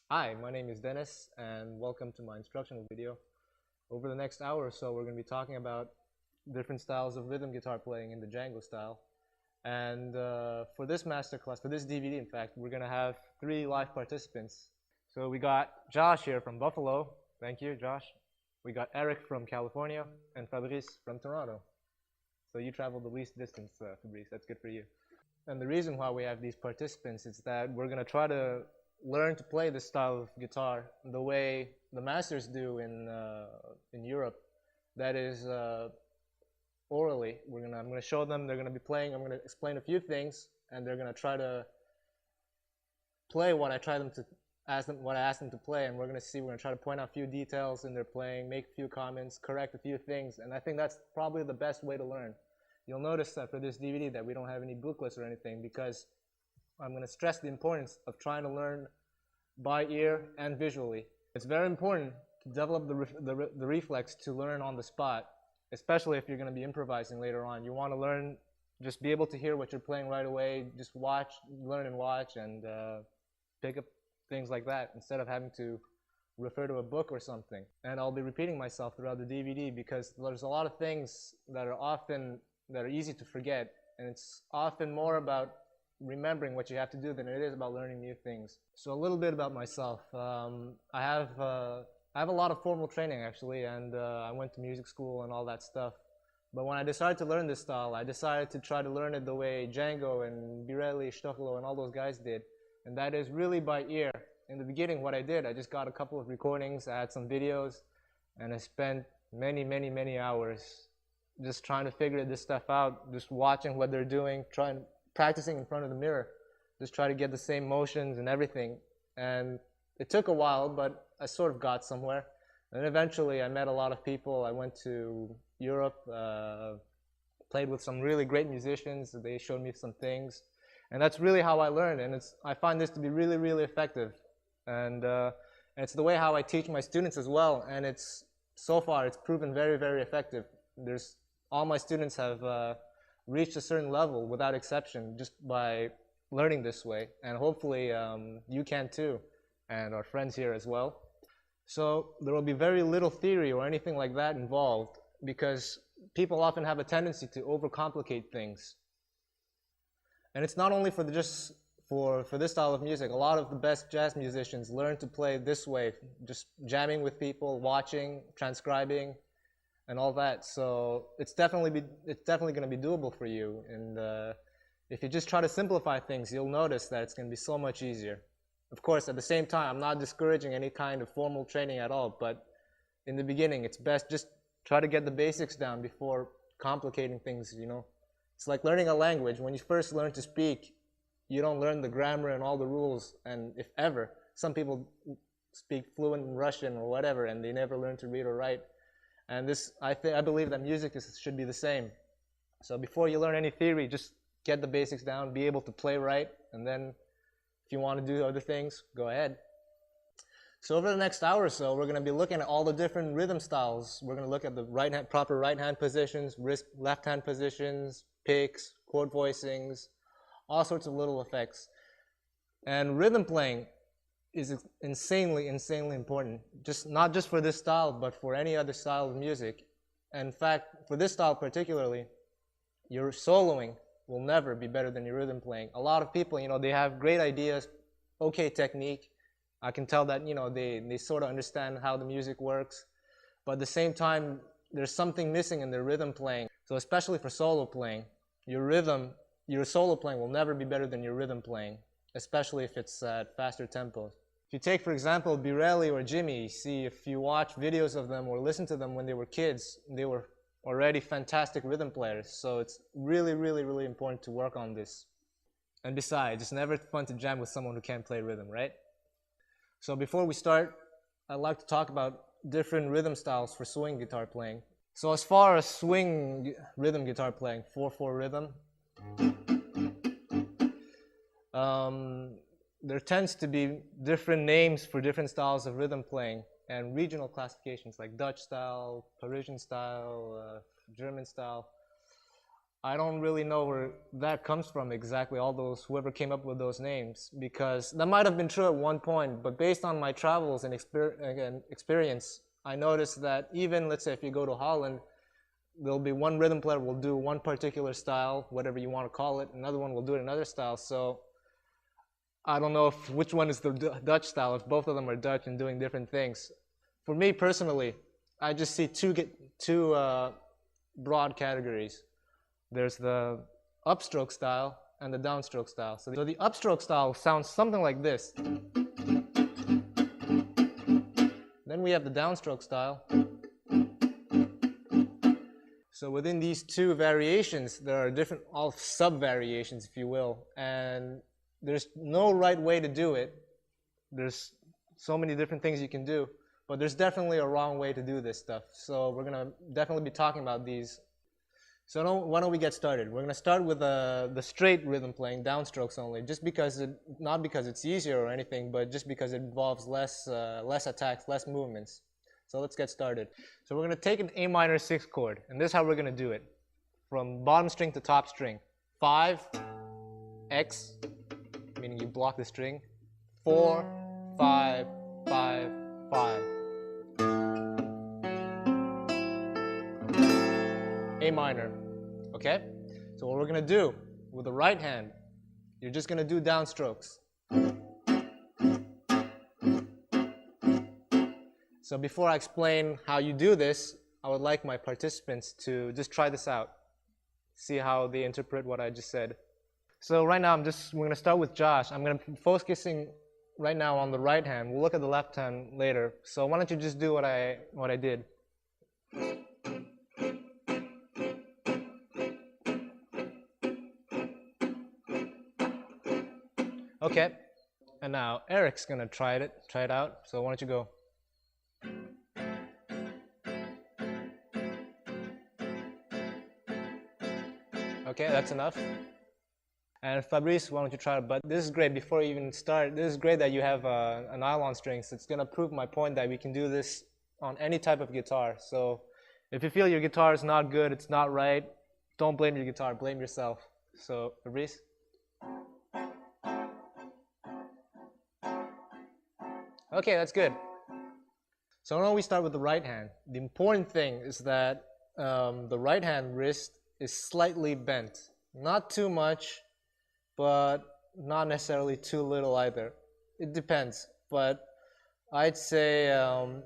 Hi, my name is Denis, and welcome to my instructional video. Over the next hour or so, we're going to be talking about different styles of rhythm guitar playing in the Django style. And for this masterclass, for this DVD, in fact, we're going to have 3 live participants. So we got Josh here from Buffalo. Thank you, Josh. We got Eric from California, and Fabrice from Toronto. So you traveled the least distance, Fabrice. That's good for you. And the reason why we have these participants is that we're going to try to learn to play this style of guitar the way the masters do in Europe. That is orally. I'm gonna show them. They're gonna be playing. I'm gonna explain a few things, and they're gonna try to play what I ask them to play. And we're gonna try to point out a few details in their playing, make a few comments, correct a few things, and I think that's probably the best way to learn. You'll notice that for this DVD that we don't have any booklets or anything, because I'm going to stress the importance of trying to learn by ear and visually. It's very important to develop the reflex to learn on the spot, especially if you're going to be improvising later on. You want to learn, just be able to hear what you're playing right away, just watch, learn and watch, and pick up things like that instead of having to refer to a book or something. And I'll be repeating myself throughout the DVD because there's a lot of things that are easy to forget, and it's often more about remembering what you have to do than it is about learning new things. So a little bit about myself. I have a lot of formal training actually, and I went to music school and all that stuff. But when I decided to learn this style, I decided to try to learn it the way Django and Birelli, Stochelo, and all those guys did, and that is really by ear. In the beginning, what I did, I just got a couple of recordings, I had some videos, and I spent many hours just trying to figure this stuff out, just watching what they're doing, practicing in front of the mirror, just try to get the same motions and everything. And it took a while, but I sort of got somewhere. And eventually I met a lot of people. I went to Europe, played with some really great musicians. They showed me some things. And that's really how I learned. And I find this to be really effective. And it's the way how I teach my students as well. And so far it's proven very effective. All my students have reached a certain level without exception just by learning this way, and hopefully you can too, and our friends here as well. So there will be very little theory or anything like that involved, because people often have a tendency to overcomplicate things. And it's not only for this style of music. A lot of the best jazz musicians learn to play this way, just jamming with people, watching, transcribing, and all that. So it's definitely going to be doable for you. And if you just try to simplify things, you'll notice that it's going to be so much easier. Of course, at the same time, I'm not discouraging any kind of formal training at all, but in the beginning, it's best just try to get the basics down before complicating things, you know. It's like learning a language. When you first learn to speak, you don't learn the grammar and all the rules, and if ever, some people speak fluent Russian or whatever, and they never learn to read or write. And I believe that music should be the same. So before you learn any theory, just get the basics down, be able to play right, and then if you want to do other things, go ahead. So over the next hour or so, we're going to be looking at all the different rhythm styles. We're going to look at the proper right hand positions, left hand positions, picks, chord voicings, all sorts of little effects. And rhythm playing is insanely important, not just for this style, but for any other style of music. In fact, for this style particularly, your soloing will never be better than your rhythm playing. A lot of people, you know, they have great ideas, okay technique. I can tell that, you know, they sort of understand how the music works, but at the same time, there's something missing in their rhythm playing. So especially for solo playing, your solo playing will never be better than your rhythm playing. especially if it's at faster tempos. If you take, for example, Birelli or Jimmy, see, if you watch videos of them or listen to them when they were kids, they were already fantastic rhythm players. So it's really, really, really important to work on this. And besides, it's never fun to jam with someone who can't play rhythm, right? So before we start, I'd like to talk about different rhythm styles for swing guitar playing. So as far as swing rhythm guitar playing, 4/4 rhythm, there tends to be different names for different styles of rhythm playing and regional classifications like Dutch style, Parisian style, German style. I don't really know where that comes from exactly, all those, whoever came up with those names, because that might have been true at one point, but based on my travels and experience, I noticed that even, let's say, if you go to Holland, there'll be one rhythm player will do one particular style, whatever you want to call it, another one will do it another style, so I don't know which one is the Dutch style, if both of them are Dutch and doing different things. For me personally, I just see two broad categories. There's the upstroke style and the downstroke style. So the upstroke style sounds something like this. Then we have the downstroke style. So within these two variations, there are different sub-variations, if you will, and there's no right way to do it. There's so many different things you can do, but there's definitely a wrong way to do this stuff. So we're gonna definitely be talking about these. So why don't we get started? We're gonna start with the straight rhythm playing, downstrokes only, just because not because it's easier or anything, but just because it involves less attacks, less movements. So let's get started. So we're gonna take an A minor 6 chord, and this is how we're gonna do it. From bottom string to top string. 5, X, meaning you block the string. 4, 5, 5, 5. A minor, okay? So what we're gonna do with the right hand, you're just gonna do downstrokes. So before I explain how you do this, I would like my participants to just try this out. See how they interpret what I just said. So right now we're gonna start with Josh. I'm gonna be focusing right now on the right hand. We'll look at the left hand later. So why don't you just do what I did. Okay, and now Eric's gonna try it out. So why don't you go? Okay, that's enough. And Fabrice, why don't you try it? But this is great. Before you even start, this is great that you have a nylon strings. It's gonna prove my point that we can do this on any type of guitar. So if you feel your guitar is not good, it's not right, don't blame your guitar, blame yourself. So Fabrice. Okay, that's good. So now we start with the right hand. The important thing is that the right hand wrist is slightly bent. Not too much, but not necessarily too little either. It depends, but I'd say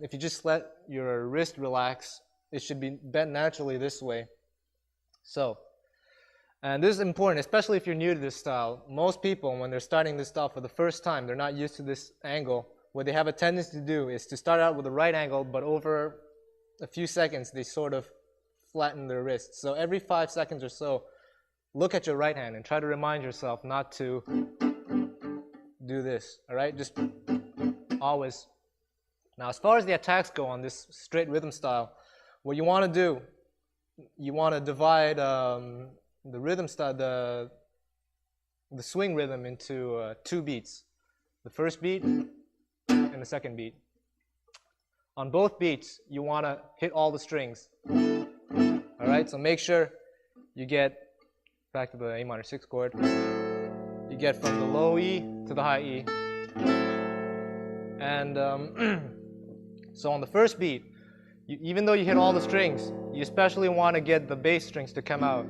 if you just let your wrist relax, it should be bent naturally this way. So, and this is important, especially if you're new to this style. Most people, when they're starting this style for the first time, they're not used to this angle. What they have a tendency to do is to start out with the right angle, but over a few seconds, they sort of flatten their wrists. So every 5 seconds or so, look at your right hand and try to remind yourself not to do this, all right? Just always. Now, as far as the attacks go on this straight rhythm style, what you want to do, you want to divide the rhythm style, the swing rhythm into 2 beats. The first beat and the second beat. On both beats, you want to hit all the strings. All right, so make sure you get back to the A minor 6 chord. You get from the low E to the high E. And so on the first beat, even though you hit all the strings, you especially want to get the bass strings to come out.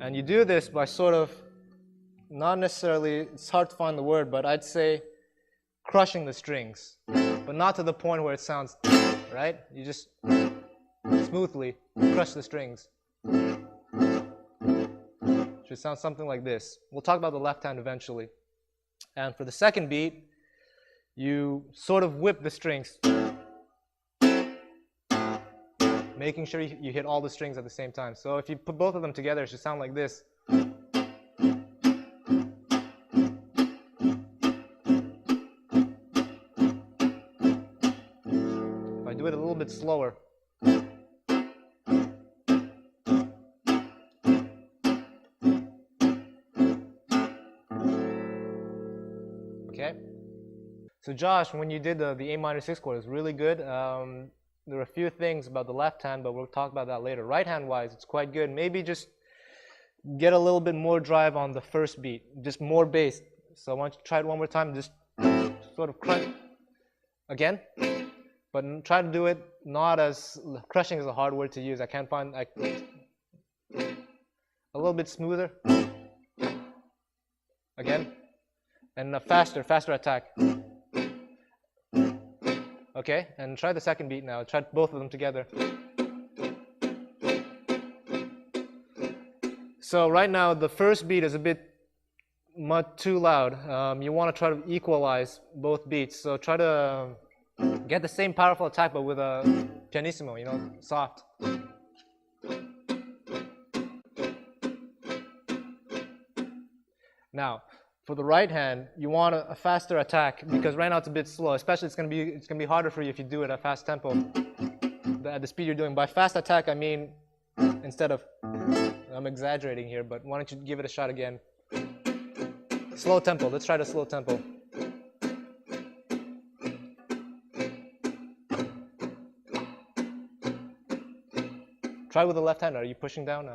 And you do this by sort of, not necessarily, it's hard to find the word, but I'd say crushing the strings, but not to the point where it sounds, right? You just smoothly crush the strings. Should sound something like this. We'll talk about the left hand eventually. And for the second beat, you sort of whip the strings, making sure you hit all the strings at the same time. So if you put both of them together, it should sound like this. If I do it a little bit slower. Okay. So Josh, when you did the A minor 6 chord, it was really good. There were a few things about the left hand, but we'll talk about that later. Right hand wise, it's quite good. Maybe just get a little bit more drive on the first beat, just more bass. So I want you to try it one more time, just sort of crunch again, but try to do it not as, crushing is a hard word to use. I can't find, a little bit smoother, again, and a faster attack. Okay, and try the second beat now. Try both of them together. So right now the first beat is a bit much too loud. You want to try to equalize both beats. So try to get the same powerful attack but with a pianissimo, you know, soft. Now, for the right hand, you want a faster attack because right now it's a bit slow. Especially it's gonna be harder for you if you do it at a fast tempo. At the speed you're doing. By fast attack, I mean instead of, I'm exaggerating here, but why don't you give it a shot again? Slow tempo. Let's try the slow tempo. Try with the left hand. Are you pushing down?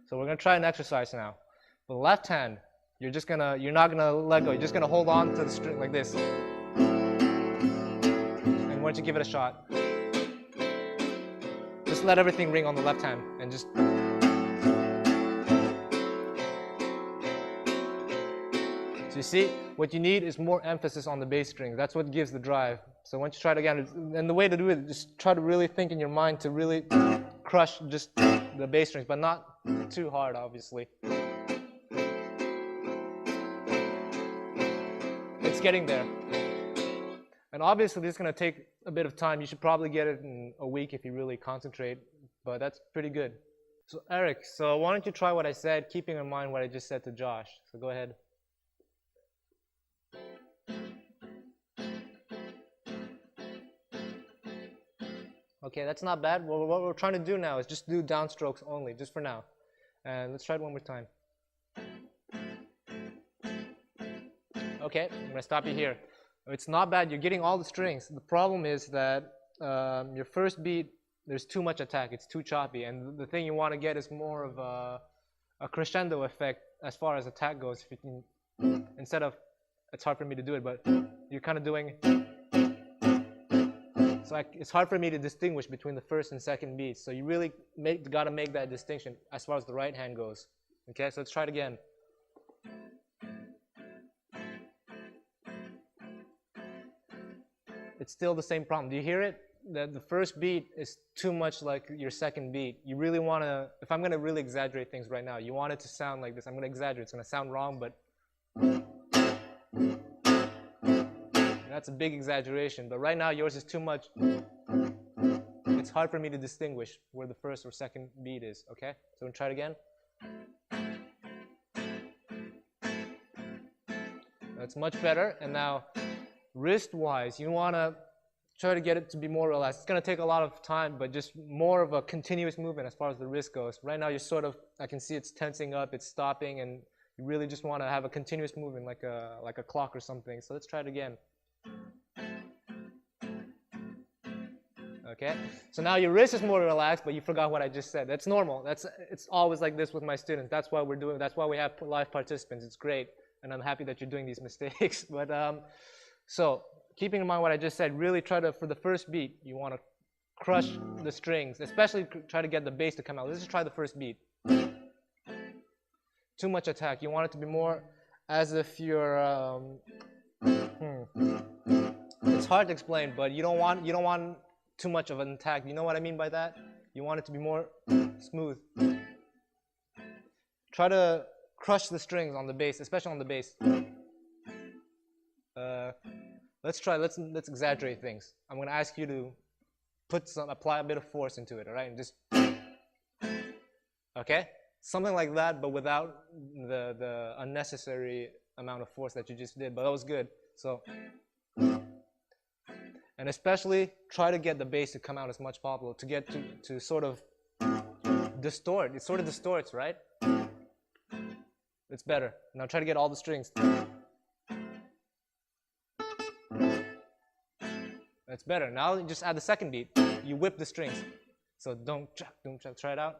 So we're gonna try an exercise now. For the left hand, you're not gonna let go. You're just gonna hold on to the string like this. And why don't you give it a shot? Just let everything ring on the left hand and just. So you see, what you need is more emphasis on the bass string. That's what gives the drive. So once you try it again, and the way to do it, just try to really think in your mind to really crush just the bass strings, but not too hard, obviously. It's getting there. And obviously this is going to take a bit of time. You should probably get it in a week if you really concentrate, but that's pretty good. So Eric, so why don't you try what I said, keeping in mind what I just said to Josh. So go ahead. Okay, that's not bad. Well, what we're trying to do now is just do downstrokes only, just for now. And let's try it one more time. Okay, I'm going to stop you here. It's not bad. You're getting all the strings. The problem is that your first beat, there's too much attack. It's too choppy. And the thing you want to get is more of a crescendo effect as far as attack goes. If you can, instead of, it's hard for me to do it, but you're kind of doing. So it's hard for me to distinguish between the first and second beats. So you really got to make that distinction as far as the right hand goes. Okay, so let's try it again. It's still the same problem. Do you hear it? That the first beat is too much like your second beat. You really want to, if I'm going to really exaggerate things right now, you want it to sound like this. I'm going to exaggerate. It's going to sound wrong, but that's a big exaggeration. But right now, yours is too much. It's hard for me to distinguish where the first or second beat is. Okay? So we'll try it again. That's much better. And now, wrist-wise, you want to try to get it to be more relaxed. It's going to take a lot of time, but just more of a continuous movement as far as the wrist goes. Right now, you're sort of, I can see it's tensing up, it's stopping, and you really just want to have a continuous movement like a clock or something. So let's try it again. Okay, so now your wrist is more relaxed, but you forgot what I just said. That's normal. It's always like this with my students. That's why we're doing. That's why we have live participants. It's great, and I'm happy that you're doing these mistakes. But so keeping in mind what I just said, really try to, for the first beat, you want to crush the strings, especially try to get the bass to come out. Let's just try the first beat. Too much attack. You want it to be more as if you're. It's hard to explain, but you don't want too much of an attack. You know what I mean by that? You want it to be more smooth. Try to crush the strings on the bass, especially on the bass. Let's exaggerate things. I'm gonna ask you to apply a bit of force into it, all right? And just, okay? Something like that, but without the unnecessary amount of force that you just did, but that was good. So, and especially try to get the bass to come out as much possible, to get to sort of distort. It sort of distorts, right? It's better. Now try to get all the strings. That's better. Now you just add the second beat. You whip the strings. So don't try it out.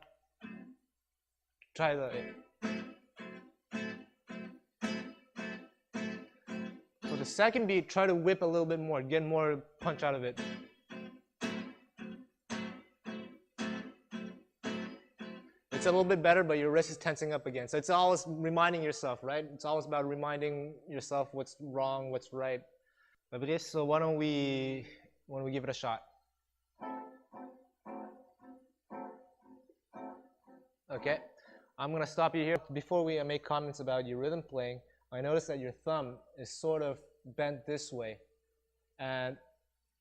Try the. For the second beat, try to whip a little bit more, get more punch out of it. It's a little bit better, but your wrist is tensing up again. So it's always reminding yourself, right? It's always about reminding yourself what's wrong, what's right. Fabrice, so why don't we give it a shot? Okay, I'm gonna stop you here. Before we make comments about your rhythm playing, I noticed that your thumb is sort of bent this way, and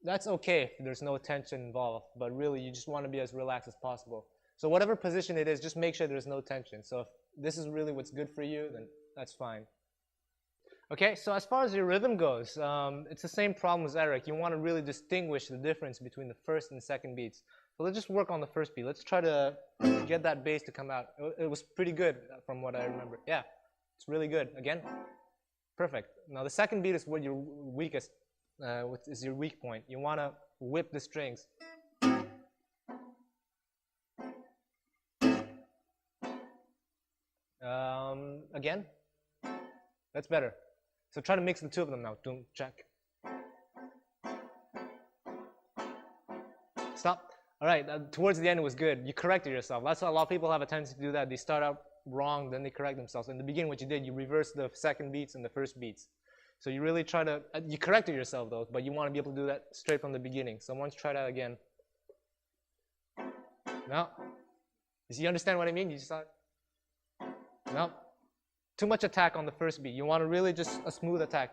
that's okay if there's no tension involved, but really you just want to be as relaxed as possible. So whatever position it is, just make sure there's no tension. So if this is really what's good for you, then that's fine. Okay, so as far as your rhythm goes, it's the same problem as Eric. You want to really distinguish the difference between the first and second beats. So let's just work on the first beat. Let's try to get that bass to come out. It was pretty good from what I remember. Yeah, it's really good. Again, perfect. Now the second beat is what your weakest, is your weak point. You want to whip the strings. Again, that's better. So try to mix the two of them now. Doom, check. Stop. All right, towards the end it was good. You corrected yourself. That's why a lot of people have a tendency to do that. They start out wrong, then they correct themselves. In the beginning, what you did, you reversed the second beats and the first beats. So you really try to, you corrected yourself though, but you want to be able to do that straight from the beginning. So once try that again. No. You understand what I mean? You just thought, no. Too much attack on the first beat. You want to really just a smooth attack.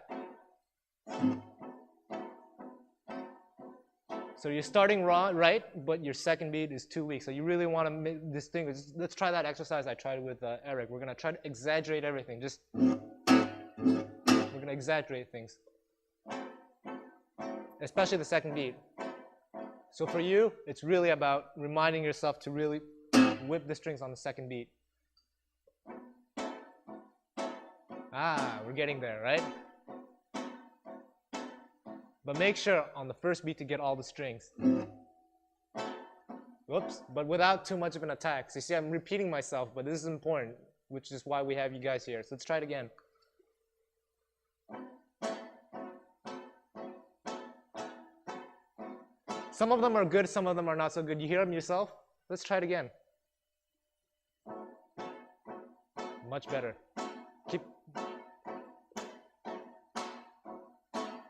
So you're starting right, but your second beat is too weak. So you really want to distinguish. Let's try that exercise I tried with Eric. We're going to try to exaggerate everything. We're going to exaggerate things. Especially the second beat. So for you, it's really about reminding yourself to really whip the strings on the second beat. Ah, we're getting there, right? But make sure on the first beat to get all the strings. Whoops, but without too much of an attack. So you see, I'm repeating myself, but this is important, which is why we have you guys here. So let's try it again. Some of them are good, some of them are not so good. You hear them yourself? Let's try it again. Much better. Keep.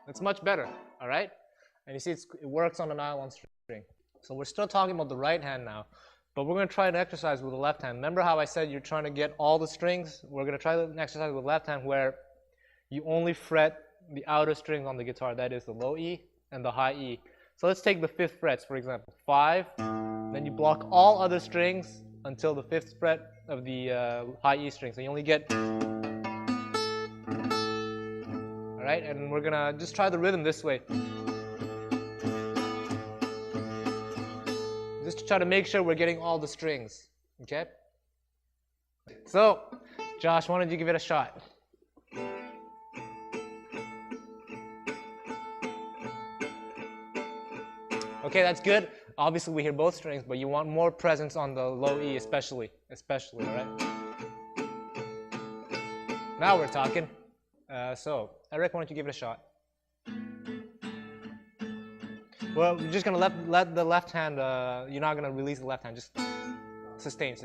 It's much better, all right? And you see it works on a nylon string. So we're still talking about the right hand now, but we're going to try an exercise with the left hand. Remember how I said you're trying to get all the strings? We're going to try an exercise with the left hand where you only fret the outer strings on the guitar, that is the low E and the high E. So let's take the 5th frets, for example, 5, then you block all other strings until the 5th fret of the high E string. So you only get... Alright, and we're gonna just try the rhythm this way. Just to try to make sure we're getting all the strings, okay? So, Josh, why don't you give it a shot? Okay, that's good. Obviously, we hear both strings, but you want more presence on the low E, especially, alright? Now we're talking. So, Eric, why don't you give it a shot? Well, you're just going to let the left hand, you're not going to release the left hand, just sustain.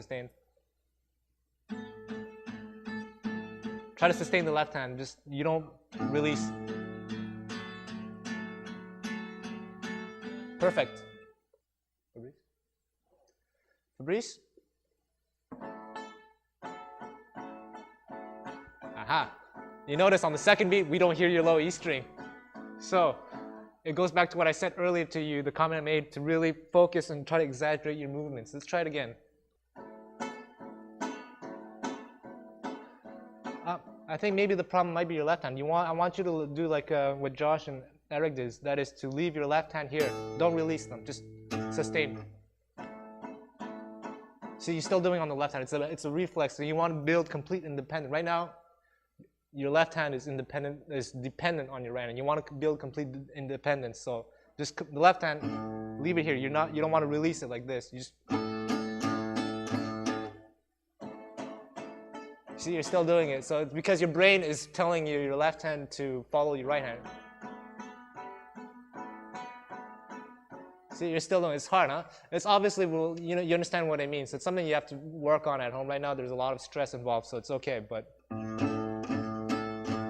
Try to sustain the left hand, just, you don't release. Perfect. Fabrice? Aha! You notice on the second beat, we don't hear your low E string. So, it goes back to what I said earlier to you, the comment I made to really focus and try to exaggerate your movements. Let's try it again. I think maybe the problem might be your left hand. I want you to do like what Josh and Eric did. That is to leave your left hand here. Don't release them. Just sustain. So you're still doing on the left hand. It's a reflex. So you want to build complete independence. Right now, your left hand is dependent on your right hand. You want to build complete independence. So just the left hand, leave it here. You don't want to release it like this. You just see, you're still doing it. So it's because your brain is telling you your left hand to follow your right hand. See, you're still doing it. It's hard, huh? It's obviously, well, you understand what I mean. So it's something you have to work on at home. Right now, there's a lot of stress involved, so it's okay. But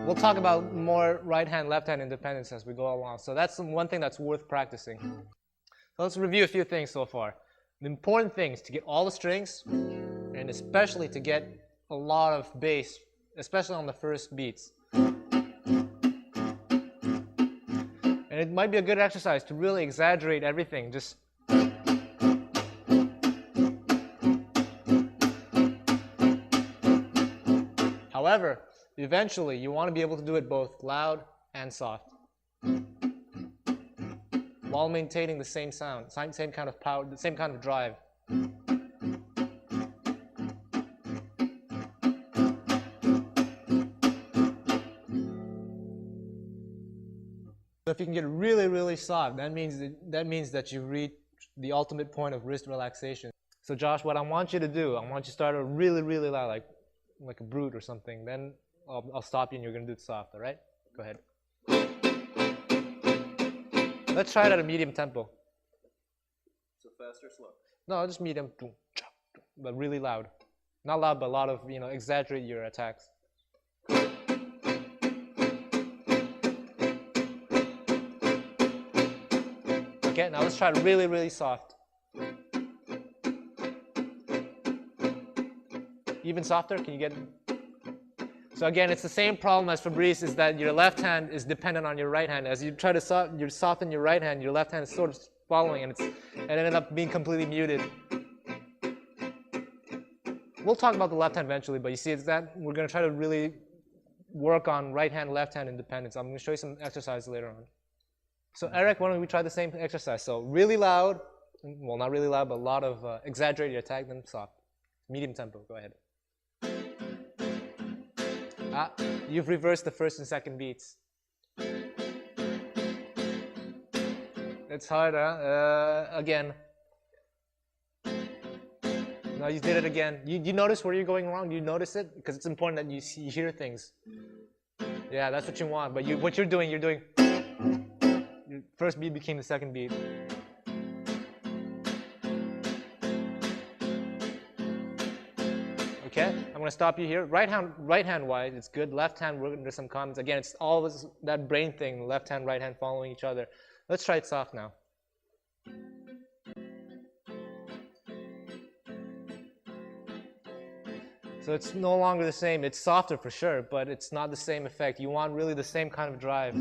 we'll talk about more right hand, left hand independence as we go along. So that's one thing that's worth practicing. So let's review a few things so far. The important thing is to get all the strings, and especially to get a lot of bass, especially on the first beats. And it might be a good exercise to really exaggerate everything. Just however, eventually you want to be able to do it both loud and soft while maintaining the same sound, same kind of power, the same kind of drive. So if you can get really, really soft, that means that you reach the ultimate point of wrist relaxation. So Josh, what I want you to do, I want you to start really, really loud, like a brute or something. Then I'll stop you and you're going to do it soft, all right? Go ahead. Let's try it at a medium tempo. So fast or slow? No, just medium, but really loud. Not loud, but a lot of, exaggerate your attacks. Okay, now let's try it really, really soft. Even softer, can you get it? So again, it's the same problem as Fabrice, is that your left hand is dependent on your right hand. As you try to soften your right hand, your left hand is sort of following, and it ended up being completely muted. We'll talk about the left hand eventually, but you see, it's that we're going to try to really work on right hand, left hand independence. I'm going to show you some exercises later on. So Eric, why don't we try the same exercise? So really loud, well, not really loud, but a lot of exaggerated attack, then soft. Medium tempo, go ahead. You've reversed the first and second beats. It's hard, huh? Again. No, you did it again. You notice where you're going wrong? Do you notice it? Because it's important that you hear things. Yeah, that's what you want. But what you're doing, your first beat became the second beat. Okay, I'm going to stop you here. Right hand wise, it's good. Left hand, there's some comments. Again, it's always that brain thing, left hand, right hand following each other. Let's try it soft now. So it's no longer the same. It's softer for sure, but it's not the same effect. You want really the same kind of drive.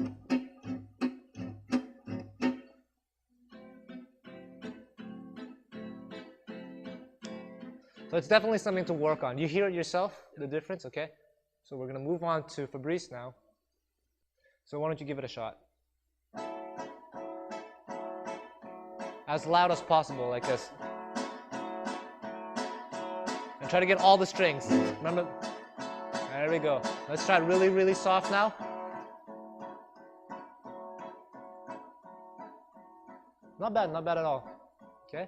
So it's definitely something to work on. You hear it yourself, the difference, okay? So we're going to move on to Fabrice now. So why don't you give it a shot? As loud as possible, like this. And try to get all the strings. Remember? There we go. Let's try it really, really soft now. Not bad at all. Okay?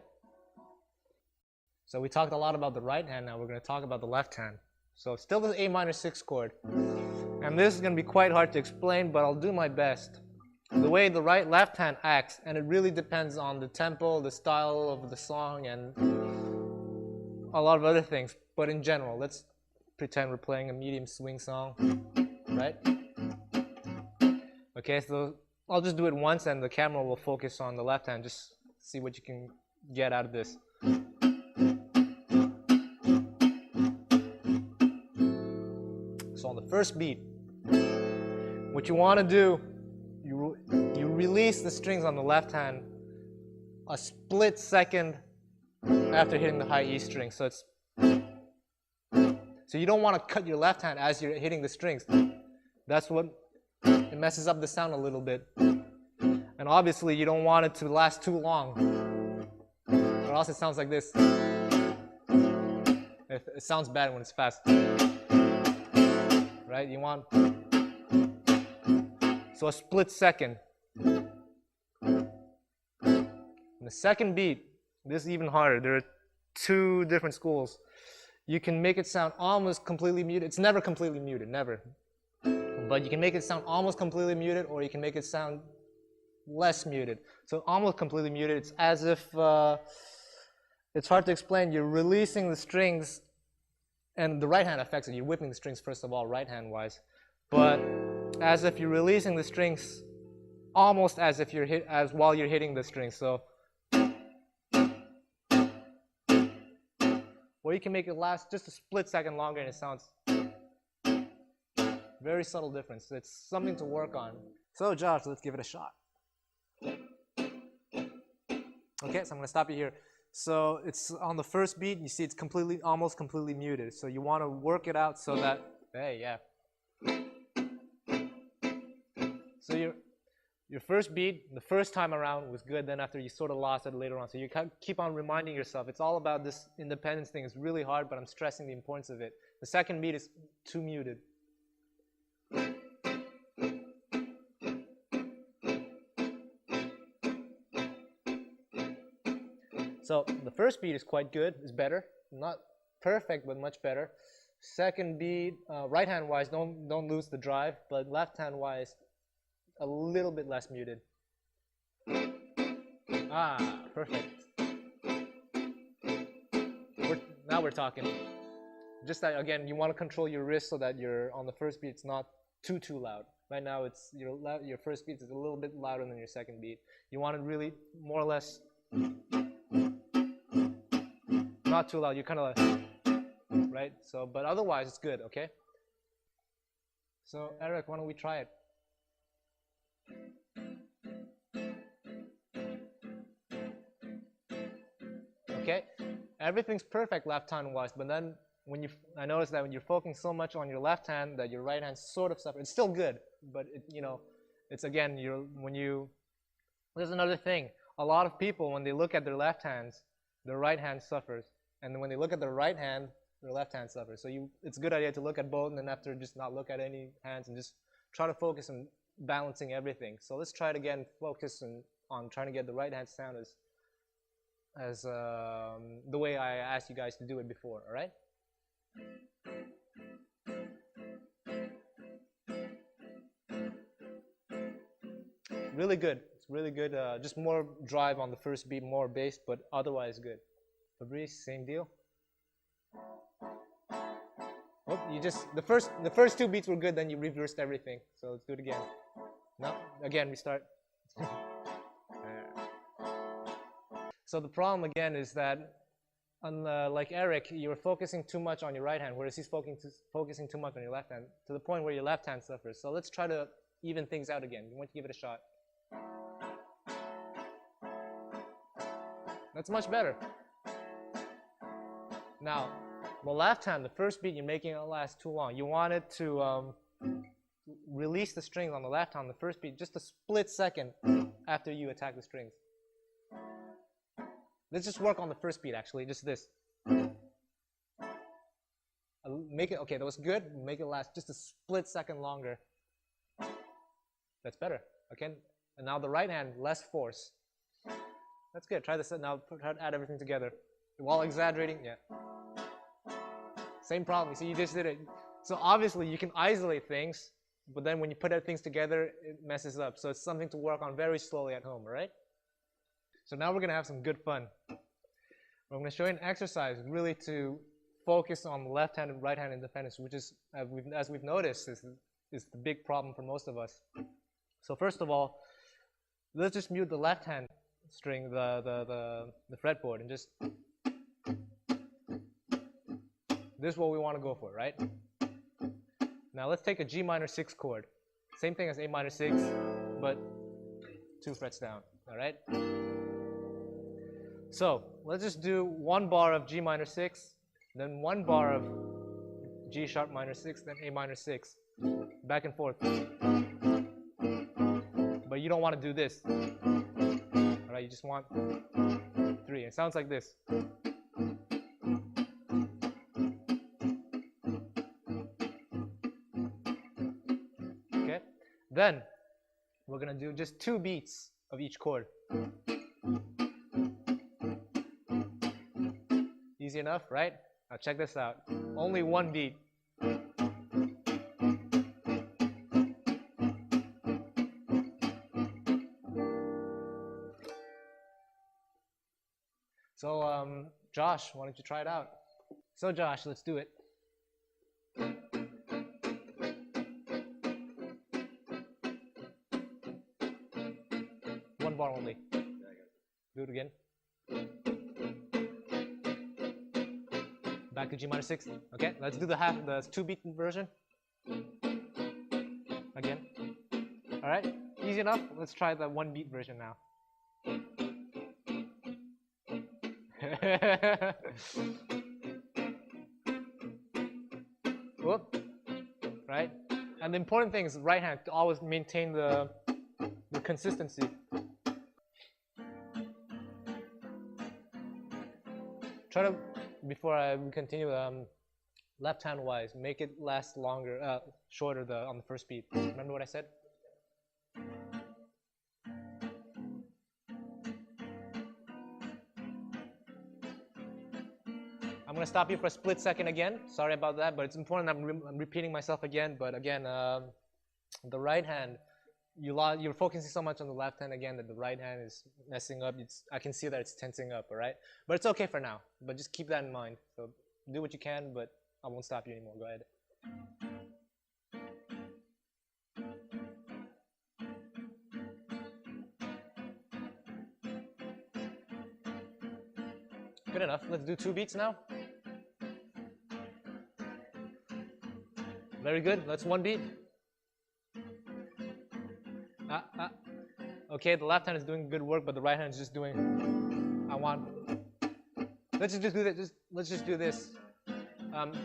So we talked a lot about the right hand, now we're going to talk about the left hand. So still the A minor 6 chord. And this is going to be quite hard to explain, but I'll do my best. The way the left hand acts, and it really depends on the tempo, the style of the song, and a lot of other things. But in general, let's pretend we're playing a medium swing song, right? Okay, so I'll just do it once and the camera will focus on the left hand. Just see what you can get out of this. So on the first beat, what you want to do, you release the strings on the left hand a split second after hitting the high E string. So you don't want to cut your left hand as you're hitting the strings. That's what it messes up the sound a little bit. And obviously you don't want it to last too long, or else it sounds like this. It sounds bad when it's fast, right? You want, so a split second. And the second beat, this is even harder. There are two different schools. You can make it sound almost completely muted. It's never completely muted, never. But you can make it sound almost completely muted, or you can make it sound less muted. So almost completely muted, it's as if, it's hard to explain. You're releasing the strings, and the right hand affects it. You're whipping the strings first of all, right hand wise. But as if you're releasing the strings almost as if you're while you're hitting the strings. So, or you can make it last just a split second longer and it sounds very subtle difference. It's something to work on. So Josh, let's give it a shot. Okay, so I'm gonna stop you here. So it's on the first beat, you see it's almost completely muted. So you want to work it out so that, hey, yeah. So your first beat, the first time around was good, then after you sort of lost it later on. So you keep on reminding yourself, it's all about this independence thing. It's really hard, but I'm stressing the importance of it. The second beat is too muted. So the first beat is quite good, is better. Not perfect, but much better. Second beat, right hand wise, don't lose the drive, but left hand wise, a little bit less muted. Ah, perfect. Now we're talking. Just that, again, you want to control your wrist so that on the first beat it's not too loud. Right now it's your first beat is a little bit louder than your second beat. You want it really more or less not too loud. You're kind of like, right? So, but otherwise it's good, okay? So Eric, why don't we try it? Okay, everything's perfect left hand wise, but then I noticed that when you're focusing so much on your left hand that your right hand sort of suffers. It's still good, but it's again, there's another thing. A lot of people, when they look at their left hands, their right hand suffers. And then when they look at their right hand, their left hand suffers. So it's a good idea to look at both and then after just not look at any hands and just try to focus on balancing everything. So let's try it again, focus on trying to get the right hand sound as the way I asked you guys to do it before, all right? Really good. It's really good. Just more drive on the first beat, more bass, but otherwise good. Fabrice, same deal. Oh, the first two beats were good, then you reversed everything. So let's do it again. No, again, restart. So the problem again is that, like Eric, you were focusing too much on your right hand, whereas he's focusing too much on your left hand, to the point where your left hand suffers. So let's try to even things out again. You want to give it a shot. That's much better. Now, the left hand, the first beat, you're making it last too long. You want it to release the strings on the left hand, the first beat, just a split second after you attack the strings. Let's just work on the first beat, actually, just this. Make it, okay, that was good. Make it last just a split second longer. That's better, okay? And now the right hand, less force. That's good. Try this now. Try to add everything together while exaggerating. Yeah. Same problem. You see, you just did it. So obviously, you can isolate things, but then when you put things together, it messes up. So it's something to work on very slowly at home, all right? So now we're gonna have some good fun. I'm gonna show you an exercise really to focus on the left hand and right hand independence, which is, as we've noticed, is the big problem for most of us. So first of all, let's just mute the left hand string, the fretboard, and just, this is what we want to go for, right? Now let's take a G minor 6 chord. Same thing as A minor 6, but 2 frets down, all right? So let's just do 1 bar of G minor 6, then 1 bar of G sharp minor 6, then A minor 6, back and forth. But you don't want to do this, all right? You just want 3. It sounds like this. Okay, then we're gonna do just 2 beats of each chord. Easy enough, right? Now check this out. Only 1 beat. So, Josh, why don't you try it out? So, Josh, let's do it. 1 bar only. Do it again. Back to G minor 6. Okay, let's do the 2-beat version. Again. All right, easy enough. Let's try the 1-beat version now. Whoop. Right? And the important thing is right hand to always maintain the consistency. Try to, before I continue, left hand wise, make it last longer, shorter on the first beat. Remember what I said? I'm going to stop you for a split second again. Sorry about that, but it's important. I'm repeating myself again. But again, the right hand, you're focusing so much on the left hand again that the right hand is messing up. I can see that it's tensing up, all right? But it's okay for now. But just keep that in mind. So do what you can, but I won't stop you anymore. Go ahead. Good enough. Let's do 2 beats now. Very good. Let's 1 beat. Okay, the left hand is doing good work, but the right hand is just doing. Let's just do this. Let's just do this.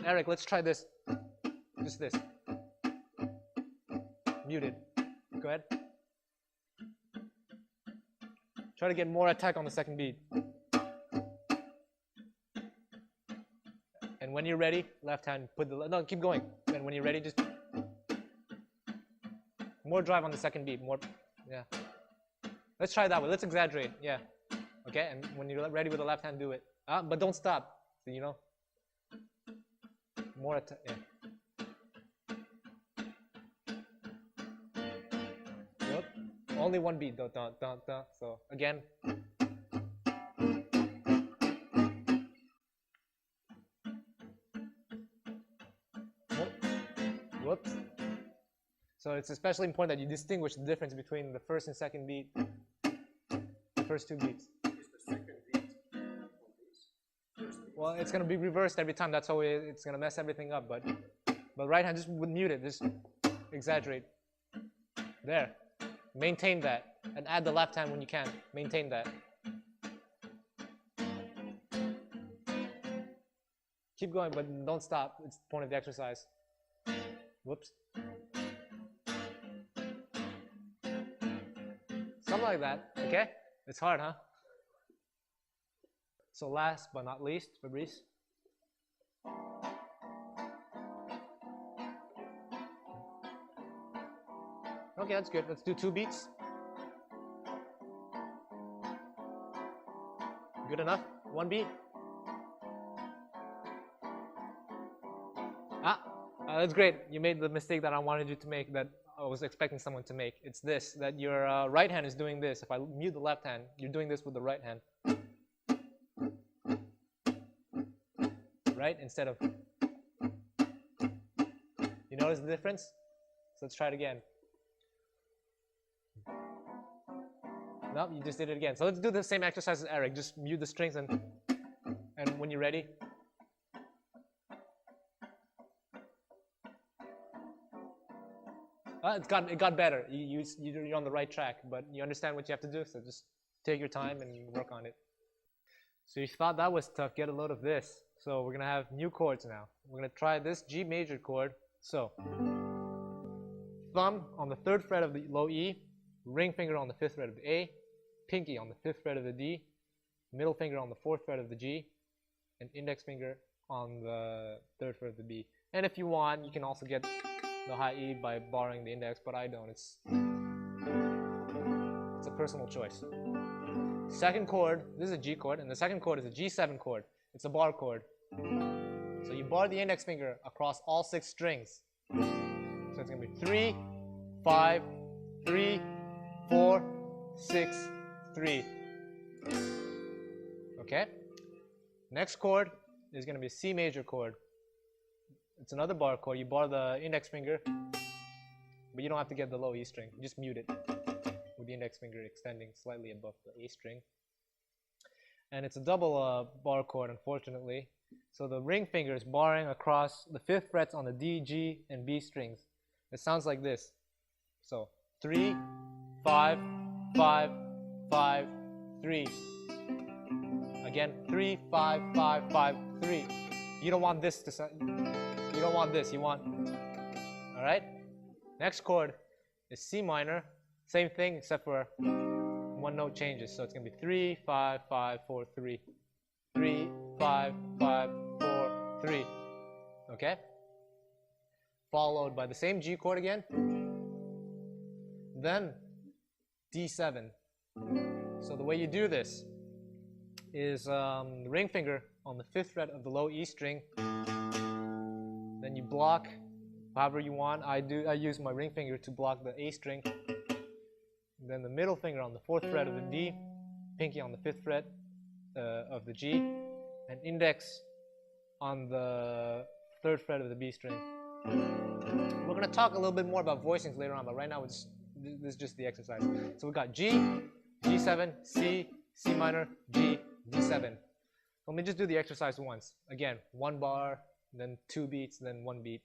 Eric, let's try this. Just this. Muted. Go ahead. Try to get more attack on the second beat. And when you're ready, left hand, no, keep going. And when you're ready, just more drive on the second beat, yeah. Let's try it that way. Let's exaggerate, yeah. Okay, and when you're ready with the left hand, do it. But don't stop, so, you know. More attack, yeah. Yep. Only 1 beat, though. So again. Whoops. So it's especially important that you distinguish the difference between the first and second beat, the first 2 beats. Is the second beat on these? Well, it's going to be reversed every time. That's how it's going to mess everything up. But right hand, just mute it. Just exaggerate. There. Maintain that. And add the left hand when you can. Maintain that. Keep going, but don't stop. It's the point of the exercise. Whoops. Something like that, okay? It's hard, huh? So last but not least, Fabrice. Okay, that's good. Let's do 2 beats. Good enough? 1 beat? That's great. You made the mistake that I wanted you to make, that I was expecting someone to make. It's this, that your right hand is doing this. If I mute the left hand, you're doing this with the right hand. Right? Instead of. You notice the difference? So let's try it again. Nope, you just did it again. So let's do the same exercise as Eric. Just mute the strings and when you're ready. It got better. You're on the right track, but you understand what you have to do, so just take your time and work on it. So you thought that was tough, get a load of this. So we're gonna have new chords now. We're gonna try this G major chord. So thumb on the 3rd fret of the low E, ring finger on the 5th fret of the A, pinky on the 5th fret of the D, middle finger on the 4th fret of the G, and index finger on the 3rd fret of the B. And if you want, you can also get the high E by borrowing the index, but I don't. It's a personal choice. Second chord, this is a G chord, and the second chord is a G7 chord. It's a bar chord. So you bar the index finger across all 6 strings. So it's going to be 3, 5, 3, 4, 6, 3. Okay? Next chord is going to be a C major chord. It's another bar chord. You bar the index finger, but you don't have to get the low E string. You just mute it with the index finger extending slightly above the A string. And it's a double bar chord, unfortunately. So the ring finger is barring across the 5th frets on the D, G, and B strings. It sounds like this. So 3, 5, 5, 5, 3. Again, 3, 5, 5, 5, 3. You don't want this to sound. You don't want this. You want. All right. Next chord is C minor. Same thing except for one note changes. So it's gonna be 3, 5, 5, 4, 3. 3, 5, 5, 4, 3. Okay? Followed by the same G chord again. Then D7. So the way you do this is the ring finger on the 5th fret of the low E string. Then you block however you want. I use my ring finger to block the A string. Then the middle finger on the 4th fret of the D, pinky on the 5th fret of the G, and index on the 3rd fret of the B string. We're going to talk a little bit more about voicings later on, but right now this is just the exercise. So we got G, G7, C, C minor, G, D7. Let me just do the exercise once. Again, 1 bar, then 2 beats, then 1 beat.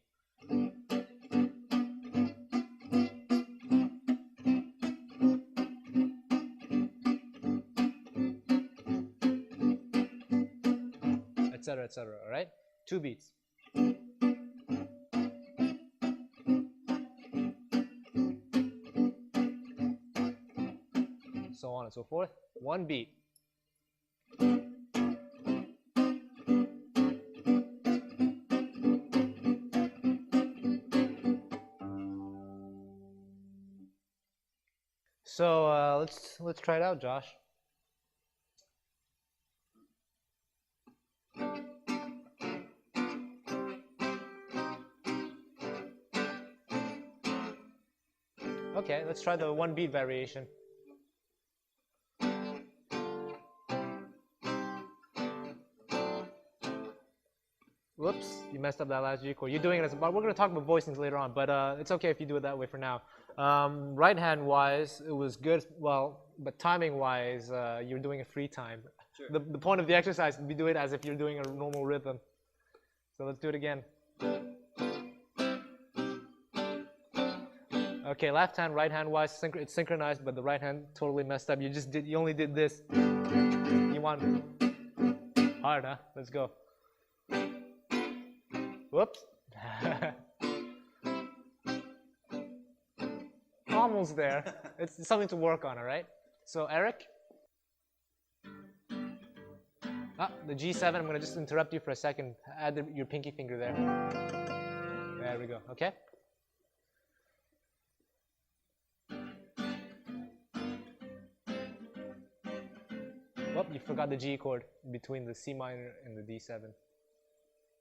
Etc., etc., all right? 2 beats. So on and so forth. 1 beat. So let's try it out, Josh. Okay, let's try the 1 beat variation. Whoops, you messed up that last G chord. You're doing it as a bar. We're going to talk about voicings later on, but it's okay if you do it that way for now. Right hand wise, it was good. Well, but timing wise, you're doing a free time. Sure. The point of the exercise is to do it as if you're doing a normal rhythm. So let's do it again. Okay, left hand, right hand wise, it's synchronized, but the right hand totally messed up. You only did this. You want hard, huh? Let's go. Whoops. Almost there. It's something to work on, all right? So Eric. The G7, I'm going to just interrupt you for a second. Add your pinky finger there. There we go, okay? Oh, you forgot the G chord between the C minor and the D7.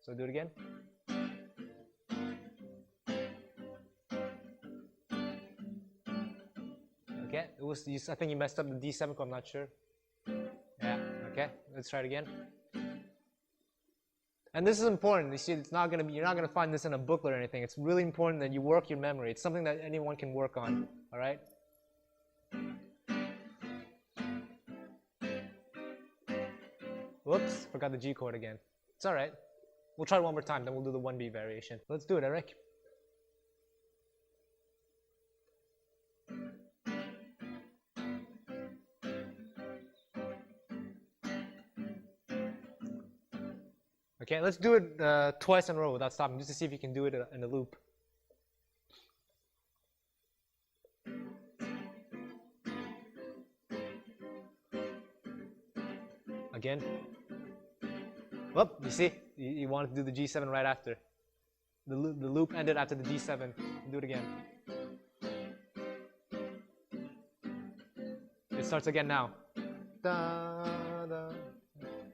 So do it again. Okay, I think you messed up the D7 chord, I'm not sure. Yeah, okay, let's try it again. And this is important. You see, you're not gonna find this in a booklet or anything. It's really important that you work your memory. It's something that anyone can work on. All right. Whoops, forgot the G chord again. It's all right. We'll try it one more time, then we'll do the 1 beat variation. Let's do it, Eric. Okay, let's do it twice in a row without stopping, just to see if you can do it in a loop. Again. Whoop, you see? You wanted to do the G7 right after. The loop ended after the G7. Do it again. It starts again now. Da, da.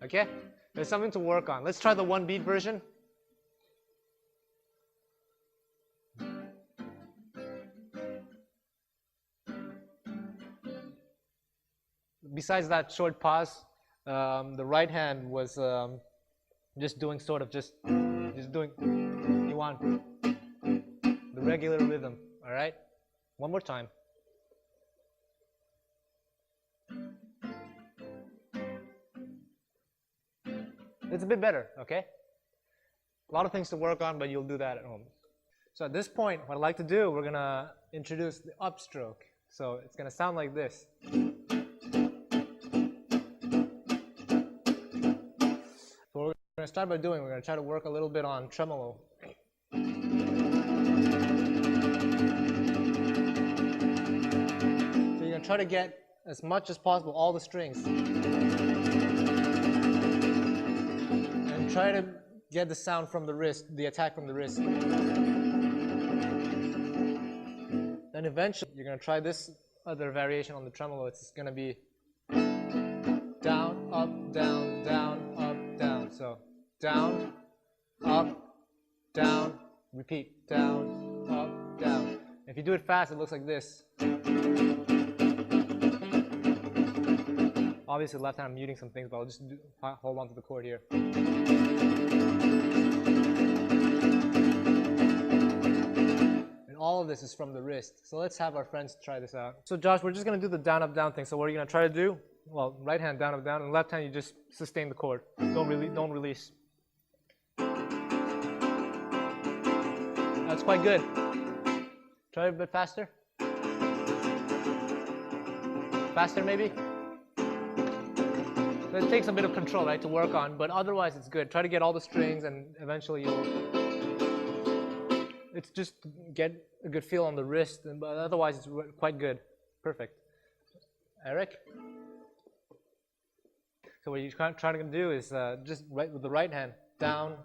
Okay? There's something to work on. Let's try the one beat version. Besides that short pause, the right hand was just doing just doing, you want the regular rhythm, all right? One more time. It's a bit better, okay? A lot of things to work on, but you'll do that at home. So at this point, what I'd like to do, we're gonna introduce the upstroke. So it's gonna sound like this. So what we're gonna start by doing, we're gonna try to work a little bit on tremolo. So you're gonna try to get as much as possible all the strings. And try to get the sound from the wrist, the attack from the wrist. Then eventually you're going to try this other variation on the tremolo. It's going to be down, up, down, down, up, down. So down, up, down, repeat, down, up, down. If you do it fast, it looks like this. Obviously left hand I'm muting some things, but I'll just hold on to the chord here. And all of this is from the wrist. So let's have our friends try this out. So Josh, we're just going to do the down, up, down thing. So what are you going to try to do? Well, right hand down, up, down, and left hand you just sustain the chord. Don't release. That's quite good. Try it a bit faster. Faster maybe? It takes a bit of control, right, to work on, but otherwise it's good. Try to get all the strings and eventually it's just get a good feel on the wrist, but otherwise it's quite good. Perfect. Eric? So what you're trying to do is just with the right hand, down,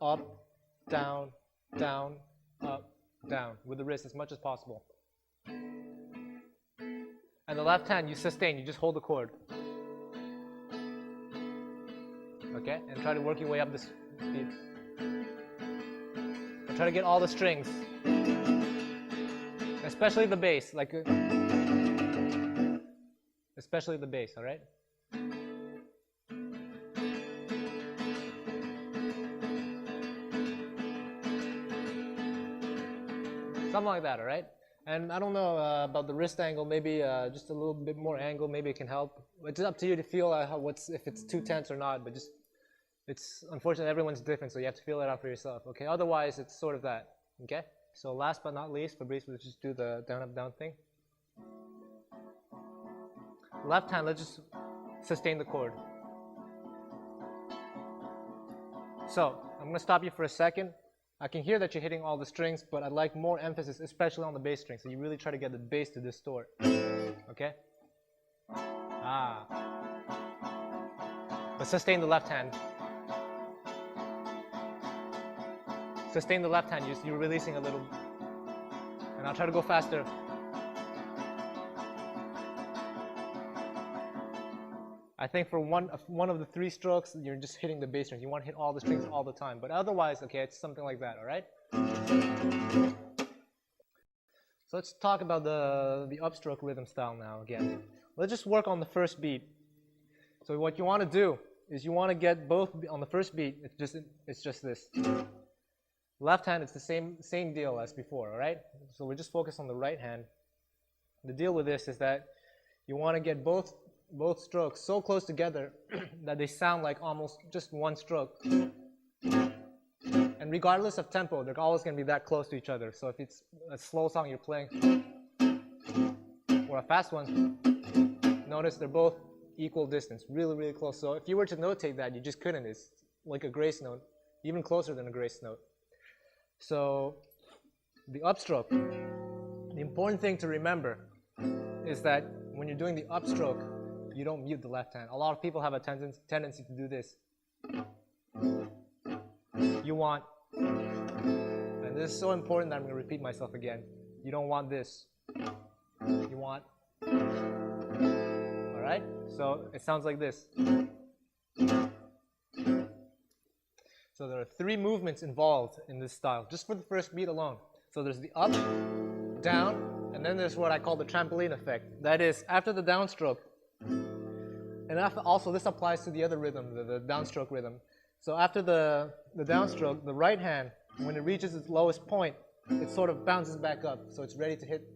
up, down, down, up, down, with the wrist as much as possible. And the left hand, you sustain, you just hold the chord. Okay, and try to work your way up this speed. And try to get all the strings, especially the bass, especially the bass, all right? Something like that, all right? And I don't know about the wrist angle, maybe just a little bit more angle, maybe it can help. It's up to you to feel if it's too tense or not, but just, unfortunately everyone's different, so you have to feel it out for yourself, okay? Otherwise, it's sort of that, okay? So last but not least, Fabrice will just do the down, up, down thing. Left hand, let's just sustain the chord. So, I'm gonna stop you for a second. I can hear that you're hitting all the strings, but I'd like more emphasis, especially on the bass string. So you really try to get the bass to distort, okay? But sustain the left hand. Sustain the left hand, you're releasing a little. And I'll try to go faster. I think for one of the three strokes, you're just hitting the bass strings. You want to hit all the strings all the time. But otherwise, okay, it's something like that, all right? So let's talk about the upstroke rhythm style now again. Let's just work on the first beat. So what you want to do is you want to get both on the first beat. It's just this. Left hand, it's the same deal as before, all right? So we just focus on the right hand. The deal with this is that you want to get both strokes so close together that they sound like almost just one stroke. And regardless of tempo, they're always going to be that close to each other. So if it's a slow song you're playing or a fast one, notice they're both equal distance, really, really close. So if you were to notate that, you just couldn't. It's like a grace note. even closer than a grace note. So the upstroke, the important thing to remember is that when you're doing the upstroke, you don't mute the left hand. A lot of people have a tendency to do this. You want, and this is so important that I'm going to repeat myself again, you don't want this. You want, alright? So it sounds like this. So there are 3 movements involved in this style, just for the first beat alone. So there's the up, down, and then there's what I call the trampoline effect. That is, after the downstroke, and also this applies to the other rhythm, the downstroke rhythm. So after the downstroke, the right hand, when it reaches its lowest point, it sort of bounces back up, so it's ready to hit,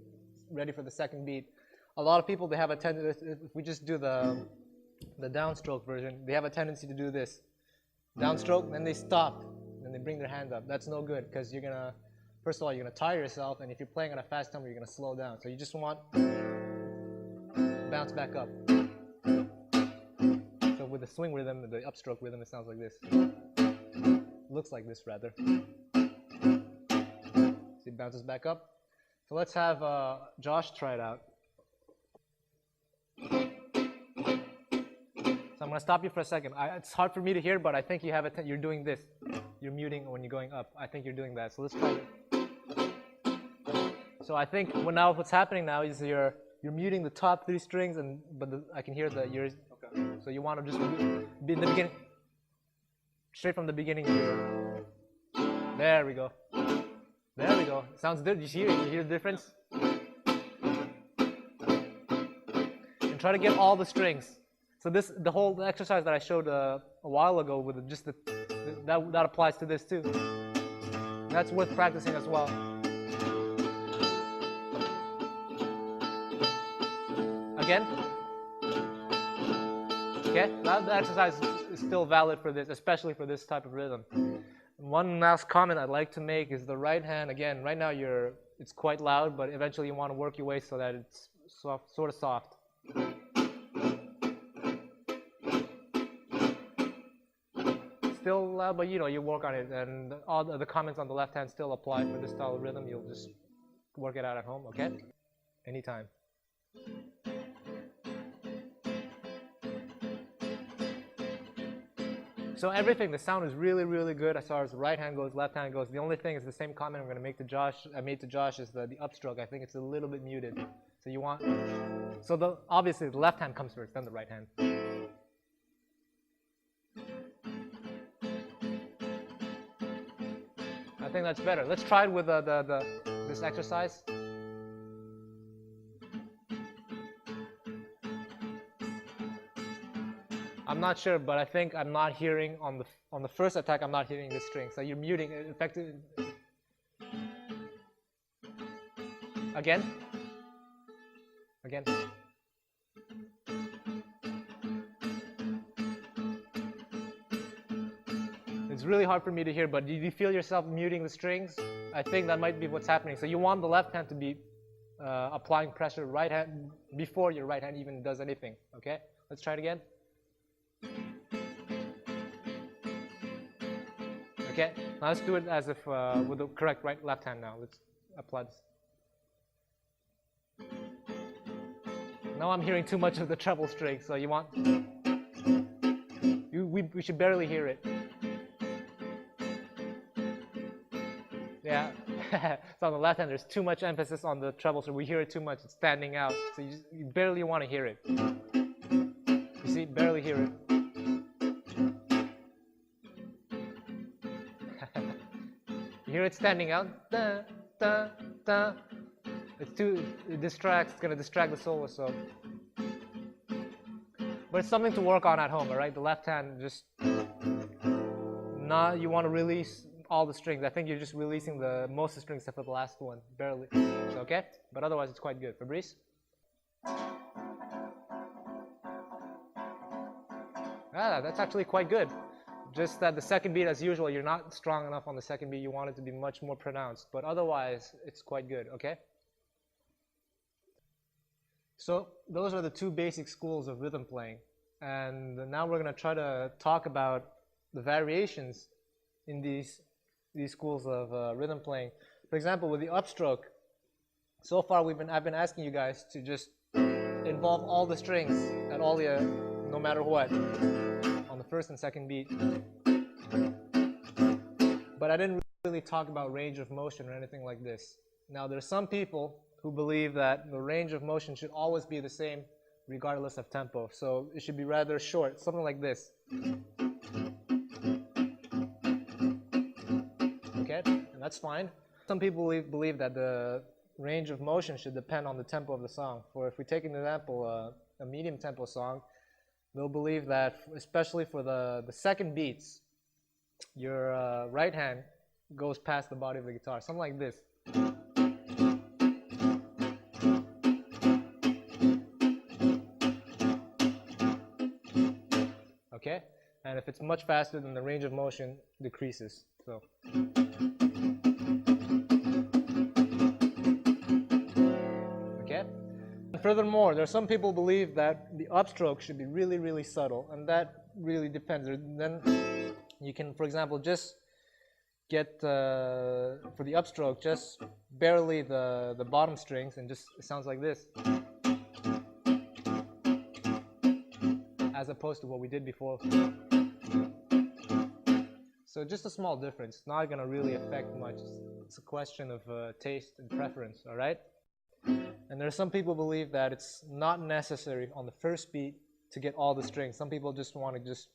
ready for the second beat. A lot of people, they have a tendency, if we just do the downstroke version, they have a tendency to do this. Downstroke, then they stop, then they bring their hand up. That's no good, because you're gonna, first of all, you're gonna tire yourself, and if you're playing at a fast tempo, you're gonna slow down. So you just want bounce back up. So with the swing rhythm, the upstroke rhythm, it sounds like this. Looks like this rather. See, it bounces back up. So let's have Josh try it out. So I'm going to stop you for a second. It's hard for me to hear, but I think you have you're doing this. You're muting when you're going up. I think you're doing that. So let's try it. So I think now what's happening now is you're muting the top 3 strings, but I can hear that you're. Okay. So you want to just be in the beginning, straight from the beginning. There we go. There we go. Sounds good. You hear the difference? And try to get all the strings. So the whole exercise that I showed a while ago with just that applies to this too. That's worth practicing as well. Again. Okay, that exercise is still valid for this, especially for this type of rhythm. One last comment I'd like to make is the right hand. Again, right now it's quite loud, but eventually you want to work your way so that it's soft, sort of soft. Still loud, but you work on it, and all the comments on the left hand still apply for this style of rhythm. You'll just work it out at home, okay? Anytime. So everything, the sound is really, really good as far as the right hand goes, left hand goes. The only thing is the same comment I'm going to make to Josh. I made to Josh is the upstroke. I think it's a little bit muted. So you want, obviously the left hand comes first, then the right hand. I think that's better. Let's try it with this exercise. I'm not sure, but I think I'm not hearing on the first attack. I'm not hearing the string. So you're muting it effectively. Again. It's really hard for me to hear, but do you feel yourself muting the strings? I think that might be what's happening. So you want the left hand to be applying pressure right hand before your right hand even does anything. Okay, let's try it again. Okay, now let's do it as if with the correct left hand now. Let's apply this. Now I'm hearing too much of the treble string, so you want... we should barely hear it. Yeah, so on the left hand there's too much emphasis on the treble, so we hear it too much, it's standing out. So you barely want to hear it. You see, barely hear it. You hear it standing out? Da, da, da. It distracts, it's going to distract the solo, so. But it's something to work on at home, all right? The left hand, you want to release all the strings. I think you're just releasing most of the strings except for the last one, barely. So, okay? But otherwise, it's quite good. Fabrice? That's actually quite good. Just that the second beat, as usual, you're not strong enough on the second beat. You want it to be much more pronounced. But otherwise, it's quite good, okay? So those are the 2 basic schools of rhythm playing. And now we're going to try to talk about the variations in these schools of rhythm playing. For example, with the upstroke, so far I've been asking you guys to just involve all the strings at all the no matter what on the first and second beat. But I didn't really talk about range of motion or anything like this. Now there's some people who believe that the range of motion should always be the same regardless of tempo. So it should be rather short, something like this. Okay, and that's fine. Some people believe that the range of motion should depend on the tempo of the song. For if we take an example, a medium tempo song, they'll believe that, especially for the second beats, your right hand goes past the body of the guitar, something like this. Okay, and if it's much faster, then the range of motion decreases. So. Okay. And furthermore, there are some people who believe that the upstroke should be really, really subtle, and that really depends. Then you can, for example, just get for the upstroke just barely the bottom strings, and just it sounds like this, as opposed to what we did before. So just a small difference. It's not going to really affect much. It's a question of taste and preference, all right? And there are some people who believe that it's not necessary on the first beat to get all the strings. Some people just want to just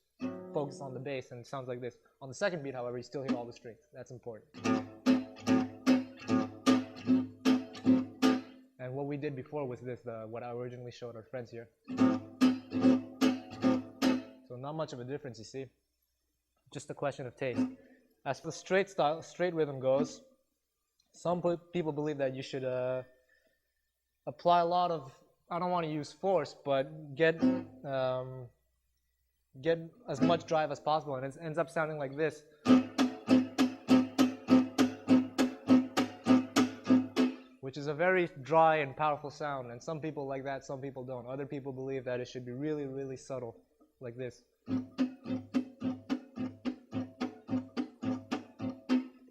focus on the bass, and it sounds like this. On the second beat, however, you still hit all the strings. That's important. And what we did before was this, what I originally showed our friends here. So not much of a difference, you see. Just a question of taste. As for the straight rhythm goes, some people believe that you should apply a lot of, I don't want to use force, but get as much drive as possible, and it ends up sounding like this. Which is a very dry and powerful sound, and some people like that, some people don't. Other people believe that it should be really, really subtle, like this.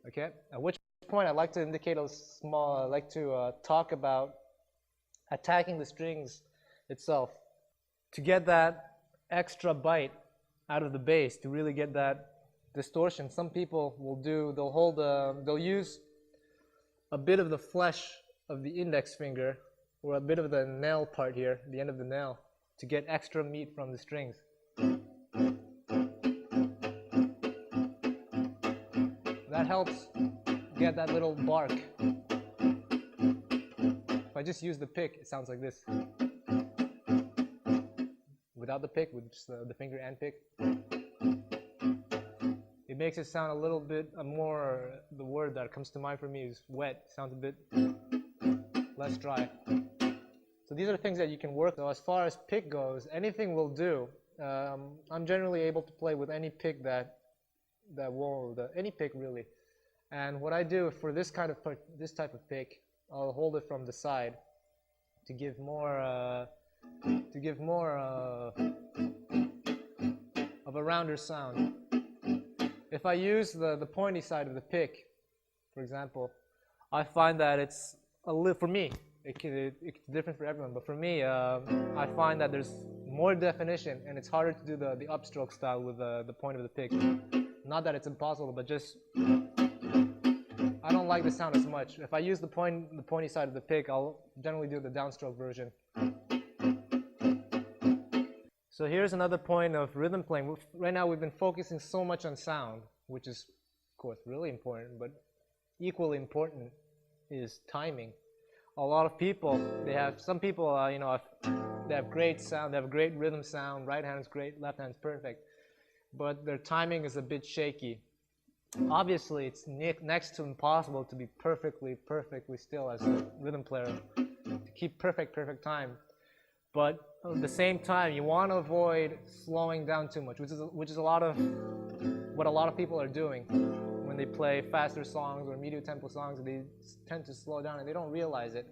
Okay, at which point I'd like to indicate I'd like to talk about attacking the strings itself. To get that extra bite out of the bass, to really get that distortion, some people they'll use a bit of the flesh of the index finger, or a bit of the nail part here, the end of the nail, to get extra meat from the strings. That helps get that little bark. If I just use the pick, it sounds like this. Without the pick, with just the finger and pick, it makes it sound a little bit more, the word that comes to mind for me is wet. It sounds a bit less dry. So these are things that you can work. So as far as pick goes, anything will do. I'm generally able to play with any pick any pick really. And what I do for this type of pick, I'll hold it from the side to give more of a rounder sound. If I use the pointy side of the pick, for example, I find that it's for me, it's different for everyone, but for me, I find that there's more definition, and it's harder to do the upstroke style with the point of the pick. Not that it's impossible, but just I don't like the sound as much. If I use the pointy side of the pick, I'll generally do the downstroke version. So here's another point of rhythm playing. Right now we've been focusing so much on sound, which is, of course, really important, but equally important is timing. A lot of people, some people, they have great sound, they have a great rhythm sound, right hand is great, left hand is perfect, but their timing is a bit shaky. Obviously, it's next to impossible to be perfectly still as a rhythm player, to keep perfect time. But at the same time, you want to avoid slowing down too much, which is what a lot of people are doing when they play faster songs or medium tempo songs. They tend to slow down and they don't realize it.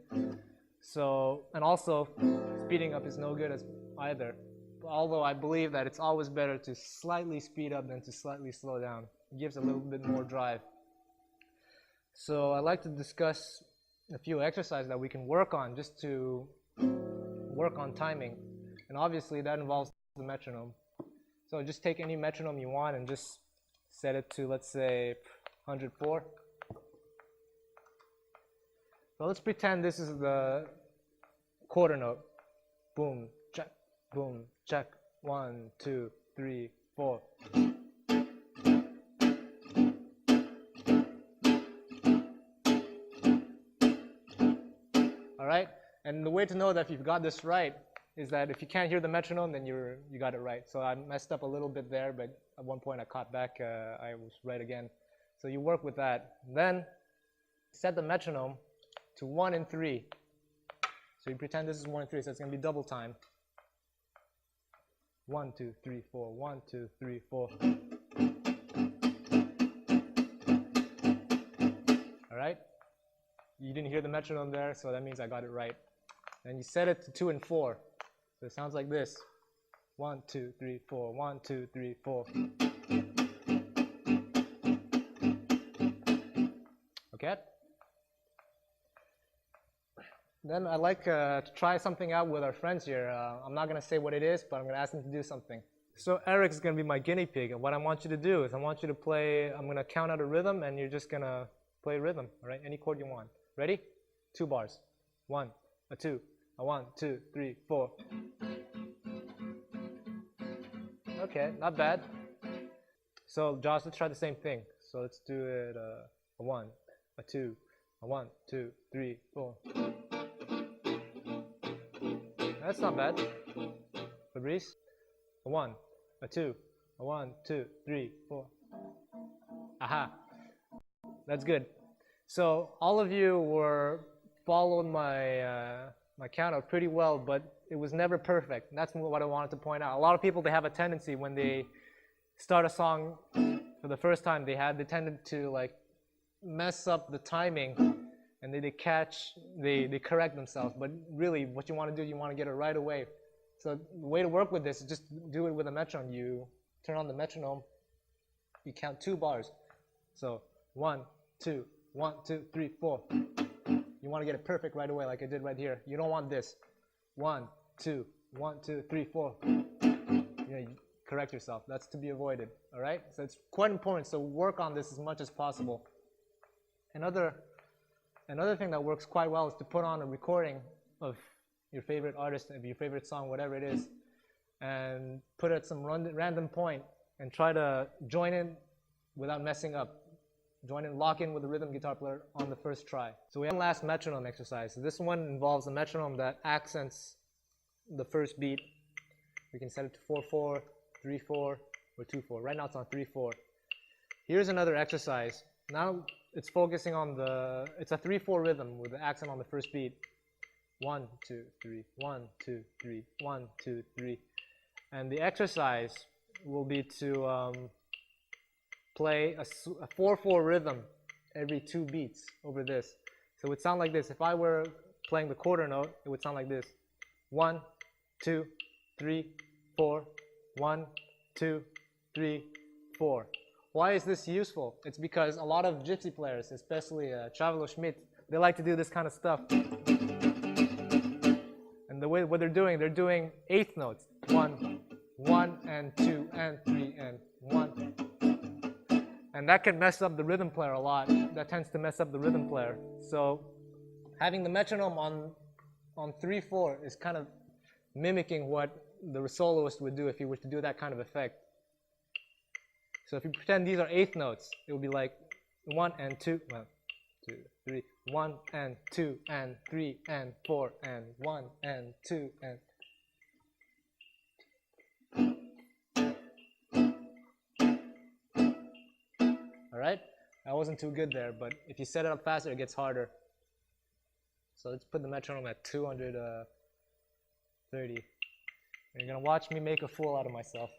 So, and also, speeding up is no good either. Although I believe that it's always better to slightly speed up than to slightly slow down. gives a little bit more drive. So I'd like to discuss a few exercises that we can work on just to work on timing. And obviously that involves the metronome. So just take any metronome you want and just set it to, let's say, 104. So let's pretend this is the quarter note. Boom, check, boom, check. 1, 2, 3, 4. All right, and the way to know that if you've got this right is that if you can't hear the metronome, then you got it right. So I messed up a little bit there, but at one point I caught back. I was right again. So you work with that. Then set the metronome to 1 and 3. So you pretend this is 1 and 3, so it's going to be double time. 1, 2, 3, 4. 1, 2, 3, 4. All right. You didn't hear the metronome there, so that means I got it right. And you set it to 2 and 4. So it sounds like this. 1, 2, 3, 4. 1, 2, 3, 4. Okay? Then I'd like to try something out with our friends here. I'm not going to say what it is, but I'm going to ask them to do something. So Eric's going to be my guinea pig, and what I want you to do is I want you to play, I'm going to count out a rhythm, and you're just going to play rhythm, all right? Any chord you want. Ready? 2 bars. 1, a 2, a 1, 2, 3, 4. Okay, not bad. So Josh, let's try the same thing. So let's do it a 1, a 2, a 1, 2, 3, 4. That's not bad. Fabrice, a 1, a 2, a 1, 2, 3, 4. Aha, that's good. So all of you were following my my count out pretty well, but it was never perfect. And that's what I wanted to point out. A lot of people, they have a tendency when they start a song for the first time, they tended to like mess up the timing, and they correct themselves. But really, what you want to do, you want to get it right away. So the way to work with this is just do it with a metronome. You turn on the metronome, you count 2 bars. So 1, 2, 1, 2, 3, 4. You want to get it perfect right away, like I did right here. You don't want this. 1, 2, 1, 2, 3, 4. You correct yourself. That's to be avoided. All right. So it's quite important. So work on this as much as possible. Another thing that works quite well is to put on a recording of your favorite artist, of your favorite song, whatever it is, and put it at some random point and try to join in without messing up. Join in, lock in with the rhythm guitar player on the first try. So we have one last metronome exercise. So this one involves a metronome that accents the first beat. We can set it to 4/4, 3/4, or 2/4. Right now it's on 3/4. Here's another exercise. Now it's focusing on it's a 3/4 rhythm with the accent on the first beat. 1, 2, 3, 1, 2, 3, 1, 2, 3. And the exercise will be to play a 4/4 rhythm every 2 beats over this. So it would sound like this. If I were playing the quarter note, it would sound like this. 1, 2, 3, 4. 1, 2, 3, 4. Why is this useful? It's because a lot of gypsy players, especially Travelo Schmidt, they like to do this kind of stuff. And the way what they're doing 8th notes. 1, 1 and 2 and 3 and 1. And that can mess up the rhythm player a lot. That tends to mess up the rhythm player. So having the metronome on 3/4 is kind of mimicking what the soloist would do if he were to do that kind of effect. So if you pretend these are 8th notes, it would be like 1 and 2, 1, 2, 3, 1 and 2 and 3 and 4 and 1 and 2 and. All right, that wasn't too good there, but if you set it up faster, it gets harder. So let's put the metronome at 230. You're gonna watch me make a fool out of myself.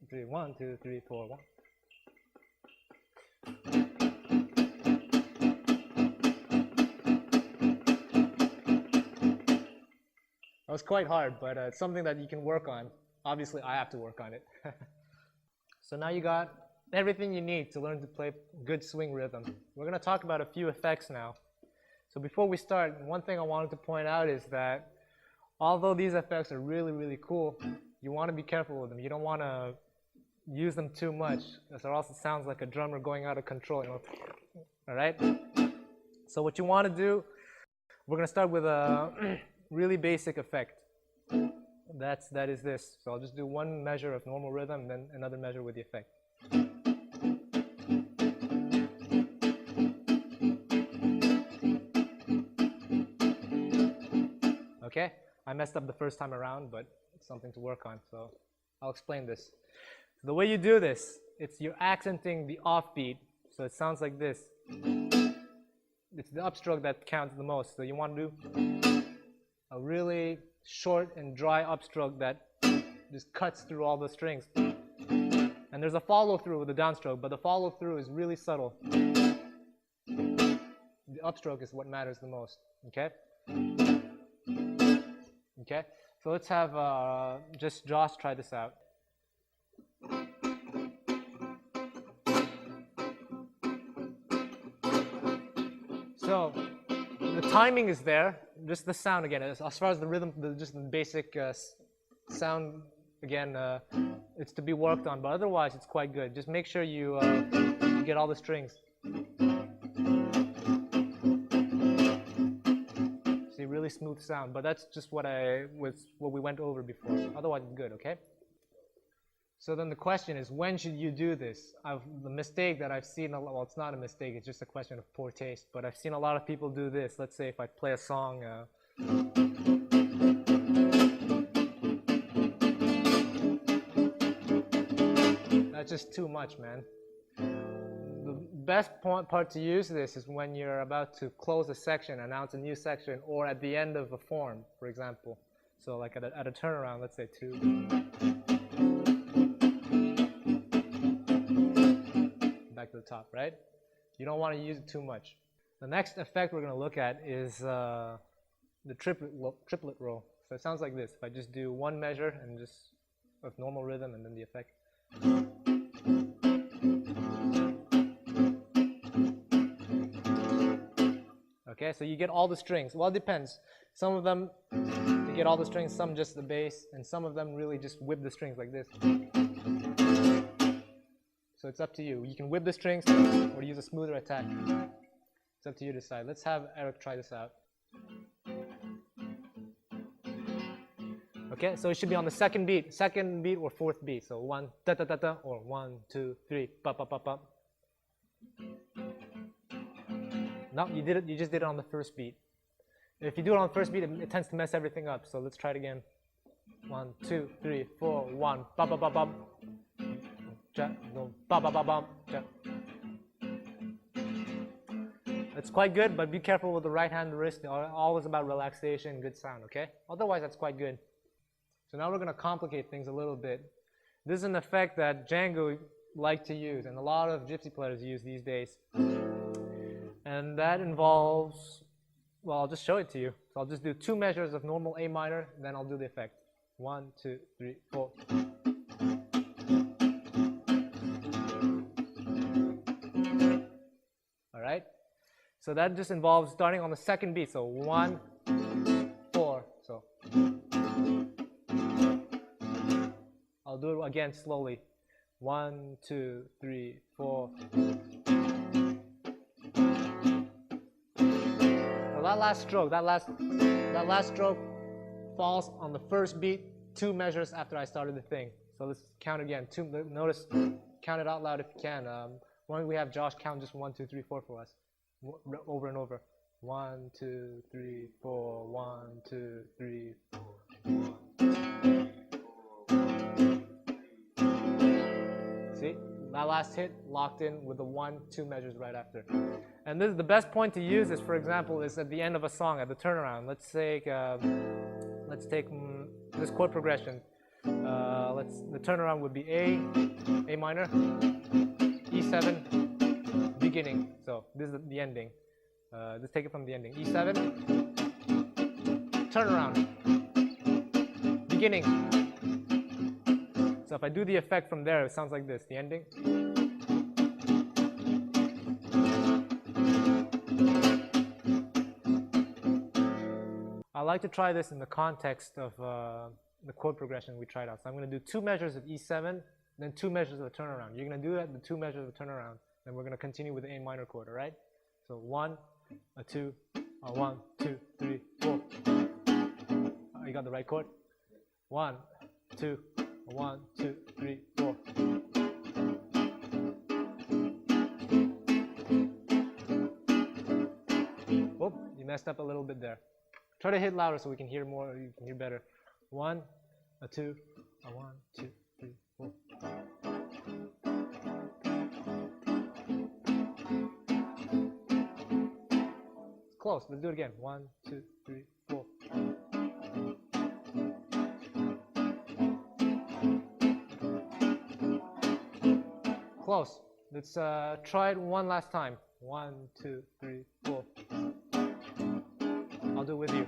3, 1, 2, 3, 4, 1. That was quite hard, but it's something that you can work on. obviously I have to work on it. So now you got everything you need to learn to play good swing rhythm. We're going to talk about a few effects now. So before we start, one thing I wanted to point out is that although these effects are really, really cool, you want to be careful with them. You don't want to use them too much, or else it sounds like a drummer going out of control, you know. All right? So what you want to do, we're going to start with a really basic effect. That is this. So I'll just do one measure of normal rhythm and then another measure with the effect. Okay? I messed up the first time around, but it's something to work on, so I'll explain this. The way you do this, you're accenting the offbeat, so it sounds like this. It's the upstroke that counts the most, so you want to do a really short and dry upstroke that just cuts through all the strings. And there's a follow-through with the downstroke, but the follow-through is really subtle. The upstroke is what matters the most, okay? Okay, so let's have just Josh try this out. So the timing is there, just the sound again. As far as the rhythm, just the basic sound, again, it's to be worked on, but otherwise it's quite good. Just make sure you get all the strings. See, really smooth sound, but that's just what we went over before. Otherwise it's good, okay? So then the question is, when should you do this? The mistake that I've seen, well, it's not a mistake, it's just a question of poor taste, but I've seen a lot of people do this. Let's say if I play a song, that's just too much, man. The best part to use this is when you're about to close a section, announce a new section, or at the end of a form, for example. So like at a turnaround, let's say 2. Back to the top, right? You don't want to use it too much. The next effect we're going to look at is the triplet roll. So it sounds like this. If I just do one measure and just of normal rhythm and then the effect. Okay, so you get all the strings. Well, it depends. Some of them, you get all the strings, some just the bass, and some of them really just whip the strings like this. So it's up to you. You can whip the strings or use a smoother attack. It's up to you to decide. Let's have Eric try this out. Okay, so it should be on the second beat or fourth beat. So 1 da da da da, or 1 2 3 ba ba ba ba. No, you did it. You just did it on the first beat. If you do it on the first beat, it tends to mess everything up. So let's try it again. 1 2 3 4 1 ba ba ba ba. It's quite good, but be careful with the right hand wrist. Always about relaxation, good sound, okay? Otherwise, that's quite good. So now we're going to complicate things a little bit. This is an effect that Django liked to use, and a lot of gypsy players use these days. And that involves, well, I'll just show it to you. So I'll just do 2 measures of normal A minor, then I'll do the effect. 1 2 3 4. Alright? So that just involves starting on the second beat. So 1 4. So I'll do it again slowly. 1 2 3 4. Now that last stroke falls on the first beat 2 measures after I started the thing. So let's count again. Notice, count it out loud if you can. Why don't we have Josh count just 1 2 3 4 for us, over and over. 1 2 3 4. 1 2 3 4. 1. See, that last hit locked in with the 1 2 measures right after. And this is the best point to use this, for example, is at the end of a song, at the turnaround. Let's take this chord progression. The turnaround would be A minor, E7, beginning. So this is the ending. Let's take it from the ending. E7, turnaround, beginning, So if I do the effect from there, it sounds like this, the ending. I like to try this in the context of the chord progression we tried out. So I'm going to do 2 measures of E7, then 2 measures of a turnaround. You're going to do that, the 2 measures of a turnaround, then we're going to continue with the A minor chord, all right? So 1, a 2, a 1, 2, 3, 4. You got the right chord? 1, 2, a 1, 2, 3, 4. Oh, you messed up a little bit there. Try to hit louder so we can hear more, you can hear better. 1, a 2, a 1, 2, 3, 4. It's close. Let's do it again. 1, 2, 3, 4. Close. Let's try it one last time. 1, 2, 3, 4. I'll do it with you.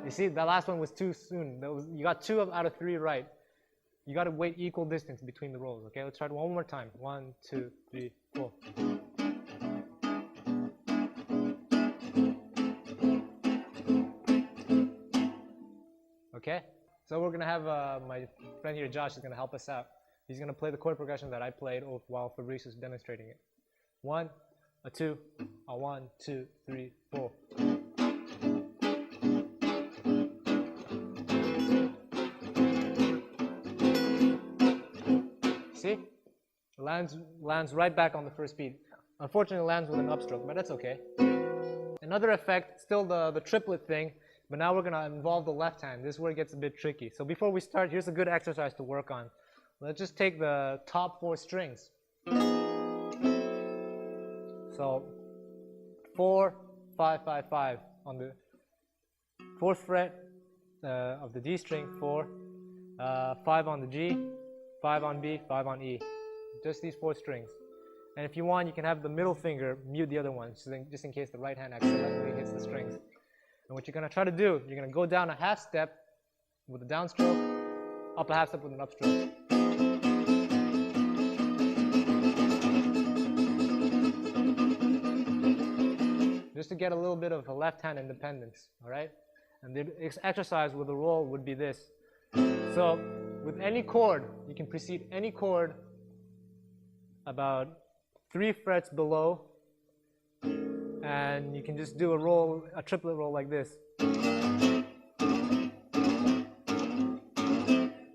You see, that last one was too soon. You got 2 out of 3 right. You got to wait equal distance between the rolls. Okay, let's try it one more time. 1, 2, 3, 4. Okay, so we're gonna have my friend here, Josh, is gonna help us out. He's gonna play the chord progression that I played while Fabrice is demonstrating it. 1, a 2, a 1, 2, 3, 4. See? Lands right back on the first beat. Unfortunately, it lands with an upstroke, but that's okay. Another effect, still the triplet thing, but now we're going to involve the left hand. This is where it gets a bit tricky. So before we start, here's a good exercise to work on. Let's just take the top 4 strings. So 4, 5, 5, 5 on the 4th fret of the D string, 4, 5 on the G, 5 on B, 5 on E. Just these 4 strings. And if you want, you can have the middle finger mute the other one, just in case the right hand accidentally hits the strings. And what you're going to try to do, you're going to go down a half step with a downstroke, up a half step with an upstroke. Just to get a little bit of a left hand independence, all right? And the exercise with the roll would be this. So with any chord, you can precede any chord about 3 frets below, and you can just do a triplet roll like this.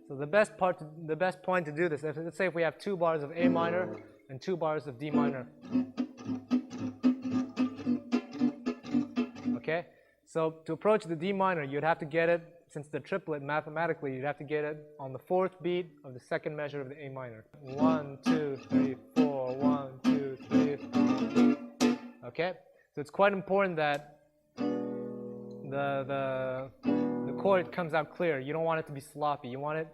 So the best point to do this, let's say if we have 2 bars of A minor and 2 bars of D minor. Okay? So to approach the D minor, you'd have to get it, since the triplet mathematically, you'd have to get it on the 4th beat of the 2nd measure of the A minor. 1, 2, 3, 4, 1, 2, 3. Okay? So it's quite important that the chord comes out clear. You don't want it to be sloppy. You want it,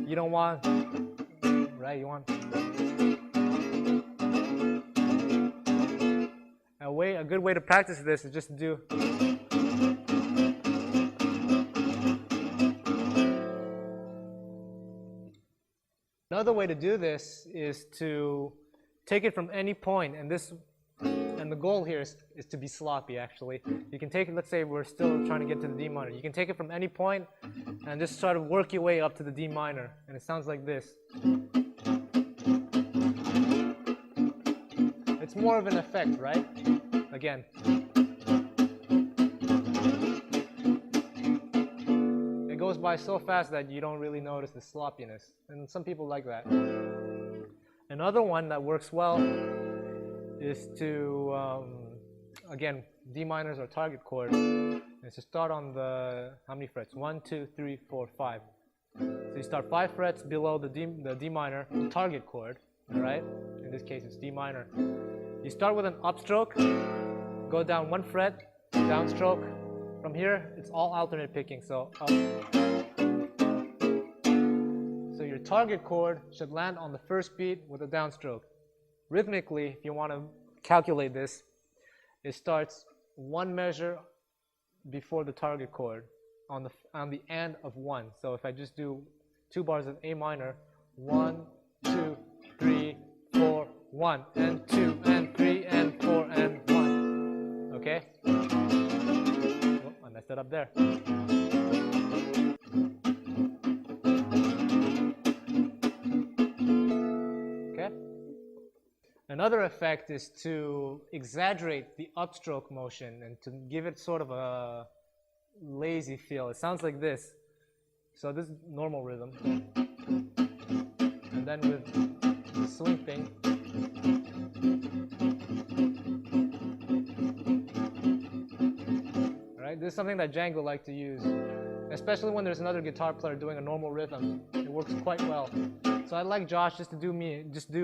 you don't want, right? You want a good way to practice this is just to do. Another way to do this is to take it from any point, and the goal here is to be sloppy, actually. You can take it, let's say we're still trying to get to the D minor. You can take it from any point and just try to work your way up to the D minor, and it sounds like this. It's more of an effect, right? Again. It goes by so fast that you don't really notice the sloppiness, and some people like that. Another one that works well is to, again, D minor is our target chord. It's to start on the, how many frets? 1, 2, 3, 4, 5. So you start 5 frets below the D minor target chord, all right? In this case, it's D minor. You start with an upstroke, go down 1 fret, downstroke. From here, it's all alternate picking, so up. So your target chord should land on the 1st beat with a downstroke. Rhythmically, if you want to calculate this, it starts 1 measure before the target chord on the and of 1. So if I just do 2 bars of A minor, 1, 2, 3, 4, 1, and 2, and 3, and 4, and 1. Okay? Oh, I messed it up there. Okay? Another effect is to exaggerate the upstroke motion and to give it sort of a lazy feel. It sounds like this. So this is normal rhythm. And then with the swing thing, alright, this is something that Django liked to use, especially when there's another guitar player doing a normal rhythm. It works quite well. So I'd like Josh just to do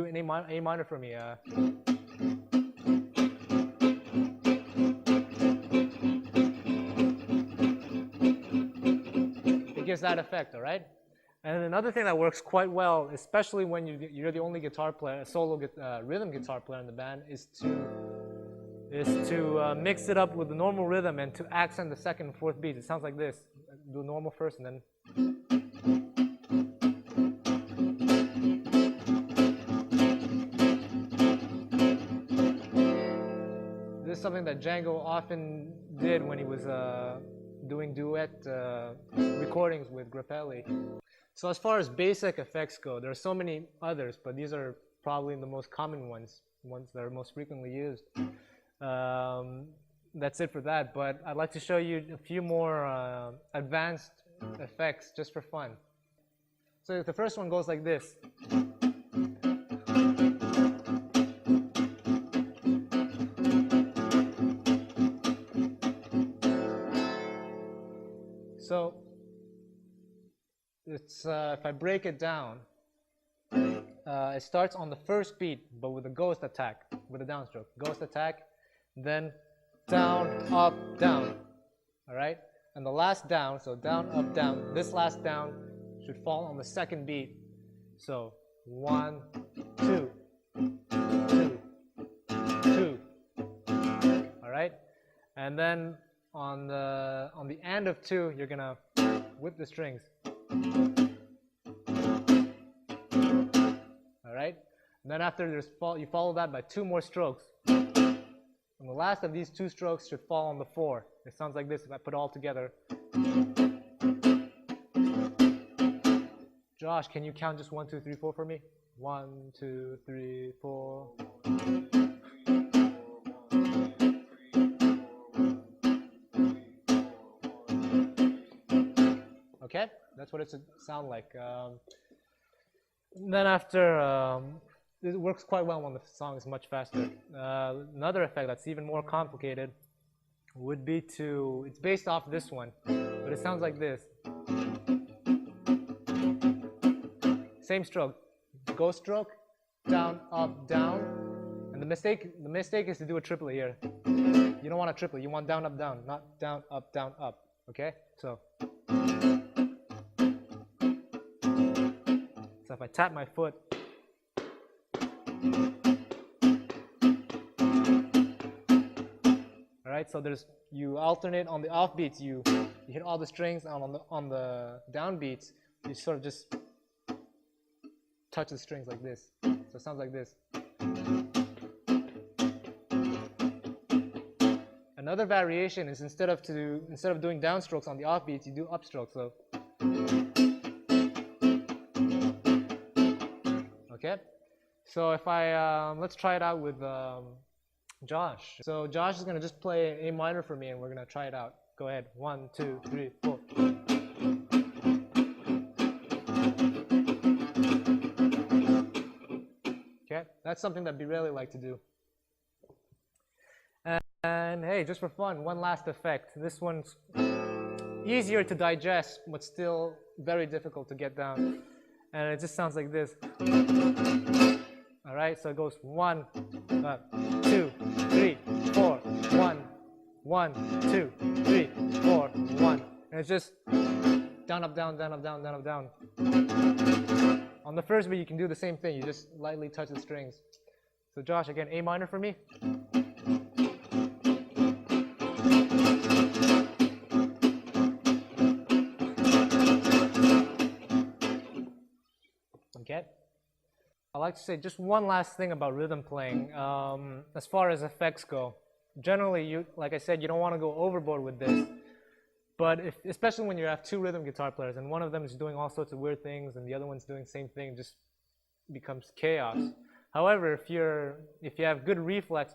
an A minor for me. It gives that effect, all right? And another thing that works quite well, especially when you're the only guitar player, a solo rhythm guitar player in the band, is to mix it up with the normal rhythm and to accent the second and fourth beats. It sounds like this. Do normal first and then. This is something that Django often did when he was doing duet recordings with Grappelli. So as far as basic effects go, there are so many others, but these are probably the most common ones that are most frequently used. That's it for that, but I'd like to show you a few more advanced effects just for fun. So the first one goes like this. So it's if I break it down, it starts on the first beat, but with a ghost attack, with a downstroke. Ghost attack, then down, up, down. All right? And the last down, so down, up, down, this last down should fall on the second beat. So 1, 2, 2, 2. All right? And then on the end of 2, you're gonna whip the strings. All right? And then after you follow that by 2 more strokes. And the last of these 2 strokes should fall on the 4. It sounds like this if I put it all together. Josh, can you count just 1, 2, 3, 4 for me? 1, 2, 3, 4. Okay, that's what it should sound like. Then after, it works quite well when the song is much faster. Another effect that's even more complicated would be it's based off this one, but it sounds like this. Same stroke, go stroke, down, up, down, and the mistake is to do a triplet here. You don't want a triplet, you want down, up, down, not down, up, okay? So if I tap my foot, all right, so you alternate on the off beats, you hit all the strings, on the down beats, you sort of just touch the strings like this. So it sounds like this. Another variation is instead of doing downstrokes on the off beats, you do upstrokes. So okay. So if let's try it out with Josh. So Josh is gonna just play A minor for me, and we're gonna try it out. Go ahead. 1, 2, 3, 4. Okay, that's something that we really like to do. And hey, just for fun, one last effect. This one's easier to digest, but still very difficult to get down. And it just sounds like this. All right, so it goes 1, 2, 3, 4, 1, 1, 2, 3, 4, 1. And it's just down, up, down, down, up, down, down, up, down. On the first beat, you can do the same thing. You just lightly touch the strings. So Josh, again, A minor for me. Okay? I like to say just one last thing about rhythm playing. As far as effects go, generally, like I said, you don't want to go overboard with this. But especially when you have two rhythm guitar players and one of them is doing all sorts of weird things and the other one's doing the same thing, it just becomes chaos. However, if you have good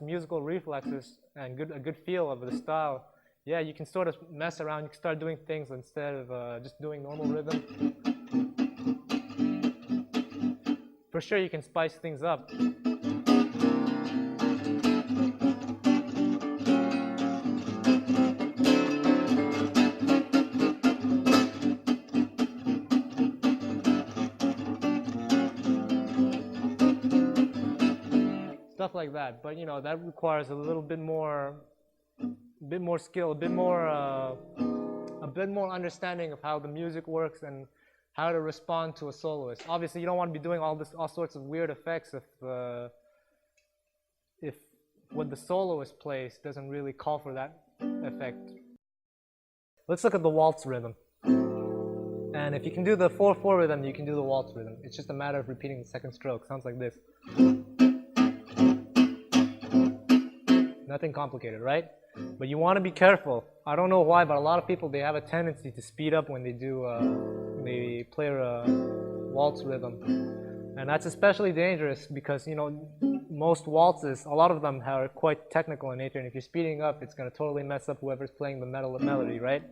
musical reflexes, and a good feel of the style, yeah, you can sort of mess around. You can start doing things instead of just doing normal rhythm. For sure, you can spice things up. Stuff like that, but you know that requires a little bit more skill, a bit more understanding of how the music works and how to respond to a soloist. Obviously, you don't want to be doing all sorts of weird effects if what the soloist plays doesn't really call for that effect. Let's look at the waltz rhythm. And if you can do the 4/4 rhythm, you can do the waltz rhythm. It's just a matter of repeating the second stroke. Sounds like this. Nothing complicated, right? But you want to be careful. I don't know why, but a lot of people, they have a tendency to speed up when they they play a waltz rhythm. And that's especially dangerous because, you know, most waltzes, a lot of them are quite technical in nature, and if you're speeding up, it's going to totally mess up whoever's playing the melody, right?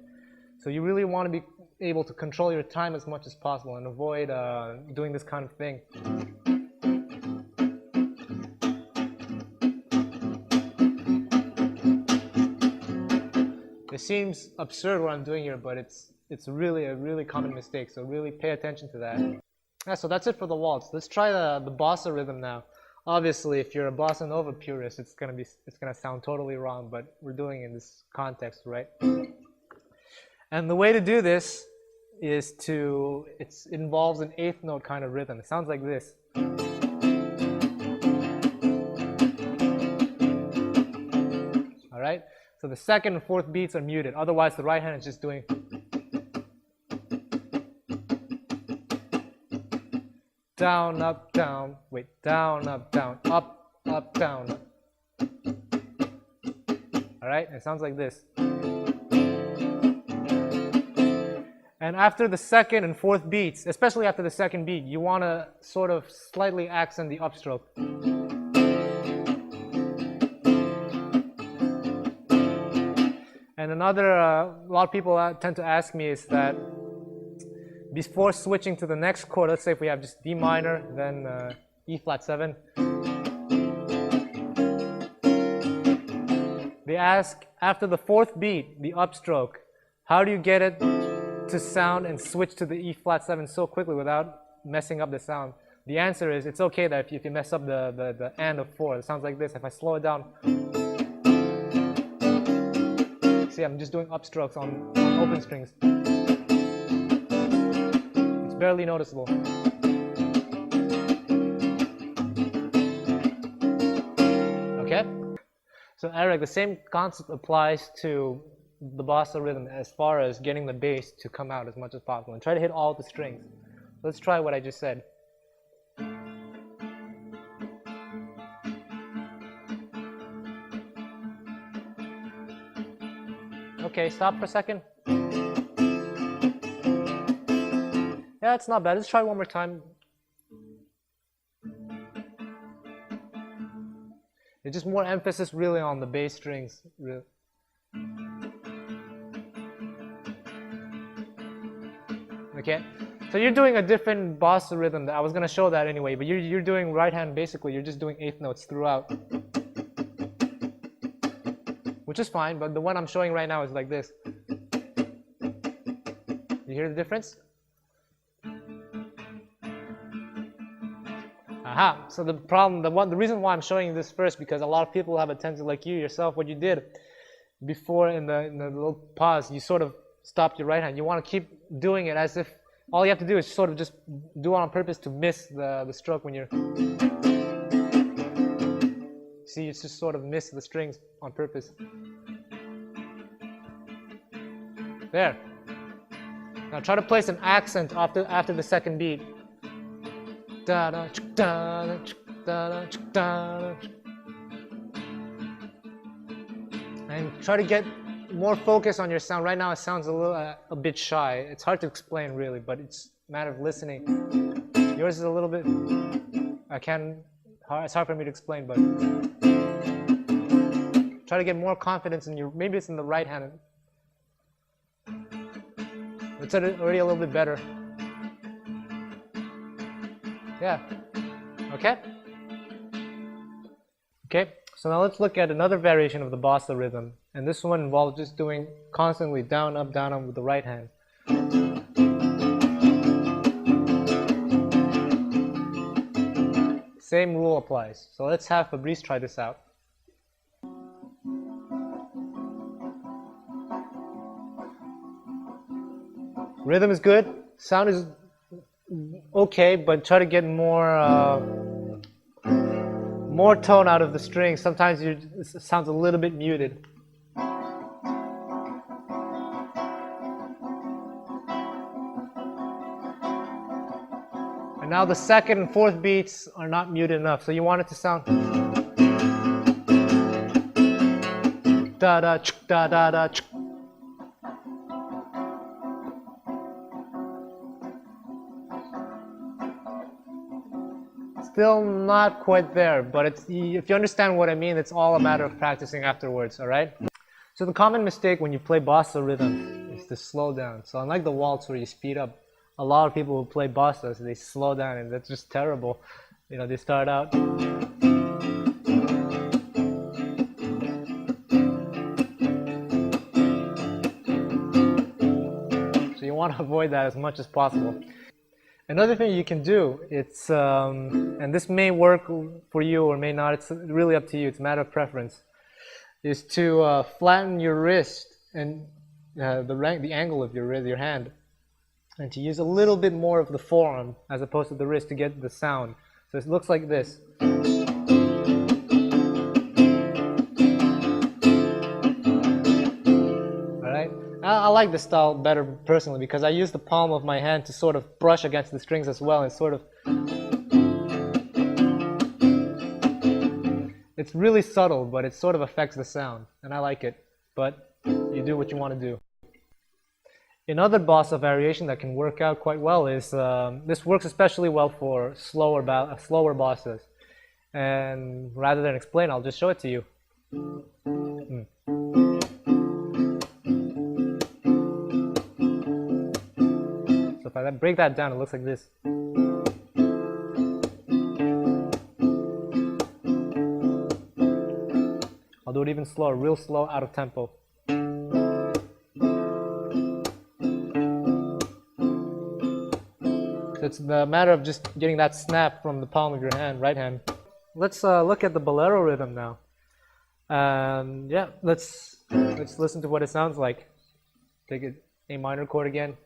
So you really want to be able to control your time as much as possible and avoid doing this kind of thing. It seems absurd what I'm doing here, but it's really a really common mistake, so really pay attention to that. Yeah, so that's it for the waltz. Let's try the bossa rhythm now. Obviously, if you're a bossa nova purist, it's gonna sound totally wrong, but we're doing it in this context, right? And the way to do this is it involves an eighth note kind of rhythm. It sounds like this. All right? So the second and fourth beats are muted. Otherwise, the right hand is just doing. Down, up, down. Wait, down, up, down. Up, down. All right? It sounds like this. And after the second and fourth beats, especially after the second beat, you want to sort of slightly accent the upstroke. And another, a lot of people tend to ask me is that before switching to the next chord, let's say if we have just D minor, then E flat 7, they ask after the fourth beat, the upstroke, how do you get it to sound and switch to the E flat 7 so quickly without messing up the sound? The answer is it's okay that if you mess up the and of 4. It sounds like this. If I slow it down, see, I'm just doing upstrokes on open strings. It's barely noticeable. Okay? So Eric, the same concept applies to the bossa rhythm as far as getting the bass to come out as much as possible and try to hit all the strings. Let's try what I just said. Okay, stop for a second. Yeah, it's not bad. Let's try one more time. It's just more emphasis really on the bass strings. Okay, so you're doing a different bossa rhythm. I was going to show that anyway, but you're doing right hand basically. You're just doing eighth notes throughout, which is fine, but the one I'm showing right now is like this. You hear the difference? Aha, so the reason why I'm showing you this first, because a lot of people have a tendency, like you yourself, what you did before in the little pause, you sort of stopped your right hand. You want to keep doing it as if all you have to do is sort of just do it on purpose to miss the stroke when you're... See, you just sort of miss the strings on purpose. There. Now try to place an accent after the second beat. da da da da da. And try to get more focus on your sound. Right now it sounds a bit shy. It's hard to explain really, but it's a matter of listening. Yours is a little bit, it's hard for me to explain, but try to get more confidence in maybe it's in the right hand. It's already a little bit better. Yeah, okay? Okay, so now let's look at another variation of the bossa rhythm. And this one involves just doing constantly down, up with the right hand. Same rule applies. So let's have Fabrice try this out. Rhythm is good, sound is okay, but try to get more tone out of the strings. Sometimes it sounds a little bit muted. And now the second and fourth beats are not muted enough, so you want it to sound da da ch da da da ch. Still not quite there, but if you understand what I mean, it's all a matter of practicing afterwards, all right? So the common mistake when you play bossa rhythm is to slow down. So unlike the waltz where you speed up, a lot of people who play bossa, so they slow down, and that's just terrible. You know, they start out. So you want to avoid that as much as possible. Another thing you can do, and this may work for you or may not, it's really up to you, it's a matter of preference, is to flatten your wrist and the angle of your hand, and to use a little bit more of the forearm as opposed to the wrist to get the sound. So it looks like this. I like this style better personally because I use the palm of my hand to sort of brush against the strings as well, and sort of, it's really subtle, but it sort of affects the sound, and I like it, but you do what you want to do. Another bossa variation that can work out quite well is, this works especially well for slower bossas, and rather than explain, I'll just show it to you. If I break that down, it looks like this. I'll do it even slower, real slow, out of tempo. It's the matter of just getting that snap from the palm of your hand, right hand. Let's look at the bolero rhythm now. Yeah, let's listen to what it sounds like. Take an A minor chord again.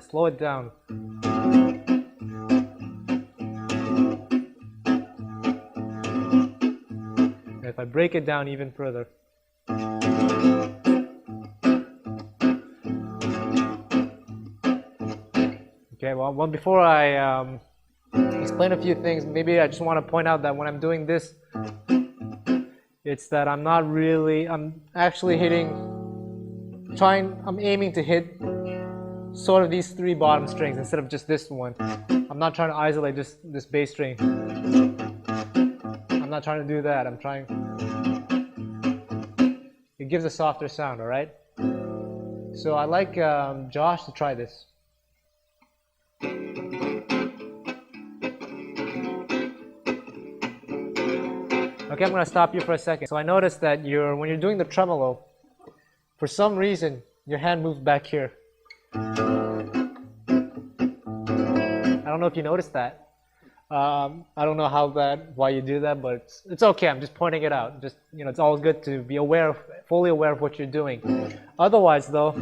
Slow it down. And if I break it down even further. Okay, well before I explain a few things, maybe I just want to point out that when I'm doing this, it's that I'm actually I'm aiming to hit sort of these three bottom strings instead of just this one. I'm not trying to isolate just this bass string. I'm not trying to do that. It gives a softer sound, all right? So I'd like Josh to try this. Okay, I'm going to stop you for a second. So I noticed that when you're doing the tremolo, for some reason, your hand moves back here. I don't know if you noticed that. I don't know why you do that, but it's okay. I'm just pointing it out. Just, it's always good to be fully aware of what you're doing. Otherwise, though,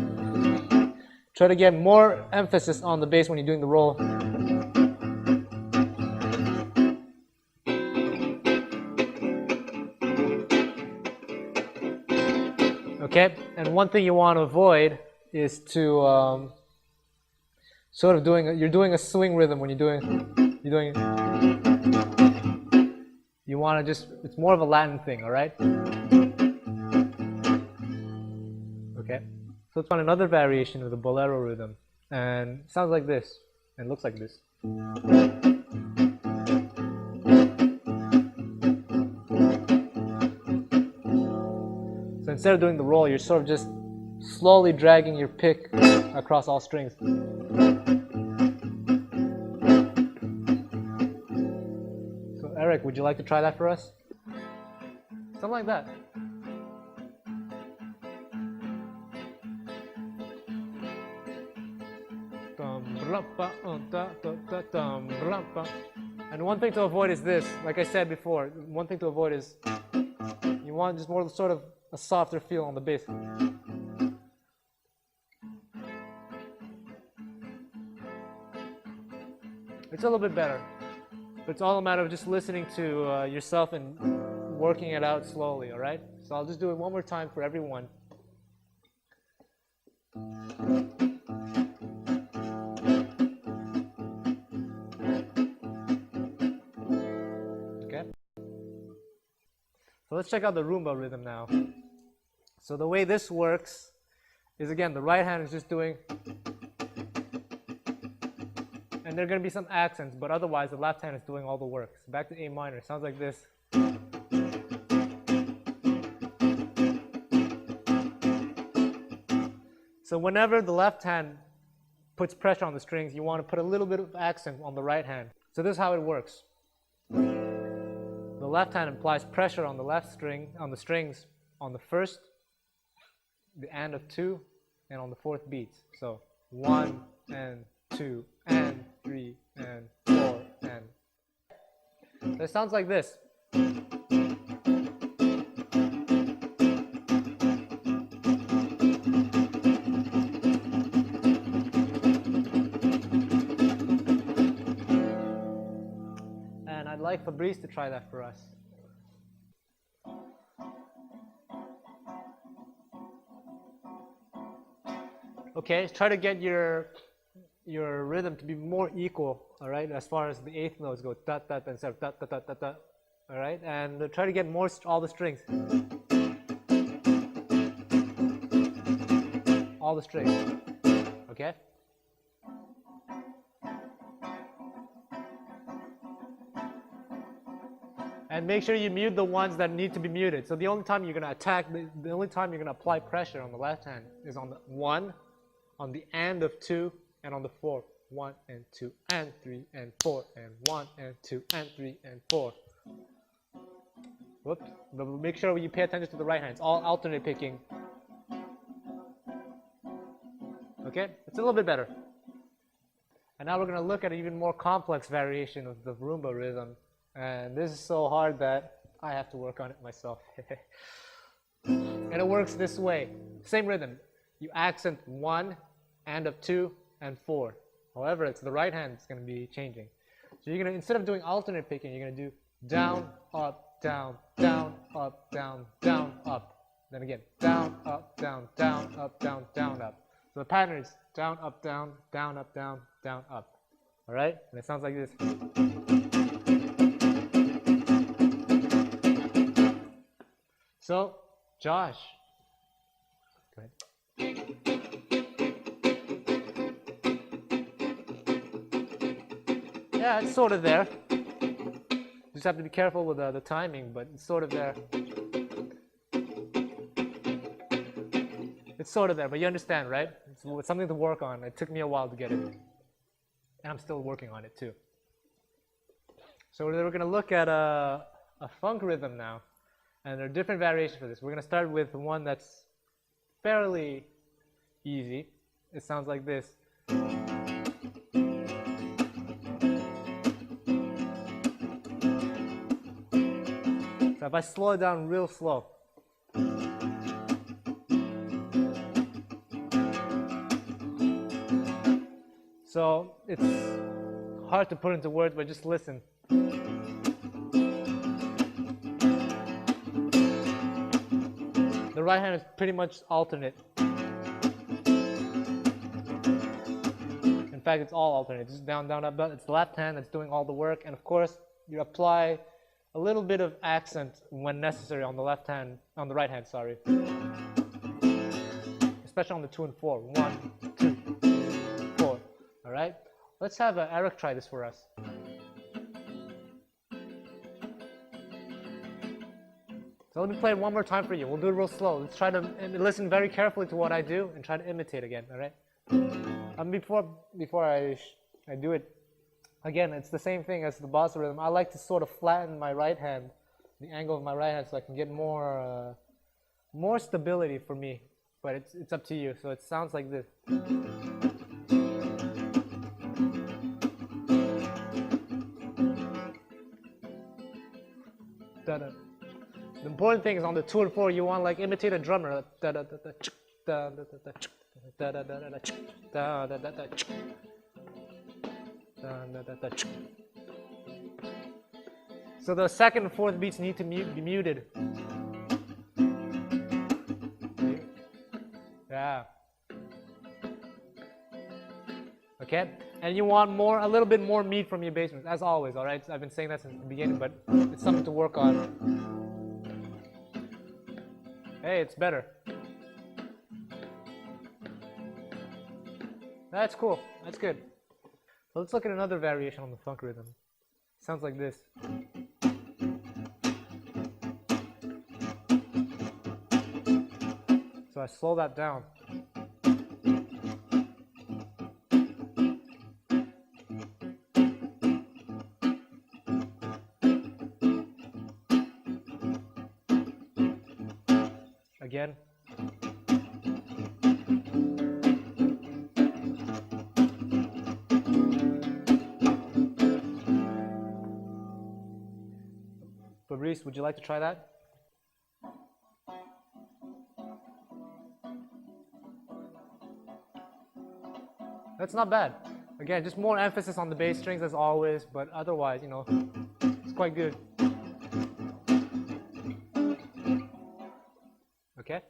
try to get more emphasis on the bass when you're doing the roll. Okay, and one thing you want to avoid is to sort of you're doing a swing rhythm when you're doing, you want to just, it's more of a Latin thing, all right? Okay, so let's find another variation of the bolero rhythm, and it sounds like this, and looks like this. So instead of doing the roll, you're sort of just slowly dragging your pick across all strings. So Eric, would you like to try that for us? Something like that. And one thing to avoid is this, like I said before, one thing to avoid is you want just more sort of a softer feel on the bass. It's a little bit better, but it's all a matter of just listening to yourself and working it out slowly, all right? So I'll just do it one more time for everyone. Okay? So let's check out the rumba rhythm now. So the way this works is, again, the right hand is just doing, and there are going to be some accents, but otherwise the left hand is doing all the work. So back to A minor, sounds like this. So whenever the left hand puts pressure on the strings, you want to put a little bit of accent on the right hand. So this is how it works. The left hand applies pressure on the left string, on the strings, on the first, the and of 2, and on the 4th beats. So 1 and 2 and 3 and 4 and. So it sounds like this. And I'd like Fabrice to try that for us. Okay, try to get your rhythm to be more equal, all right, as far as the 8th notes go, da da da instead of da da da da da, all right, and try to get more all the strings, all the strings, okay. And make sure you mute the ones that need to be muted. So the only time you're going to attack, the only time you're going to apply pressure on the left hand is on the 1, on the and of 2, and on the 4. 1 and 2 and 3 and 4 and 1 and 2 and 3 and 4. Whoops. But make sure you pay attention to the right hand. It's all alternate picking. Okay? It's a little bit better. And now we're going to look at an even more complex variation of the rumba rhythm. And this is so hard that I have to work on it myself. And it works this way. Same rhythm. You accent 1, and of 2, and 4. However, it's the right hand that's going to be changing. So you're going to, instead of doing alternate picking, you're going to do down, up, down, down, up, down, down, up. Then again, down, up, down, down, up, down, down, up. So the pattern is down, up, down, down, up, down, down, up. All right? And it sounds like this. So, Josh, go ahead. Yeah, it's sort of there. You just have to be careful with the timing, but it's sort of there. It's sort of there, but you understand, right? It's something to work on. It took me a while to get it. And I'm still working on it too. So we're going to look at a funk rhythm now. And there are different variations for this. We're going to start with one that's fairly easy. It sounds like this. So if I slow it down real slow. So it's hard to put into words, but just listen. The right hand is pretty much alternate. In fact, it's all alternate. Just down, down, up, down. It's the left hand that's doing all the work. And of course, you apply a little bit of accent when necessary on the left hand, on the right hand, sorry. Especially on the 2 and 4. 1, 2, 4. All right? Let's have Eric try this for us. So let me play it one more time for you. We'll do it real slow. Let's try to listen very carefully to what I do and try to imitate again, all right? Before I do it, again, it's the same thing as the bossa rhythm. I like to sort of flatten my right hand, the angle of my right hand, so I can get more stability for me. But it's up to you. So it sounds like this. Da-da. The important thing is on the 2 and 4, you want like imitate a drummer. So the second and fourth beats need to be muted. Yeah. Okay? And you want a little bit more meat from your bassements, as always, alright? I've been saying that since the beginning, but it's something to work on. Hey, it's better. That's cool. That's good. So let's look at another variation on the funk rhythm. Sounds like this. So I slow that down. Again. Fabrice, would you like to try that? That's not bad. Again, just more emphasis on the bass strings as always, but otherwise, you know, it's quite good. Okay,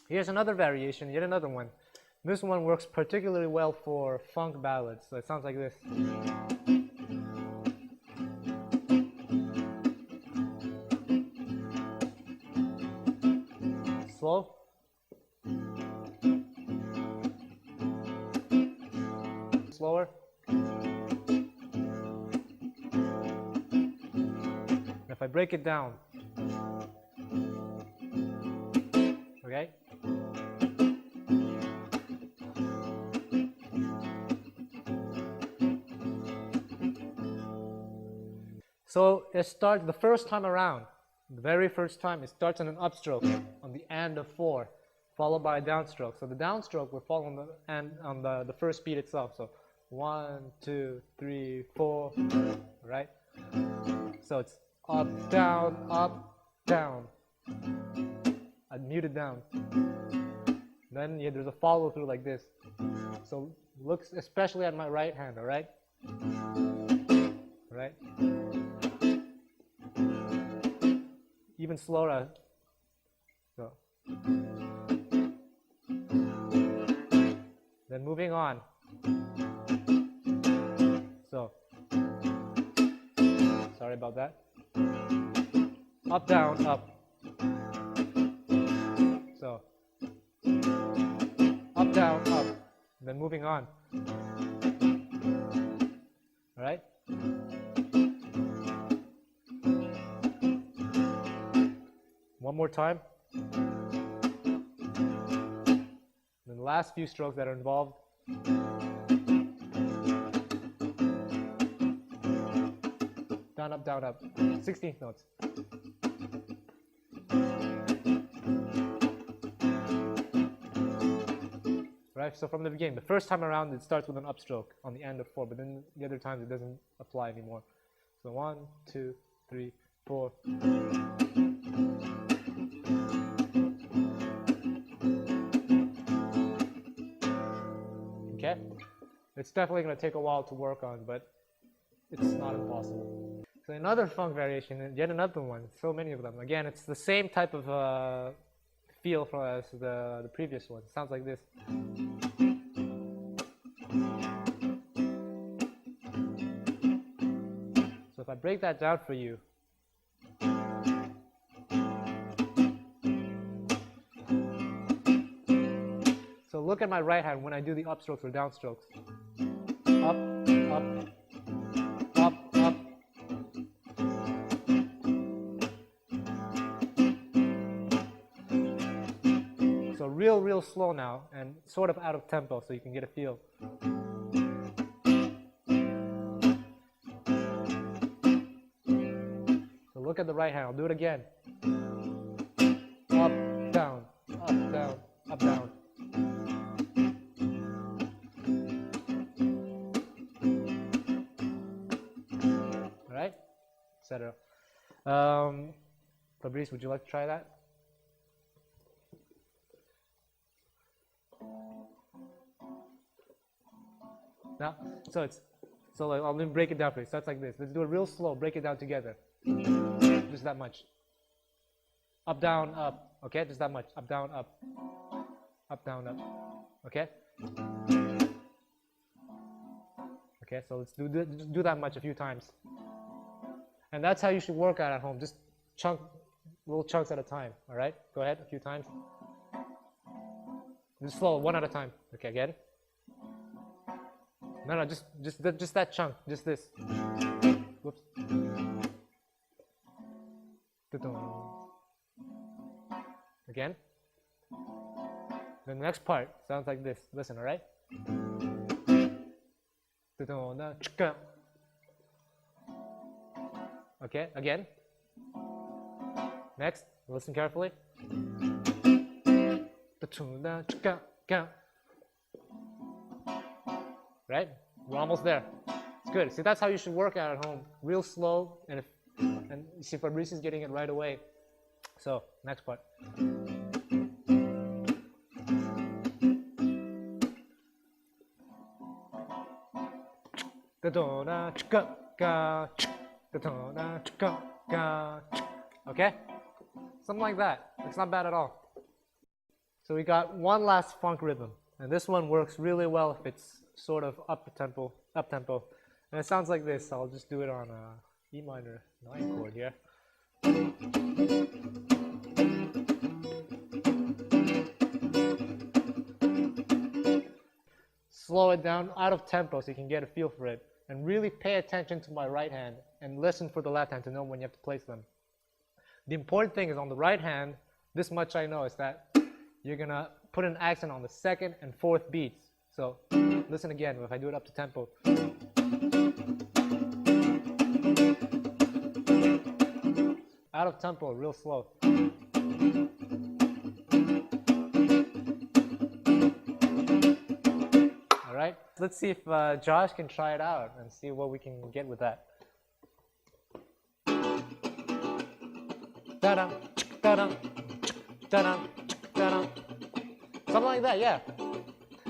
here's another variation, yet another one. This one works particularly well for funk ballads, so it sounds like this. Slow. Slower. If I break it down, okay? So it starts the first time around, the very first time, it starts on an upstroke on the end of 4, followed by a downstroke. So the downstroke will fall on the first beat itself. So 1, 2, 3, 4, right? So it's up, down, I muted down. Then there's a follow through like this. So look especially at my right hand, all right? All right? Even slower. So. Then moving on. So. Sorry about that. Up, down, up. So. Up, down, up. Then moving on. All right? One more time. Then the last few strokes that are involved. Down, up. 16th notes. Right, so from the beginning, the first time around it starts with an upstroke on the end of 4, but then the other times it doesn't apply anymore. So 1, 2, 3, 4. Okay? It's definitely going to take a while to work on, but it's not impossible. So another funk variation, and yet another one, so many of them. Again, it's the same type of feel as the previous one. It sounds like this. break that down for you. So look at my right hand when I do the upstrokes or downstrokes. Up, up, up, up. So real slow now and sort of out of tempo so you can get a feel. So look at the right hand. I'll do it again. Up, down, up, down, up, down. All right, etc. Fabrice, would you like to try that? Now, let me break it down for you. Starts like this. Let's do it real slow. Break it down together. Just that much. Up, down, up. Okay, just that much. Up, down, up. Up, down, up. Okay. Okay, so let's do that much a few times. And that's how you should work out at home. Just little chunks at a time. All right. Go ahead, a few times. Just slow, one at a time. Okay, again. No, just that chunk, just this. Whoops. Again. The next part sounds like this. Listen, all right? Okay, again. Next, listen carefully. Right? We're almost there. It's good. See, that's how you should work out at home. Real slow, and you see Fabrice is getting it right away. So, next part. Okay? Something like that. It's not bad at all. So we got one last funk rhythm. And this one works really well if it's sort of up tempo. And it sounds like this. I'll just do it on a E minor 9 chord here. Slow it down out of tempo so you can get a feel for it. And really pay attention to my right hand and listen for the left hand to know when you have to place them. The important thing is on the right hand, this much I know, is that you're going to put an accent on the second and fourth beats. So listen again if I do it up to tempo. Out of tempo, real slow. All right, let's see if Josh can try it out and see what we can get with that. Da-dum, da-dum, da-dum, da-dum. Something like that, yeah.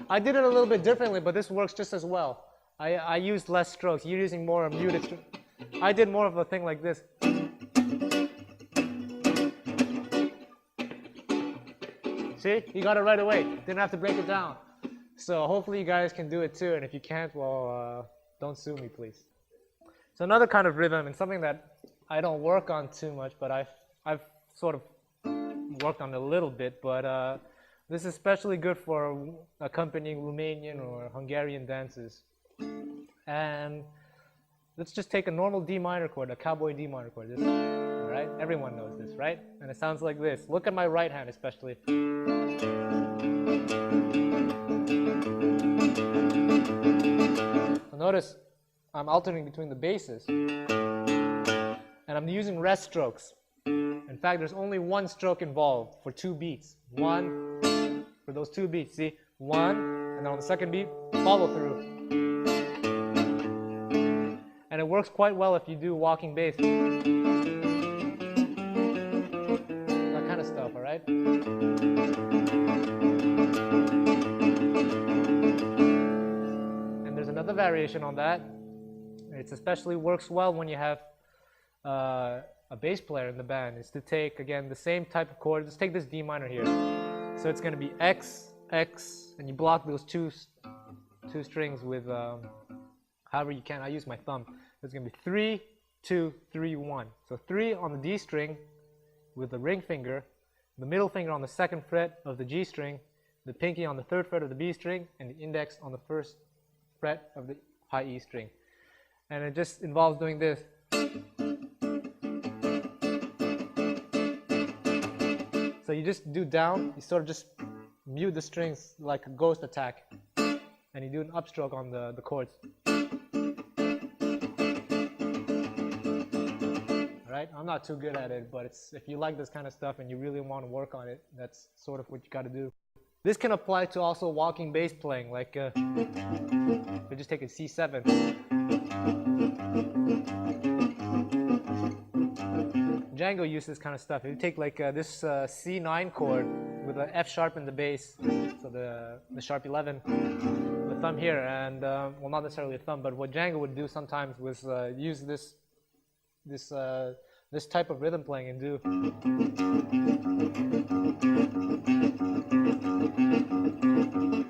I did it a little bit differently, but this works just as well. I used less strokes. You're using more muted strokes. I did more of a thing like this. See? You got it right away. Didn't have to break it down. So hopefully you guys can do it too. And if you can't, well, don't sue me, please. So another kind of rhythm, and something that I don't work on too much, but I've sort of worked on a little bit, but this is especially good for accompanying Romanian or Hungarian dances. And let's just take a normal D minor chord, a cowboy D minor chord. All right? Everyone knows this, right? And it sounds like this. Look at my right hand especially. So notice I'm alternating between the basses. And I'm using rest strokes. In fact, there's only one stroke involved for 2 beats. One, for those 2 beats, see? One, and then on the second beat, follow through. And it works quite well if you do walking bass. That kind of stuff, all right? And there's another variation on that. It especially works well when you have a bass player in the band, is to take, again, the same type of chord. Just take this D minor here. So it's going to be X, X, and you block those two strings with however you can. I use my thumb. It's going to be 3, 2, 3, 1. So 3 on the D string with the ring finger, the middle finger on the 2nd fret of the G string, the pinky on the 3rd fret of the B string, and the index on the 1st fret of the high E string. And it just involves doing this. So you just do down, you sort of just mute the strings like a ghost attack, and you do an upstroke on the chords. Alright, I'm not too good at it, but if you like this kind of stuff and you really want to work on it, that's sort of what you got to do. This can apply to also walking bass playing, like if you just take a C7. Django uses this kind of stuff. If you take like this C9 chord with an F sharp in the bass, so the sharp 11, the thumb here, and well, not necessarily a thumb, but what Django would do sometimes was use this type of rhythm playing and do.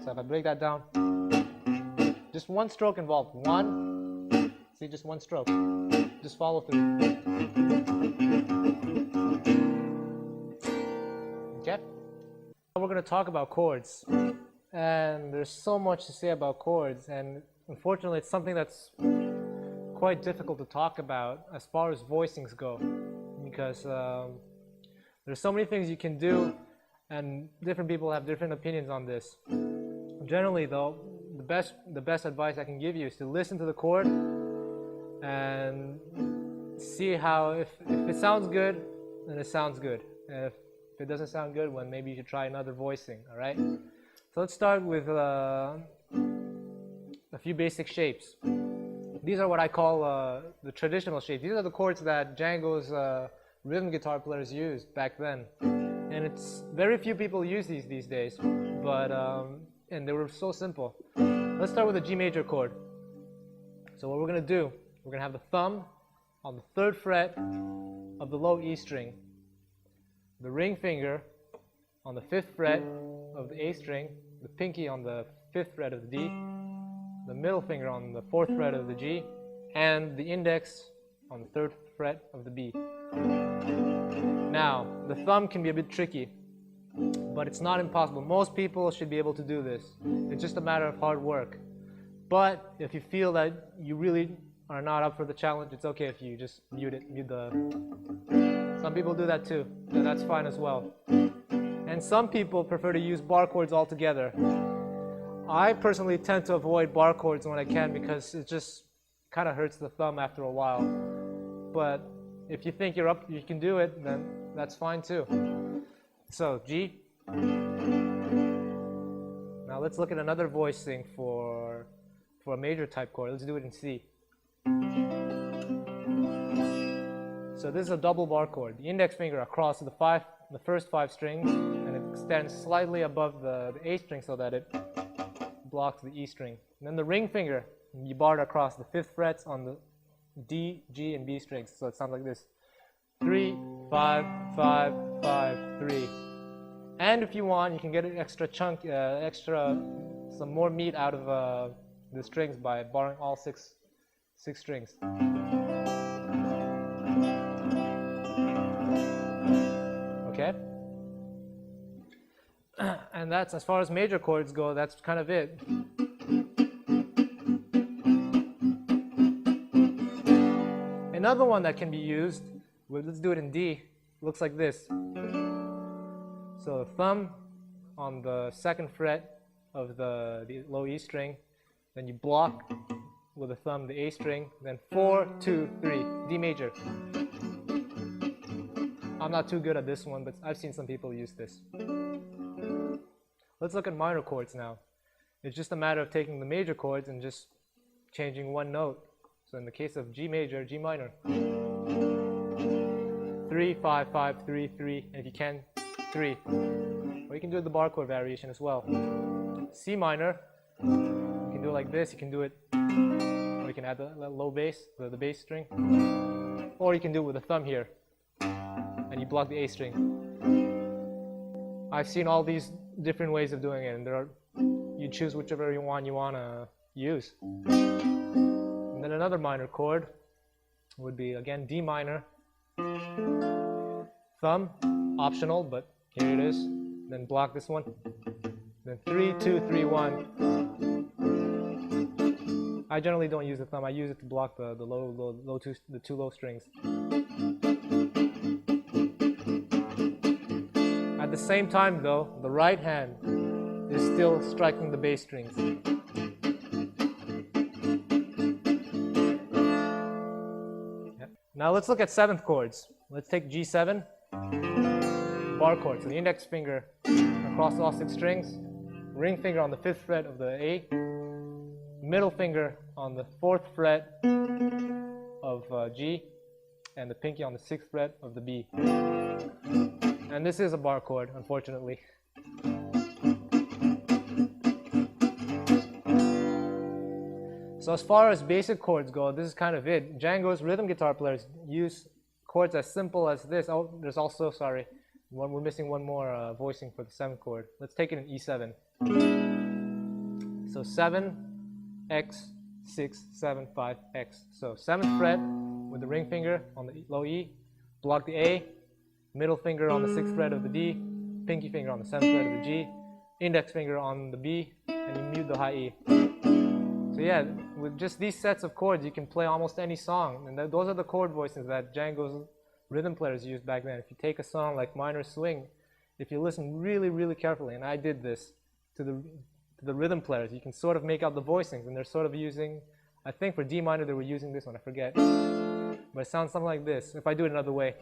So if I break that down, just one stroke involved. One, see, just one stroke. Just follow through. Okay? We're going to talk about chords. And there's so much to say about chords, and unfortunately it's something that's quite difficult to talk about as far as voicings go, because there's so many things you can do, and different people have different opinions on this. Generally though, the best advice I can give you is to listen to the chord and see how, if it sounds good, then it sounds good. And if it doesn't sound good, well, maybe you should try another voicing, alright? So let's start with a few basic shapes. These are what I call the traditional shapes. These are the chords that Django's rhythm guitar players used back then. And it's very few people use these days, but and they were so simple. Let's start with a G major chord. So what we're going to do, we're going to have the thumb on the 3rd fret of the low E string, the ring finger on the 5th fret of the A string, the pinky on the 5th fret of the D, the middle finger on the 4th fret of the G, and the index on the 3rd fret of the B. Now, the thumb can be a bit tricky, but it's not impossible. Most people should be able to do this. It's just a matter of hard work. But if you feel that you really are not up for the challenge, it's okay if you just mute the... Some people do that too, and that's fine as well. And some people prefer to use bar chords altogether. I personally tend to avoid bar chords when I can because it just kind of hurts the thumb after a while. But if you think you can do it, then that's fine too. So G. Now let's look at another voicing for a major type chord. Let's do it in C. So this is a double bar chord. The index finger across the first 5 strings, and it extends slightly above the A string so that it blocks the E string. And then the ring finger, you bar it across the 5th frets on the D, G, and B strings. So it sounds like this: 3, 5, 5, 5, 3. And if you want, you can get an extra chunk, some more meat out of the strings by barring all six strings. Okay? And that's, as far as major chords go, that's kind of it. Another one that can be used, well, let's do it in D, looks like this. So the thumb on the 2nd fret of the low E string, then you block with the thumb the A string, then 4, 2, 3, D major. I'm not too good at this one, but I've seen some people use this. Let's look at minor chords now. It's just a matter of taking the major chords and just changing one note. So in the case of G major, G minor, 3, 5, 5, 3, 3, and if you can, 3. Or you can do the bar chord variation as well. C minor, you can do it like this, you can do it, or you can add the low bass, the bass string, or you can do it with the thumb here, and you block the A string. I've seen all these different ways of doing it, and you choose whichever one you want to use. And then another minor chord, would be, again, D minor, thumb, optional, but here it is. Then block this one. Then 3, 2, 3, 1. I generally don't use the thumb. I use it to block the two low strings. At the same time, though, the right hand is still striking the bass strings. Now let's look at seventh chords. Let's take G7, bar chord. So the index finger across all 6 strings, ring finger on the 5th fret of the A, middle finger on the 4th fret of G, and the pinky on the 6th fret of the B. And this is a bar chord, unfortunately. So as far as basic chords go, this is kind of it. Django's rhythm guitar players use chords as simple as this. Oh, there's also, sorry, we're missing one more voicing for the 7th chord. Let's take it in E7. So 7, X, 6, 7, 5, X. So 7th fret with the ring finger on the low E, block the A, middle finger on the 6th fret of the D, pinky finger on the 7th fret of the G, index finger on the B, and you mute the high E. So yeah, with just these sets of chords, you can play almost any song. And those are the chord voicings that Django's rhythm players used back then. If you take a song like Minor Swing, if you listen really, really carefully, and I did this to the rhythm players, you can sort of make out the voicings. And they're sort of using, I think for D minor they were using this one, I forget. But it sounds something like this, if I do it another way.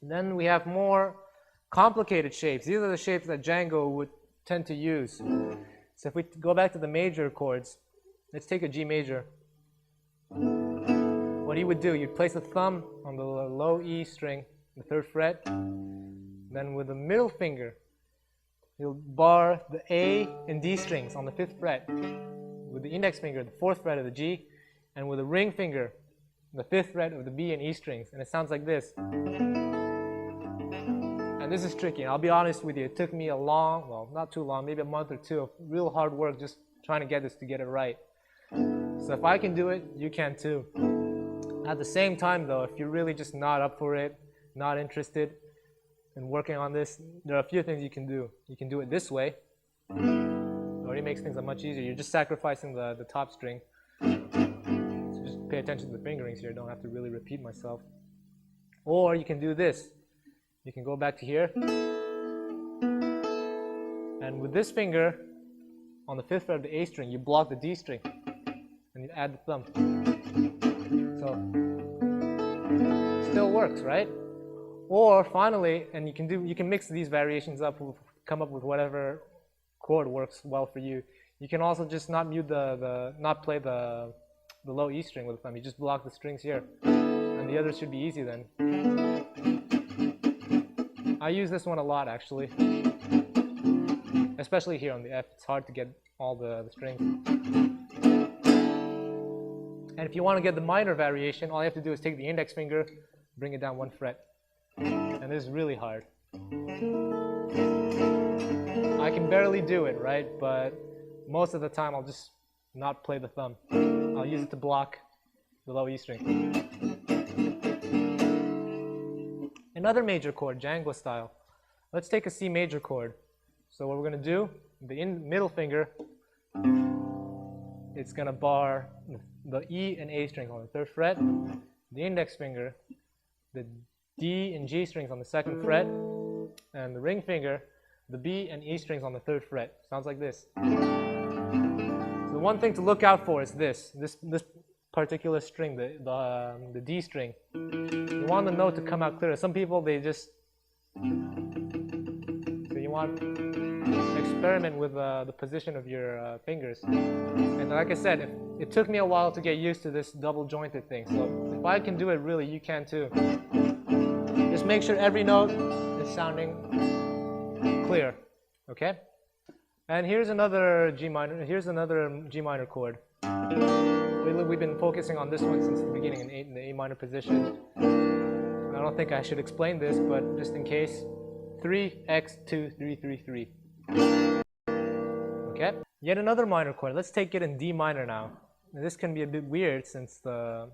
Then we have more complicated shapes. These are the shapes that Django would tend to use. So if we go back to the major chords, let's take a G major. What he would do, you'd place the thumb on the low E string, the 3rd fret. Then with the middle finger, you'll bar the A and D strings on the 5th fret. With the index finger, the 4th fret of the G. And with the ring finger, the 5th fret of the B and E strings. And it sounds like this. And this is tricky, and I'll be honest with you, it took me a long, well, not too long, maybe a month or two of real hard work just trying to get this to get it right. So if I can do it, you can too. At the same time though, if you're really just not up for it, not interested in working on this, there are a few things you can do. You can do it this way. It already makes things much easier. You're just sacrificing the top string. So just pay attention to the fingerings here, don't have to really repeat myself. Or you can do this. You can go back to here, and with this finger on the 5th fret of the A string, you block the D string, and you add the thumb. So, still works, right? Or finally, and you can mix these variations up, come up with whatever chord works well for you. You can also just not mute not play the low E string with the thumb. You just block the strings here, and the others should be easy then. I use this one a lot actually, especially here on the F. It's hard to get all the strings. And if you want to get the minor variation, all you have to do is take the index finger, bring it down 1 fret. And this is really hard. I can barely do it, right? But most of the time I'll just not play the thumb. I'll use it to block the low E string. Another major chord, Django style. Let's take a C major chord. So what we're going to do, the middle finger, it's going to bar the E and A strings on the 3rd fret. The index finger, the D and G strings on the 2nd fret. And the ring finger, the B and E strings on the 3rd fret. Sounds like this. So the one thing to look out for is this particular string, the D string. You want the note to come out clear. Some people, they just, so you want to experiment with the position of your fingers. And like I said, it took me a while to get used to this double jointed thing. So if I can do it, really, you can too. Just make sure every note is sounding clear, okay? And here's another G minor. Here's another G minor chord. We've been focusing on this one since the beginning in the A minor position. I don't think I should explain this, but just in case, 3x2 3 3 3. Okay. Yet another minor chord. Let's take it in D minor now. Now this can be a bit weird since the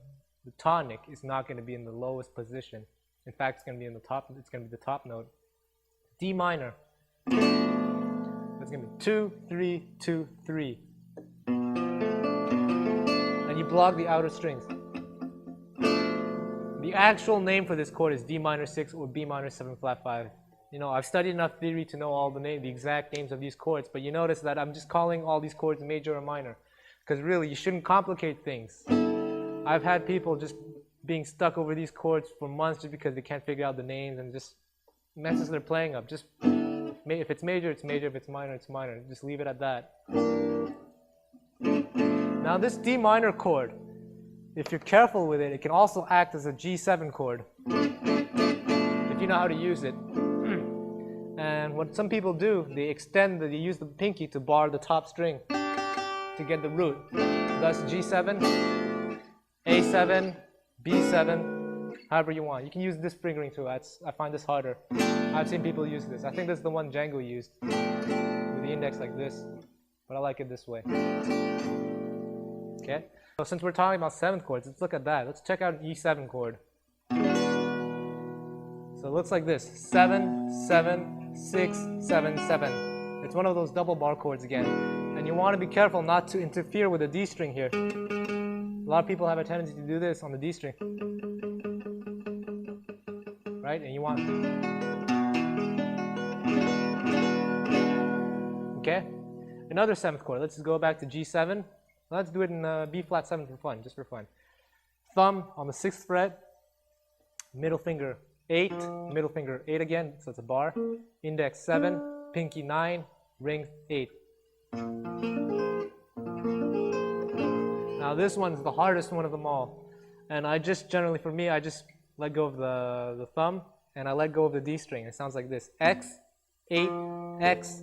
tonic is not going to be in the lowest position. In fact, it's going to be in the top. It's going to be the top note. D minor. It's going to be 2 3 2 3. And you block the outer strings. The actual name for this chord is D minor 6 or B minor 7 flat 5. You know, I've studied enough theory to know all the exact names of these chords, but you notice that I'm just calling all these chords major or minor. Because really, you shouldn't complicate things. I've had people just being stuck over these chords for months just because they can't figure out the names and just messes their playing up. Just if it's major, it's major. If it's minor, it's minor. Just leave it at that. Now this D minor chord, if you're careful with it, it can also act as a G7 chord if you know how to use it. And what some people do, they use the pinky to bar the top string to get the root. Thus G7, A7, B7, however you want. You can use this fingering too. I find this harder. I've seen people use this. I think this is the one Django used with the index like this, but I like it this way. Okay. So since we're talking about 7th chords, let's look at that. Let's check out an E7 chord. So it looks like this: 7, 7, 6, 7, 7. It's one of those double bar chords again. And you want to be careful not to interfere with the D string here. A lot of people have a tendency to do this on the D string. Right? And you want... Okay? Another 7th chord. Let's just go back to G7. Let's do it in B flat 7 for fun, just for fun. Thumb on the 6th fret, middle finger 8, middle finger 8 again, so it's a bar. Index 7, pinky 9, ring 8. Now this one's the hardest one of them all. And I just generally, for me, I just let go of the thumb and I let go of the D string. It sounds like this: X, 8, X,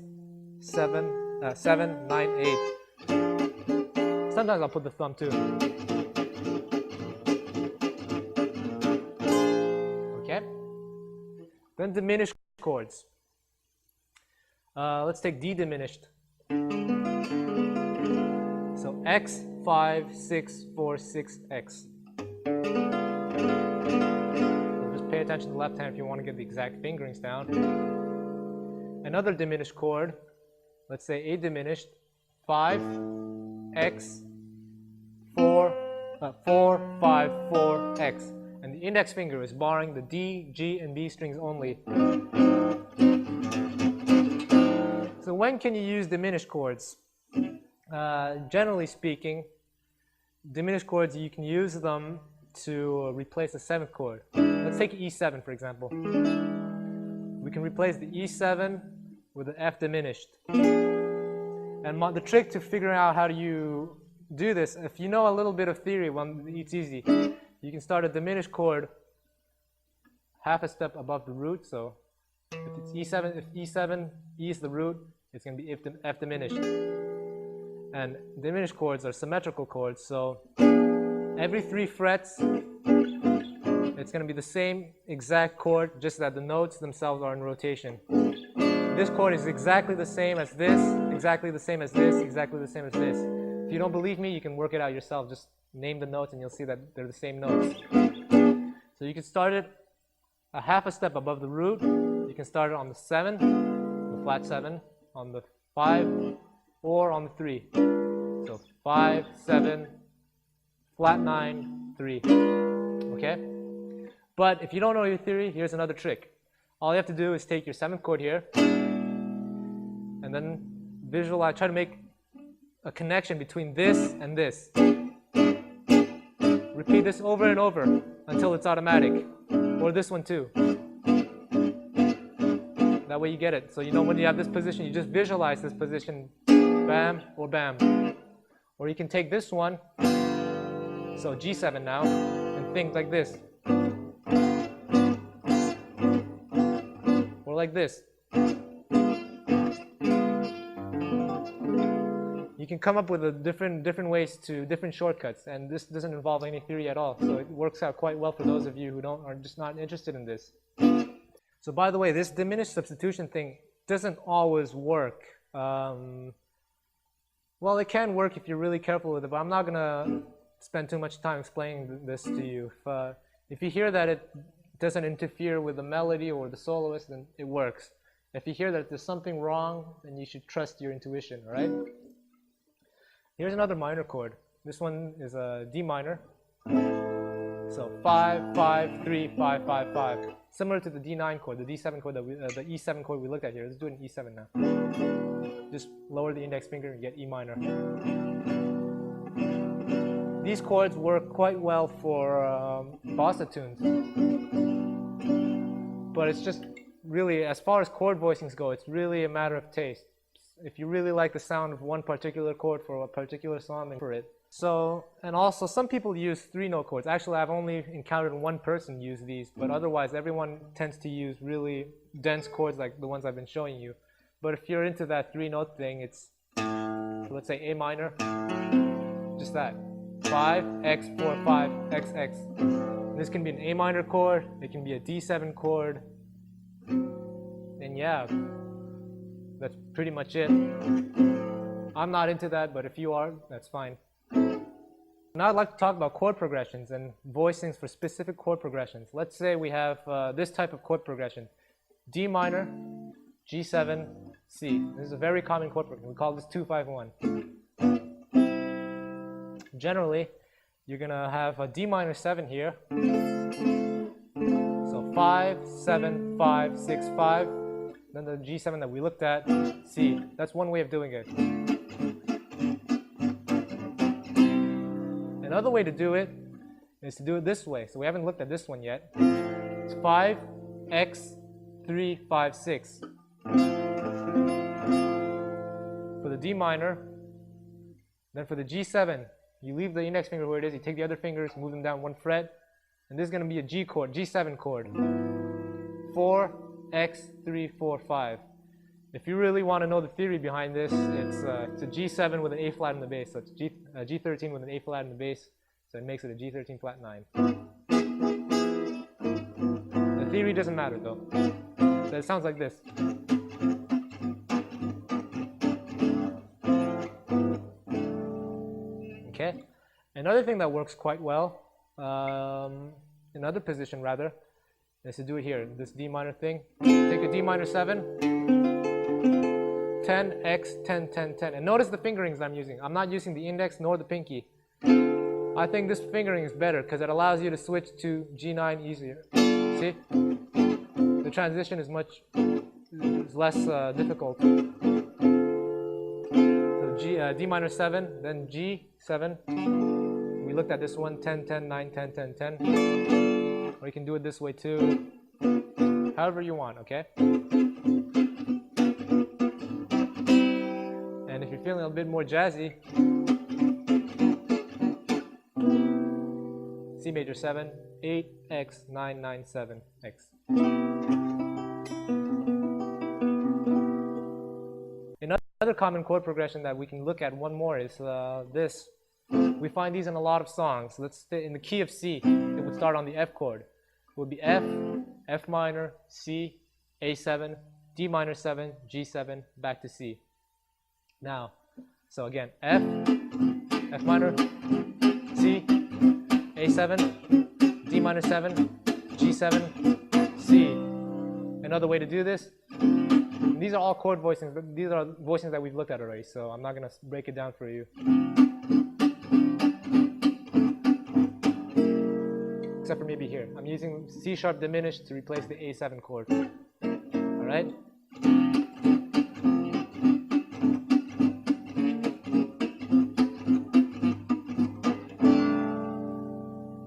7, 7, 9, 8. Sometimes I'll put the thumb too. Okay? Then diminished chords. Let's take D diminished. So X, 5, 6, 4, 6, X. So just pay attention to the left hand if you want to get the exact fingerings down. Another diminished chord. Let's say A diminished. 5, X, 4, 5, 4, X. And the index finger is barring the D, G, and B strings only. So when can you use diminished chords? Generally speaking, diminished chords, you can use them to replace a 7th chord. Let's take E7 for example. We can replace the E7 with the F diminished. And the trick to figuring out how do you do this, if you know a little bit of theory, it's easy. You can start a diminished chord half a step above the root. So if it's E7, if E7, E is the root, it's going to be F diminished. And diminished chords are symmetrical chords, so every 3 frets, it's going to be the same exact chord, just that the notes themselves are in rotation. This chord is exactly the same as this, exactly the same as this, exactly the same as this. If you don't believe me, you can work it out yourself. Just name the notes and you'll see that they're the same notes. So you can start it a half a step above the root. You can start it on the 7, the flat 7, on the 5, or on the 3. So 5, 7, flat 9, 3. Okay? But if you don't know your theory, here's another trick. All you have to do is take your 7th chord here, and then visualize, try to make a connection between this and this. Repeat this over and over until it's automatic. Or this one too. That way you get it. So you know when you have this position, you just visualize this position, bam or bam. Or you can take this one, so G7 now, and think like this. Or like this. you can come up with different ways to different shortcuts, and this doesn't involve any theory at all. So it works out quite well for those of you who are just not interested in this. So by the way, this diminished substitution thing doesn't always work. Well, it can work if you're really careful with it, but I'm not gonna spend too much time explaining this to you. If you hear that it doesn't interfere with the melody or the soloist, then it works. If you hear that there's something wrong, then you should trust your intuition, all right? Here's another minor chord. This one is a D minor. So 5, 5, 3, 5, 5, 5. Similar to the D9 chord, the D7 chord, the E7 chord we looked at here. Let's do it in E7 now. Just lower the index finger and get E minor. These chords work quite well for bossa tunes. But it's just really, as far as chord voicings go, it's really a matter of taste. If you really like the sound of one particular chord for a particular song, then for it. So, and also some people use 3-note chords. Actually, I've only encountered one person use these, but otherwise everyone tends to use really dense chords like the ones I've been showing you. But if you're into that 3-note thing, it's, let's say A minor, just that. 5, X, 4, 5, X, X. This can be an A minor chord, it can be a D7 chord, and yeah, that's pretty much it. I'm not into that, but if you are, that's fine. Now I'd like to talk about chord progressions and voicings for specific chord progressions. Let's say we have this type of chord progression. D minor, G7, C. This is a very common chord progression. We call this 2-5-1. Generally, you're going to have a D minor 7 here. So 5, 7, 5, 6, 5. Then the G7 that we looked at, C. That's one way of doing it. Another way to do it is to do it this way. So we haven't looked at this one yet. It's 5, X, 3, 5, 6. For the D minor. Then for the G7, you leave the index finger where it is, you take the other fingers, move them down 1 fret, and this is going to be a G chord, G7 chord. 4, X, 3, 4, 5. If you really want to know the theory behind this, it's a G7 with an A flat in the bass. So it's G13 with an A flat in the bass, so it makes it a G13 flat 9. The theory doesn't matter though. So it sounds like this. Okay. Another thing that works quite well, another position rather, is to do it here, this D minor thing. Take a D minor 7, 10, X, 10, 10, 10. And notice the fingerings I'm using. I'm not using the index nor the pinky. I think this fingering is better because it allows you to switch to G9 easier. See? The transition is less difficult. So D minor 7, then G7. We looked at this one, 10, 10, 9, 10, 10, 10. Or you can do it this way too. However you want, okay? And if you're feeling a bit more jazzy, C major 7, 8, X, 9, 9, 7, X. Another common chord progression that we can look at one more is this. We find these in a lot of songs. Let's stay in the key of C. It would start on the F chord. It would be F, F minor, C, A7, D minor 7, G7, back to C. Now, so again, F, F minor, C, A7, D minor 7, G7, C. Another way to do this, these are all chord voicings, but these are voicings that we've looked at already, so I'm not going to break it down for you. Except for maybe here. I'm using C sharp diminished to replace the A7 chord. All right?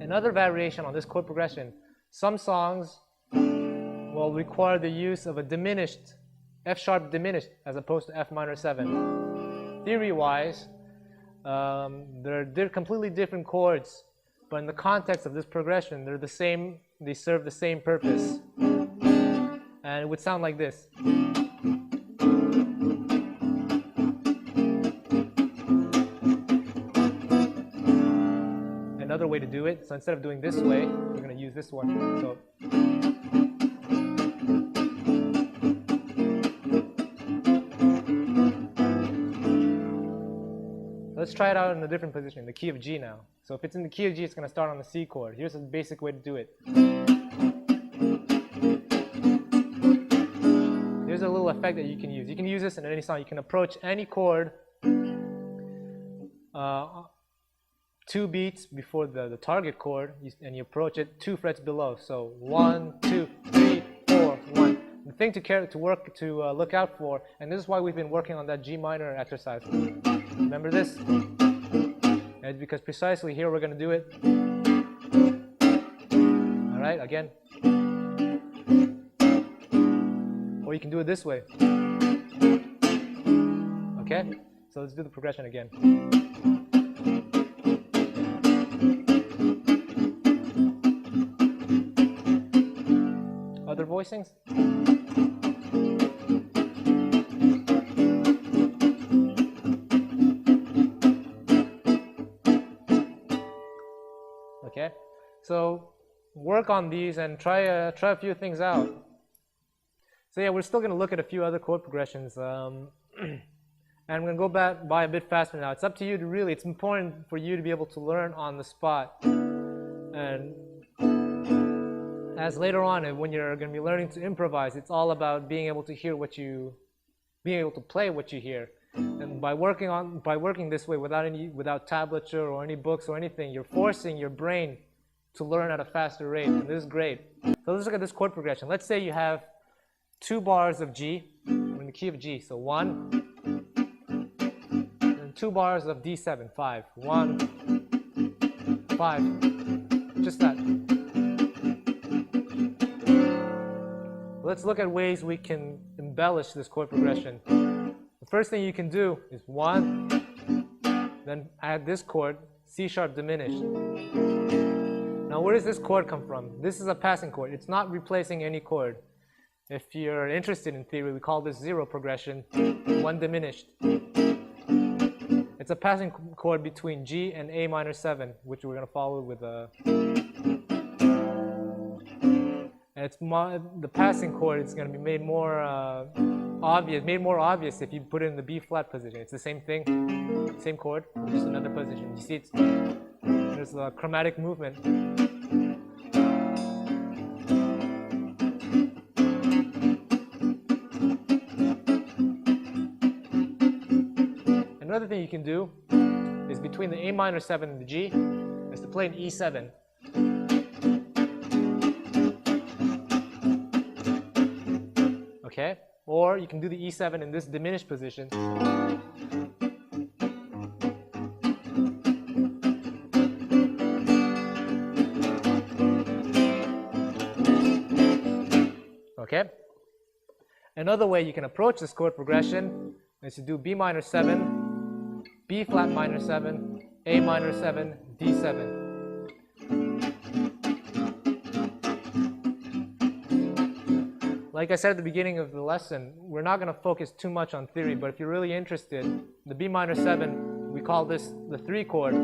Another variation on this chord progression, some songs will require the use of a diminished, F sharp diminished, as opposed to F minor 7. Theory-wise, they're completely different chords, but in the context of this progression, they're the same, they serve the same purpose. And it would sound like this. another way to do it. So instead of doing this way, we're going to use this one. So let's try it out in a different position, the key of G now. So if it's in the key of G, it's going to start on the C chord. Here's a basic way to do it. Here's a little effect that you can use. You can use this in any song. You can approach any chord 2 beats before the target chord, and you approach it 2 frets below. So 1, 2, 3, 4, 1. The thing to look out for, and this is why we've been working on that G minor exercise. Remember this? And it's because precisely here we're going to do it. All right, again. Or you can do it this way. Okay? So let's do the progression again. Other voicings? Okay? So work on these and try a few things out. So yeah, we're still going to look at a few other chord progressions, and I'm going to go by a bit faster now. It's up to you to really, it's important for you to be able to learn on the spot. And as later on, when you're going to be learning to improvise, it's all about being able to hear being able to play what you hear. And by working this way without tablature or any books or anything, you're forcing your brain to learn at a faster rate, and this is great. So let's look at this chord progression. Let's say you have 2 bars of G, in the key of G, so 1, and 2 bars of D7, 5, 1, 5, just that. Let's look at ways we can embellish this chord progression. The first thing you can do is 1, then add this chord, C sharp diminished. Now where does this chord come from? This is a passing chord. It's not replacing any chord. If you're interested in theory, we call this 0 progression, 1 diminished. It's a passing chord between G and A minor 7, which we're going to follow with a... And it's the passing chord is going to be made more obvious if you put it in the B flat position. It's the same thing, same chord, just another position. You see, there's a chromatic movement. Another thing you can do is between the A minor 7 and the G is to play an E7. Okay? Or you can do the E7 in this diminished position. Okay? Another way you can approach this chord progression is to do B minor 7, B flat minor 7, A minor 7, D7. Like I said at the beginning of the lesson, we're not going to focus too much on theory, but if you're really interested, the B minor 7, we call this the 3 chord.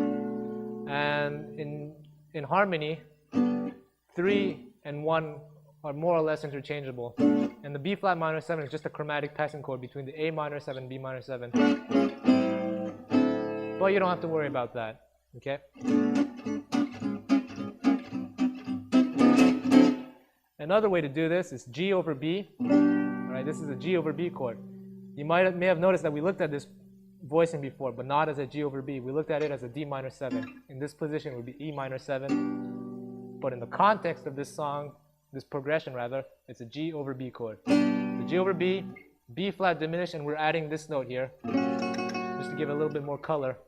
And in harmony, 3 and 1 are more or less interchangeable. And the B flat minor 7 is just a chromatic passing chord between the A minor 7 and B minor 7. But you don't have to worry about that, okay? Another way to do this is G over B. All right, this is a G over B chord. You may have noticed that we looked at this voicing before, but not as a G over B. We looked at it as a D minor 7. In this position, it would be E minor 7. But in the context of this song, this progression rather, it's a G over B chord. The G over B, B flat diminished, and we're adding this note here, just to give it a little bit more color.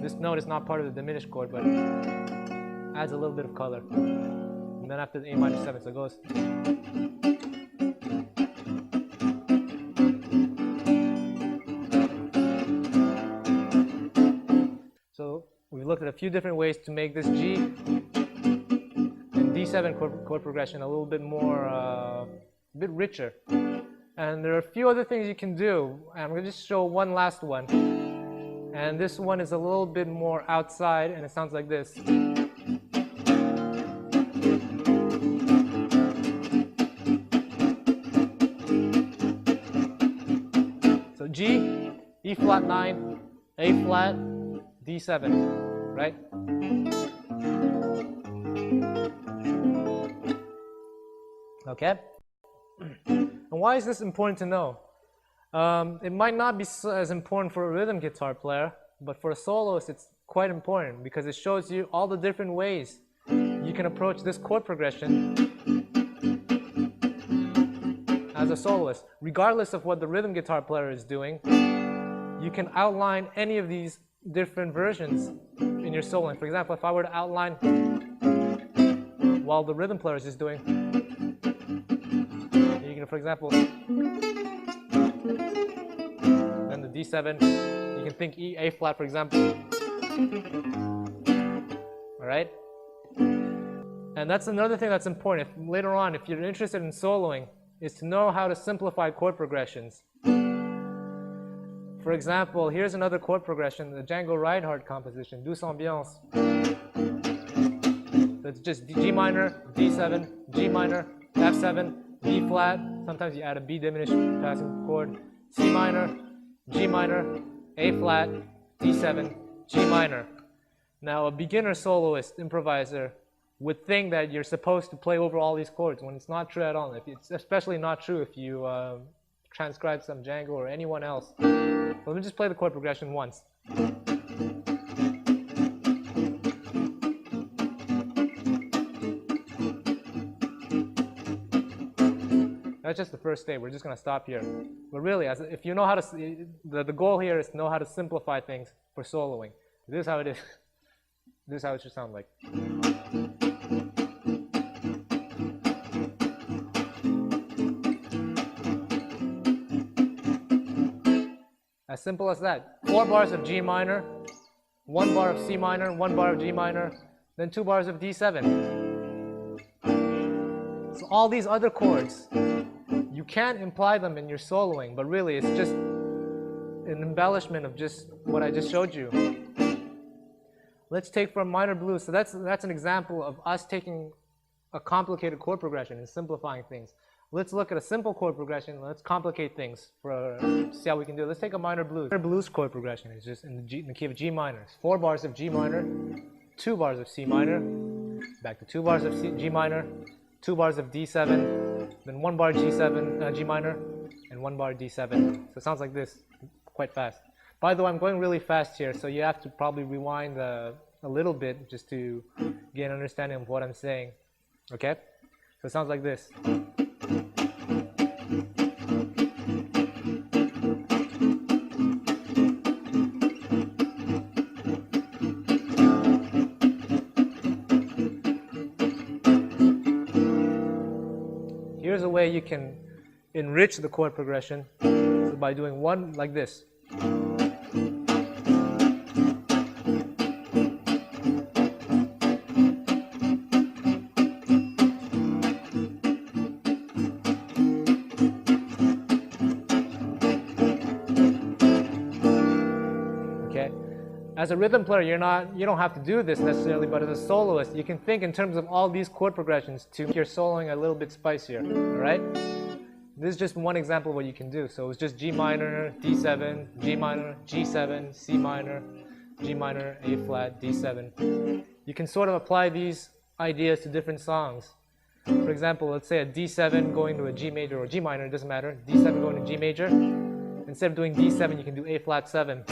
This note is not part of the diminished chord, but adds a little bit of color. And then after the A minor 7, so it goes. So we've looked at a few different ways to make this G and D7 chord progression a little bit more, a bit richer. And there are a few other things you can do. And I'm going to just show one last one. And this one is a little bit more outside, and it sounds like this. So G, E flat 9, A flat, D7, right? Okay? And why is this important to know? It might not be as important for a rhythm guitar player, but for a soloist it's quite important because it shows you all the different ways you can approach this chord progression as a soloist. Regardless of what the rhythm guitar player is doing, you can outline any of these different versions in your soloing. For example, if I were to outline while the rhythm player is just doing, you can, for example, then the D7, you can think E, A flat, for example. All right? And that's another thing that's important. If, later on, if you're interested in soloing, is to know how to simplify chord progressions. For example, here's another chord progression, the Django Reinhardt composition, Douce Ambiance. That's just G minor, D7, G minor, F7, B flat, sometimes you add a B diminished passing chord, C minor, G minor, A flat, D7, G minor. Now a beginner soloist, improviser, would think that you're supposed to play over all these chords when it's not true at all. It's especially not true if you transcribe some Django or anyone else. So let me just play the chord progression once. That's just the first state. We're just going to stop here. But really, if you know how to, the goal here is to know how to simplify things for soloing. This is how it is. This is how it should sound like. As simple as that. 4 bars of G minor, 1 bar of C minor, 1 bar of G minor, then 2 bars of D7. So all these other chords, you can't imply them in your soloing, but really it's just an embellishment of just what I just showed you. Let's take from minor blues. So that's an example of us taking a complicated chord progression and simplifying things. Let's look at a simple chord progression. Let's complicate things see how we can do it. Let's take a minor blues. Minor blues chord progression is just in the key of G minor. It's 4 bars of G minor, 2 bars of C minor, back to 2 bars of G minor, 2 bars of D7, then 1 bar G7, G minor, and 1 bar D7. So it sounds like this, quite fast. By the way, I'm going really fast here, so you have to probably rewind a little bit just to get an understanding of what I'm saying. Okay? So it sounds like this. Here's a way you can enrich the chord progression by doing one like this. As a rhythm player, you don't have to do this necessarily, but as a soloist, you can think in terms of all these chord progressions to make your soloing a little bit spicier, all right? This is just one example of what you can do. So it's just G minor, D7, G minor, G7, C minor, G minor, A flat, D7. You can sort of apply these ideas to different songs. For example, let's say a D7 going to a G major or G minor, it doesn't matter. D7 going to G major. Instead of doing D7, you can do A flat 7.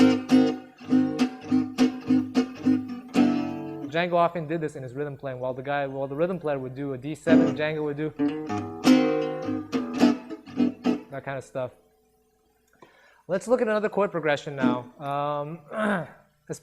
Django often did this in his rhythm playing. While the rhythm player would do a D7, Django would do that kind of stuff. Let's look at another chord progression now.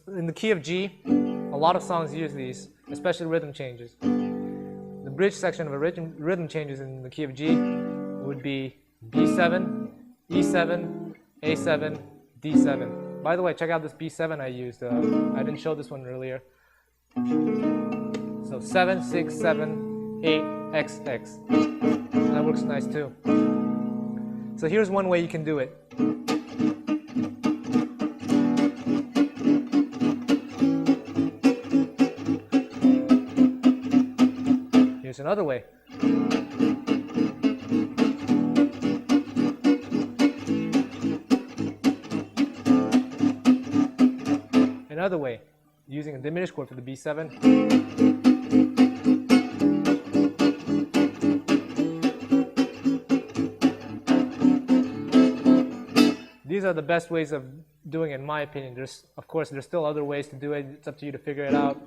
In the key of G, a lot of songs use these, especially rhythm changes. The bridge section of a rhythm changes in the key of G would be B7, E7, A7, D7. By the way, check out this B7 I used. I didn't show this one earlier. So 7, 6, 7, 8, X, X. That works nice too. So here's one way you can do it. another way. Another way, using a diminished chord for the B7. These are the best ways of doing it, in my opinion. Of course, there's still other ways to do it. It's up to you to figure it out.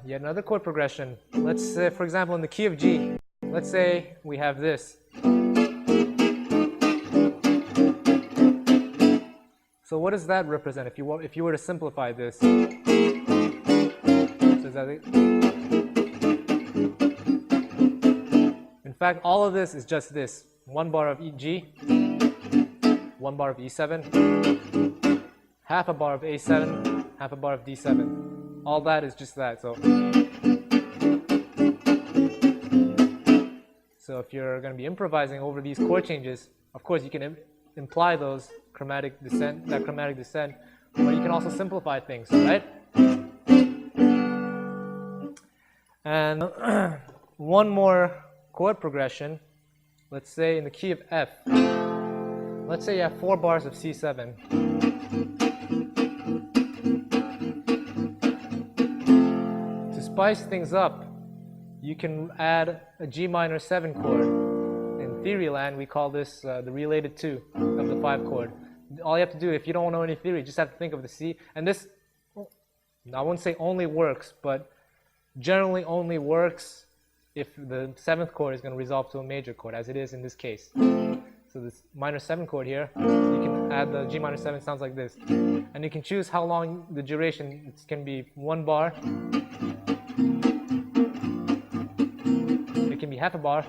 Yet another chord progression. Let's say, for example, in the key of G, let's say we have this. So what does that represent if you were to simplify this? So is that it? In fact, all of this is just this. One bar of G, one bar of E7, half a bar of A7, half a bar of D7. All that is just that. So if you're going to be improvising over these chord changes, of course you can imply that chromatic descent, but you can also simplify things, right? And one more chord progression, let's say in the key of F. Let's say you have 4 bars of C7. To spice things up, you can add a G minor 7 chord. In theory land, we call this the related 2 of the 5 chord. All you have to do, if you don't know any theory, you just have to think of the C. And this, I won't say only works, but generally only works if the 7th chord is going to resolve to a major chord, as it is in this case. So this minor 7 chord here, you can add the G minor 7, sounds like this. And you can choose how long the duration. It can be 1 bar. It can be half a bar.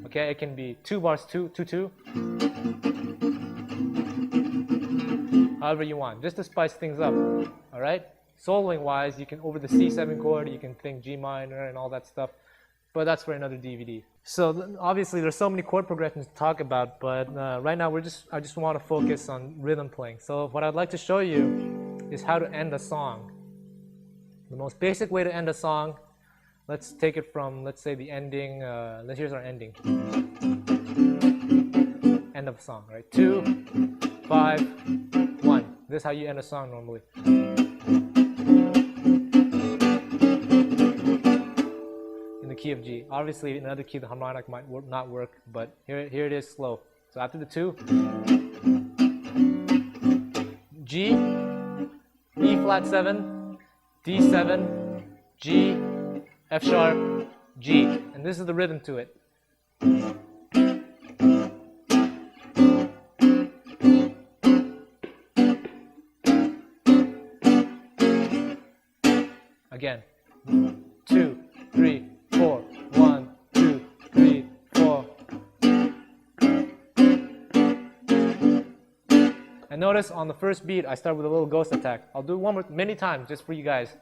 Okay, it can be 2 bars, 2, 2, 2. However you want, just to spice things up. All right. Soloing wise, you can over the C7 chord, you can think G minor and all that stuff, but that's for another DVD. So obviously, there's so many chord progressions to talk about, but right now I just want to focus on rhythm playing. So what I'd like to show you is how to end a song. The most basic way to end a song. Let's take it from, let's say, the ending. Here's our ending. End of a song, right? 2, 5, 1. This is how you end a song normally. In the key of G. Obviously, in another key, the harmonic might not work, but here it is slow. So after the 2, G, E flat 7, D7, G, F sharp, G, and this is the rhythm to it. Again, 2, 3, 4, 1, 2, 3, 4. And notice on the first beat, I start with a little ghost attack. I'll do one more many times just for you guys.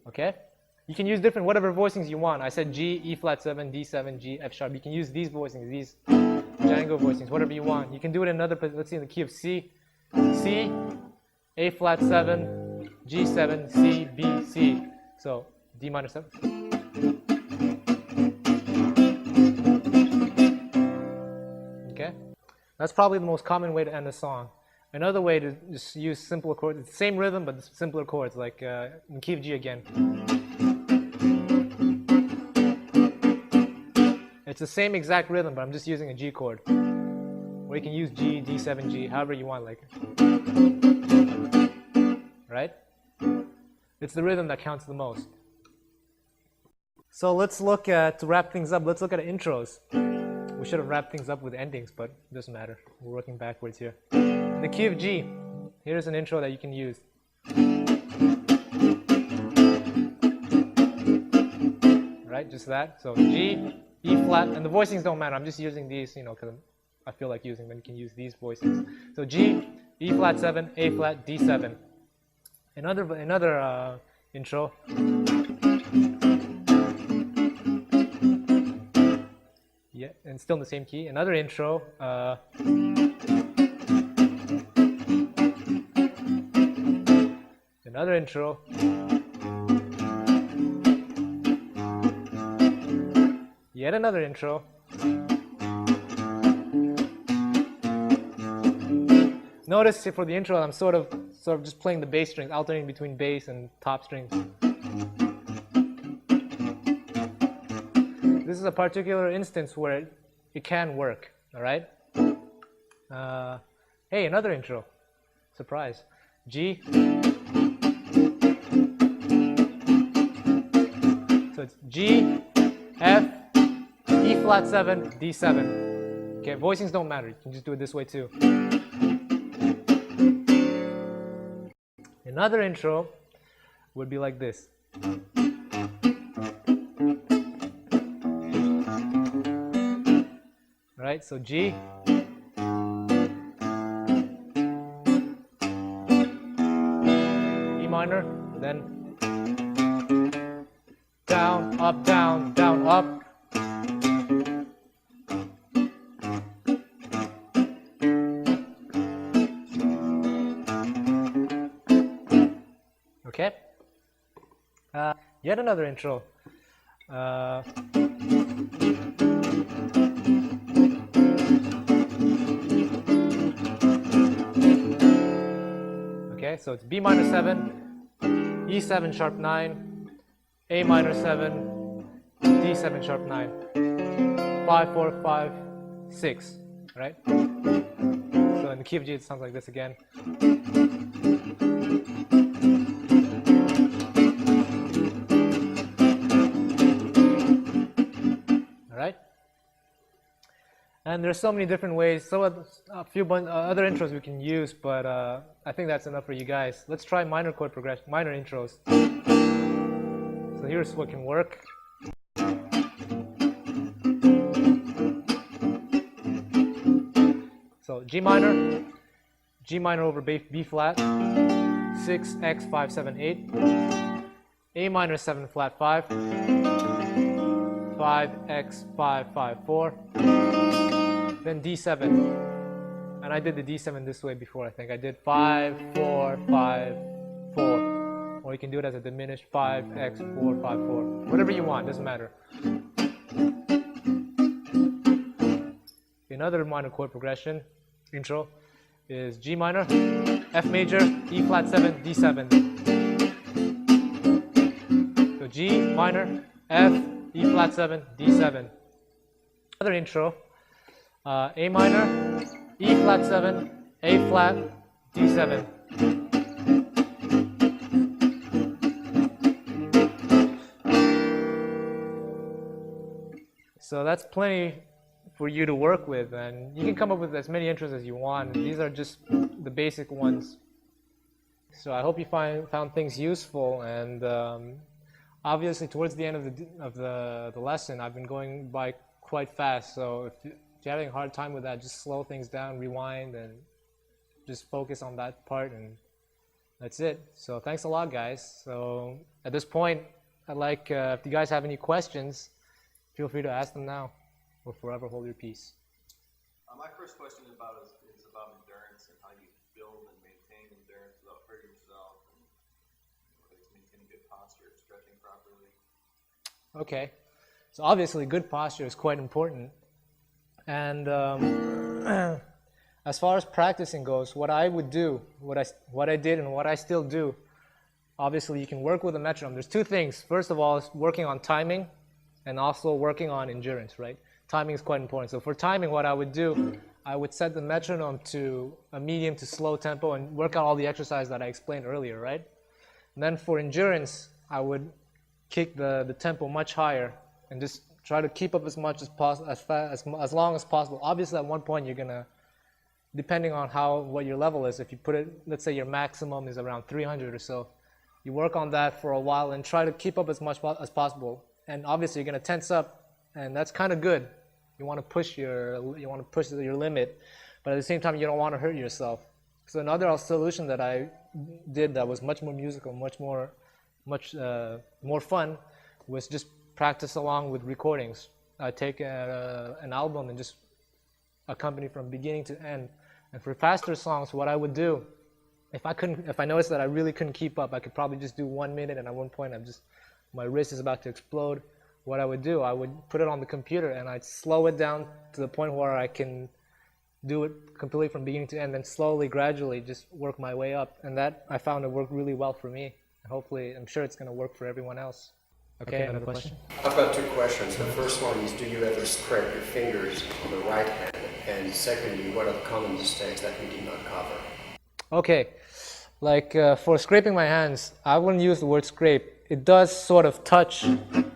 Okay? You can use different whatever voicings you want. I said G, E flat 7, D7, G, F sharp. You can use these voicings, these Django voicings, whatever you want. You can do it in another, let's see, in the key of C. C, A flat 7, G7, C, B, C. So D minor 7. Okay? That's probably the most common way to end a song. Another way to just use simpler chords, it's the same rhythm but simpler chords, like in key of G again. It's the same exact rhythm, but I'm just using a G chord. Or you can use G, D7, G, however you want, like. Right? It's the rhythm that counts the most. So let's look at, to wrap things up, let's look at intros. We should have wrapped things up with endings, but it doesn't matter. We're working backwards here. In the key of G, here's an intro that you can use. Right, just that. So G, E flat, and the voicings don't matter. I'm just using these, because I feel like using them. You can use these voicings. So G, E flat 7, A flat, D7. Another intro. Yeah, and still in the same key. Another intro. Another intro. Yet another intro. Notice for the intro, I'm sort of just playing the bass strings, alternating between bass and top strings. This is a particular instance where it can work, all right? Hey, another intro. Surprise. G. So it's G, F, E flat 7, D7. Okay, voicings don't matter. You can just do it this way too. Another intro would be like this. Right, so G, E minor, then down, up, down, down, up. Okay. Yet another intro. Okay, so it's B minor 7, E7 sharp 9, A minor 7, D7 sharp 9, 5, 4, 5, 6, right? So in the key of G it sounds like this again. Alright? And there's so many different ways, a few other intros we can use, but I think that's enough for you guys. Let's try minor chord progression, minor intros. So here's what can work. So G minor over B flat, 6, X, 5, 7, 8. A minor 7 flat 5, 5, X, 5, 5, 4. Then D7, and I did the D7 this way before, I think. I did 5, 4, 5, 4. Or you can do it as a diminished 5, X, 4, 5, 4. Whatever you want, doesn't matter. Another minor chord progression intro is G minor, F major, E flat 7, D7. So G minor, F, E flat 7, D7. Another intro. A minor, E flat 7, A flat, D7. So that's plenty for you to work with, and you can come up with as many intros as you want. These are just the basic ones. So I hope you found things useful, and obviously towards the end of the lesson, I've been going by quite fast. So if you're having a hard time with that, just slow things down, rewind, and just focus on that part, and that's it. So thanks a lot, guys. So at this point, I'd like, if you guys have any questions, feel free to ask them now, or forever hold your peace. My first question is about endurance and how you build and maintain endurance without hurting yourself, and whether it's maintaining good posture, stretching properly. Okay, so obviously good posture is quite important. And as far as practicing goes, what I would do, what I did and what I still do, obviously you can work with a metronome. There's two things. First of all, is working on timing and also working on endurance, right? Timing is quite important. So for timing, what I would do, I would set the metronome to a medium to slow tempo and work out all the exercises that I explained earlier, right? And then for endurance, I would kick the tempo much higher and just try to keep up as much as possible, as long as possible. Obviously, at one point, you're gonna, depending on what your level is, if you put it, let's say your maximum is around 300 or so, you work on that for a while and try to keep up as much as possible. And obviously, you're gonna tense up, and that's kind of good. You want to push your limit, but at the same time, you don't want to hurt yourself. So another solution that I did that was much more musical, much more fun, was just practice along with recordings. I'd take an album and just accompany from beginning to end. And for faster songs, what I would do, if I noticed that I really couldn't keep up, I could probably just do 1 minute, and at one point my wrist is about to explode. What I would do, I would put it on the computer and I'd slow it down to the point where I can do it completely from beginning to end, then slowly, gradually just work my way up. And that, I found it worked really well for me. And hopefully, I'm sure it's going to work for everyone else. Okay, another question? I've got 2 questions. The first one is, do you ever scrape your fingers on the right hand? And secondly, what are the common mistakes that we did not cover? Okay, like for scraping my hands, I wouldn't use the word scrape. It does sort of touch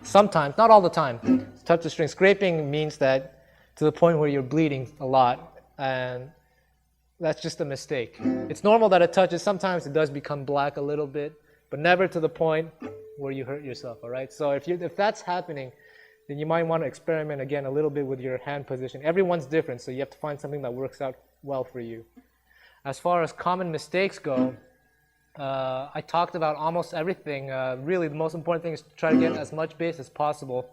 sometimes, not all the time, touch the string. Scraping means that to the point where you're bleeding a lot, and that's just a mistake. It's normal that it touches. Sometimes it does become black a little bit, but never to the point where you hurt yourself, all right? So if that's happening, then you might want to experiment again a little bit with your hand position. Everyone's different, so you have to find something that works out well for you. As far as common mistakes go, I talked about almost everything. Really, the most important thing is to try to get as much bass as possible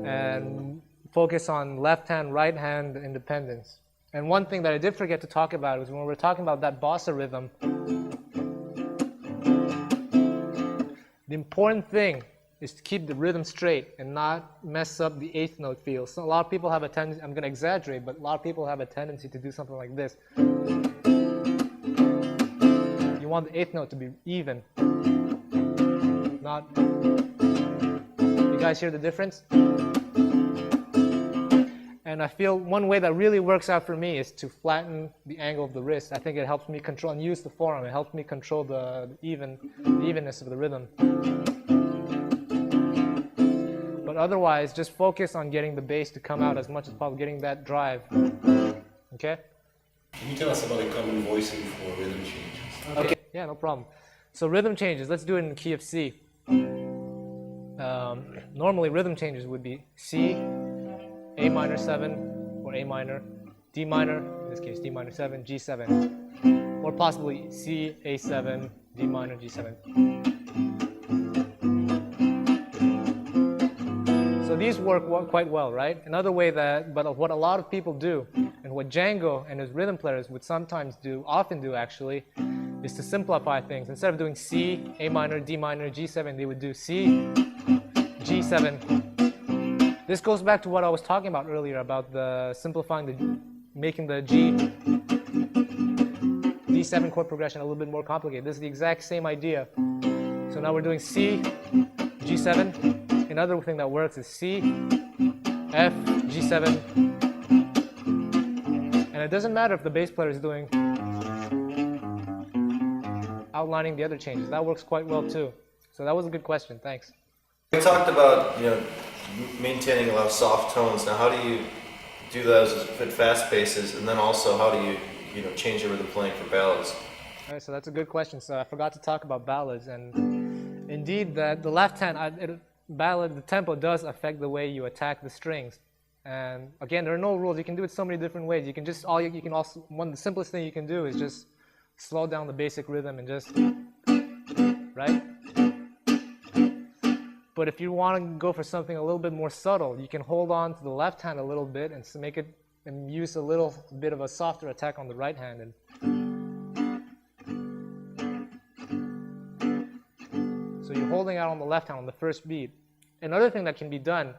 and focus on left hand, right hand independence. And one thing that I did forget to talk about was when we were talking about that bossa rhythm, the important thing is to keep the rhythm straight and not mess up the 8th note feel. So a lot of people have a tendency, I'm going to exaggerate, but a lot of people have a tendency to do something like this. You want the 8th note to be even, not. You guys hear the difference? And I feel one way that really works out for me is to flatten the angle of the wrist. I think it helps me control and use the forearm. It helps me control the evenness of the rhythm. But otherwise, just focus on getting the bass to come out as much as possible, getting that drive. Okay? Can you tell us about a common voicing for rhythm changes? Okay, yeah, no problem. So rhythm changes, let's do it in the key of C. Normally rhythm changes would be C, A minor 7, or A minor, D minor, in this case D minor 7, G7, or possibly C, A7, D minor, G7. So these work quite well, right? Another way but what a lot of people do, and what Django and his rhythm players would sometimes do, often do actually, is to simplify things. Instead of doing C, A minor, D minor, G7, they would do C, G7. This goes back to what I was talking about earlier about making the D7 chord progression a little bit more complicated. This is the exact same idea. So now we're doing C, G7. Another thing that works is C, F, G7. And it doesn't matter if the bass player is doing outlining the other changes. That works quite well too. So that was a good question. Thanks. We talked about maintaining a lot of soft tones. Now, how do you do those at fast paces, and then also how do you change your rhythm playing for ballads? All right, so that's a good question. So I forgot to talk about ballads, and indeed, the left hand ballad, the tempo does affect the way you attack the strings. And again, there are no rules. You can do it so many different ways. You can just the simplest thing you can do is just slow down the basic rhythm and just right. But if you want to go for something a little bit more subtle, you can hold on to the left hand a little bit and make it and use a little bit of a softer attack on the right hand. And so you're holding out on the left hand on the first beat. Another thing that can be done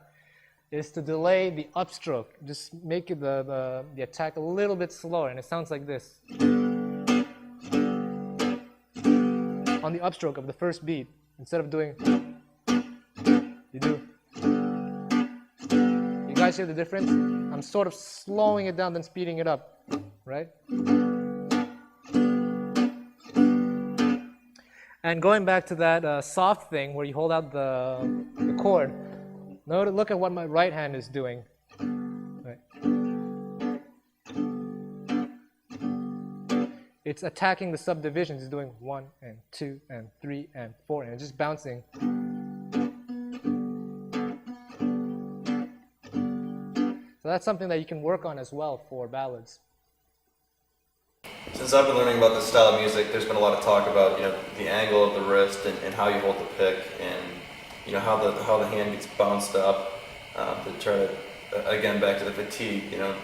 is to delay the upstroke. Just make it the attack a little bit slower, and it sounds like this. On the upstroke of the first beat, instead of doing, you do. You guys hear the difference? I'm sort of slowing it down, then speeding it up, right? And going back to that soft thing where you hold out the chord, look at what my right hand is doing. Right. It's attacking the subdivisions. It's doing 1 and 2 and 3 and 4, and it's just bouncing. So that's something that you can work on as well for ballads. Since I've been learning about this style of music, there's been a lot of talk about the angle of the wrist and how you hold the pick and how the hand gets bounced up. to try to, again, back to the fatigue, you know,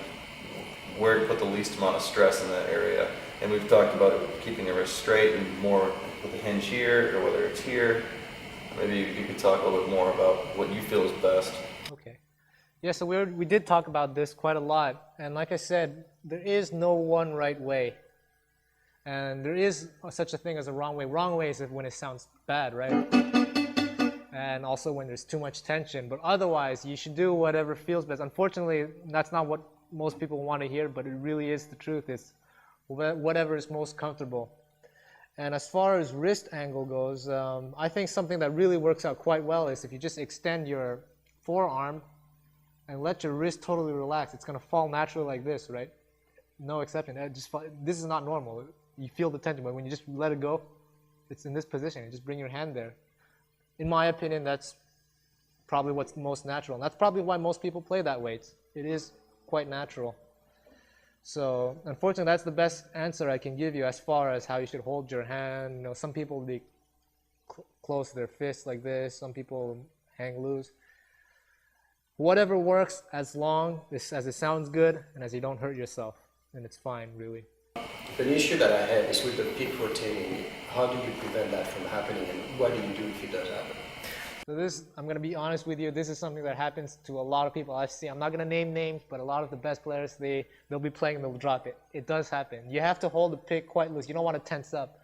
where to put the least amount of stress in that area. And we've talked about keeping the wrist straight and more with the hinge here or whether it's here. Maybe you could talk a little bit more about what you feel is best. Okay. Yeah, so we did talk about this quite a lot. And like I said, there is no one right way. And there is such a thing as a wrong way. Wrong way is when it sounds bad, right? And also when there's too much tension. But otherwise, you should do whatever feels best. Unfortunately, that's not what most people want to hear, but it really is the truth. It's whatever is most comfortable. And as far as wrist angle goes, I think something that really works out quite well is if you just extend your forearm and let your wrist totally relax. It's going to fall naturally like this, right? No exception. This is not normal. You feel the tension, but when you just let it go, it's in this position. You just bring your hand there. In my opinion, that's probably what's most natural. And that's probably why most people play that way. It is quite natural. So, unfortunately, that's the best answer I can give you as far as how you should hold your hand. You know, some people will be close to their fists like this. Some people hang loose. Whatever works, as long as it sounds good and as you don't hurt yourself, and it's fine, really. The issue that I have is with the peak rotating. How do you prevent that from happening, and what do you do if it does happen? So this, I'm going to be honest with you, this is something that happens to a lot of people I've seen. I'm not going to name names, but a lot of the best players, they'll be playing and they'll drop it. It does happen. You have to hold the pick quite loose. You don't want to tense up.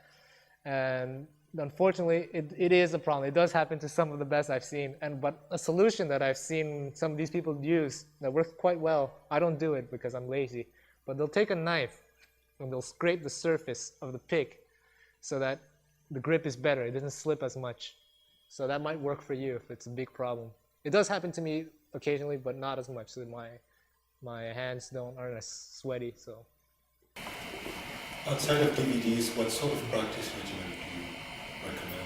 And unfortunately, it is a problem. It does happen to some of the best I've seen. But a solution that I've seen some of these people use that works quite well, I don't do it because I'm lazy, but they'll take a knife and they'll scrape the surface of the pick so that the grip is better. It doesn't slip as much. So that might work for you if it's a big problem. It does happen to me occasionally, but not as much. So my hands aren't as sweaty. So Outside of DVDs, what sort of practice regimen do you recommend?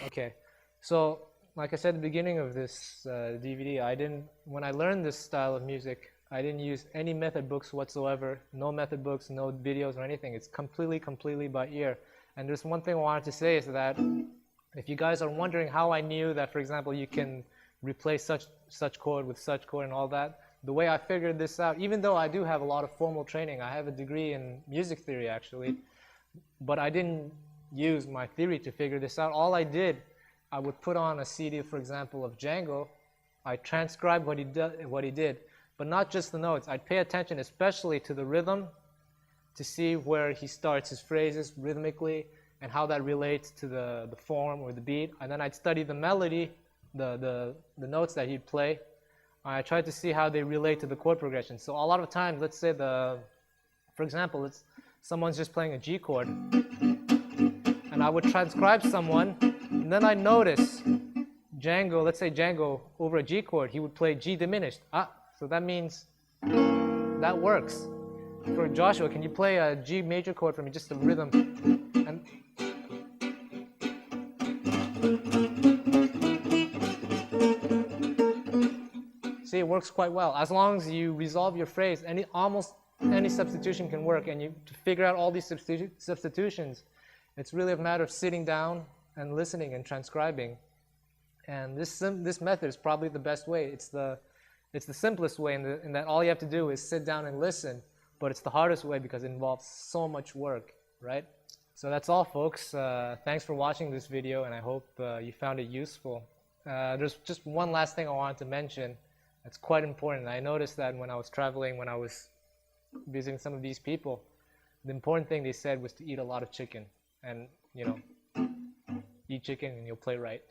Okay, so like I said at the beginning of this DVD, when I learned this style of music, I didn't use any method books whatsoever. No method books, no videos or anything. It's completely by ear. And there's one thing I wanted to say is that if you guys are wondering how I knew that, for example, you can replace such chord with such chord and all that, the way I figured this out, even though I do have a lot of formal training, I have a degree in music theory actually, but I didn't use my theory to figure this out. All I did, I would put on a CD, for example, of Django. I transcribed what he did, but not just the notes. I'd pay attention especially to the rhythm to see where he starts his phrases rhythmically and how that relates to the form or the beat. And then I'd study the melody, the notes that he'd play. I tried to see how they relate to the chord progression. So a lot of times, let's say for example, someone's just playing a G chord, and I would transcribe someone, and then I notice Django, let's say Django over a G chord, he would play G diminished. So that means that works. For Joshua, can you play a G major chord for me, just the rhythm? And see, it works quite well. As long as you resolve your phrase, almost any substitution can work. And to figure out all these substitutions, it's really a matter of sitting down and listening and transcribing. And this method is probably the best way. It's the simplest way in that all you have to do is sit down and listen. But it's the hardest way because it involves so much work, right? So that's all, folks. Thanks for watching this video, and I hope you found it useful. There's just one last thing I wanted to mention that's quite important. I noticed that when I was traveling, when I was visiting some of these people, the important thing they said was to eat a lot of chicken. And, eat chicken and you'll play right.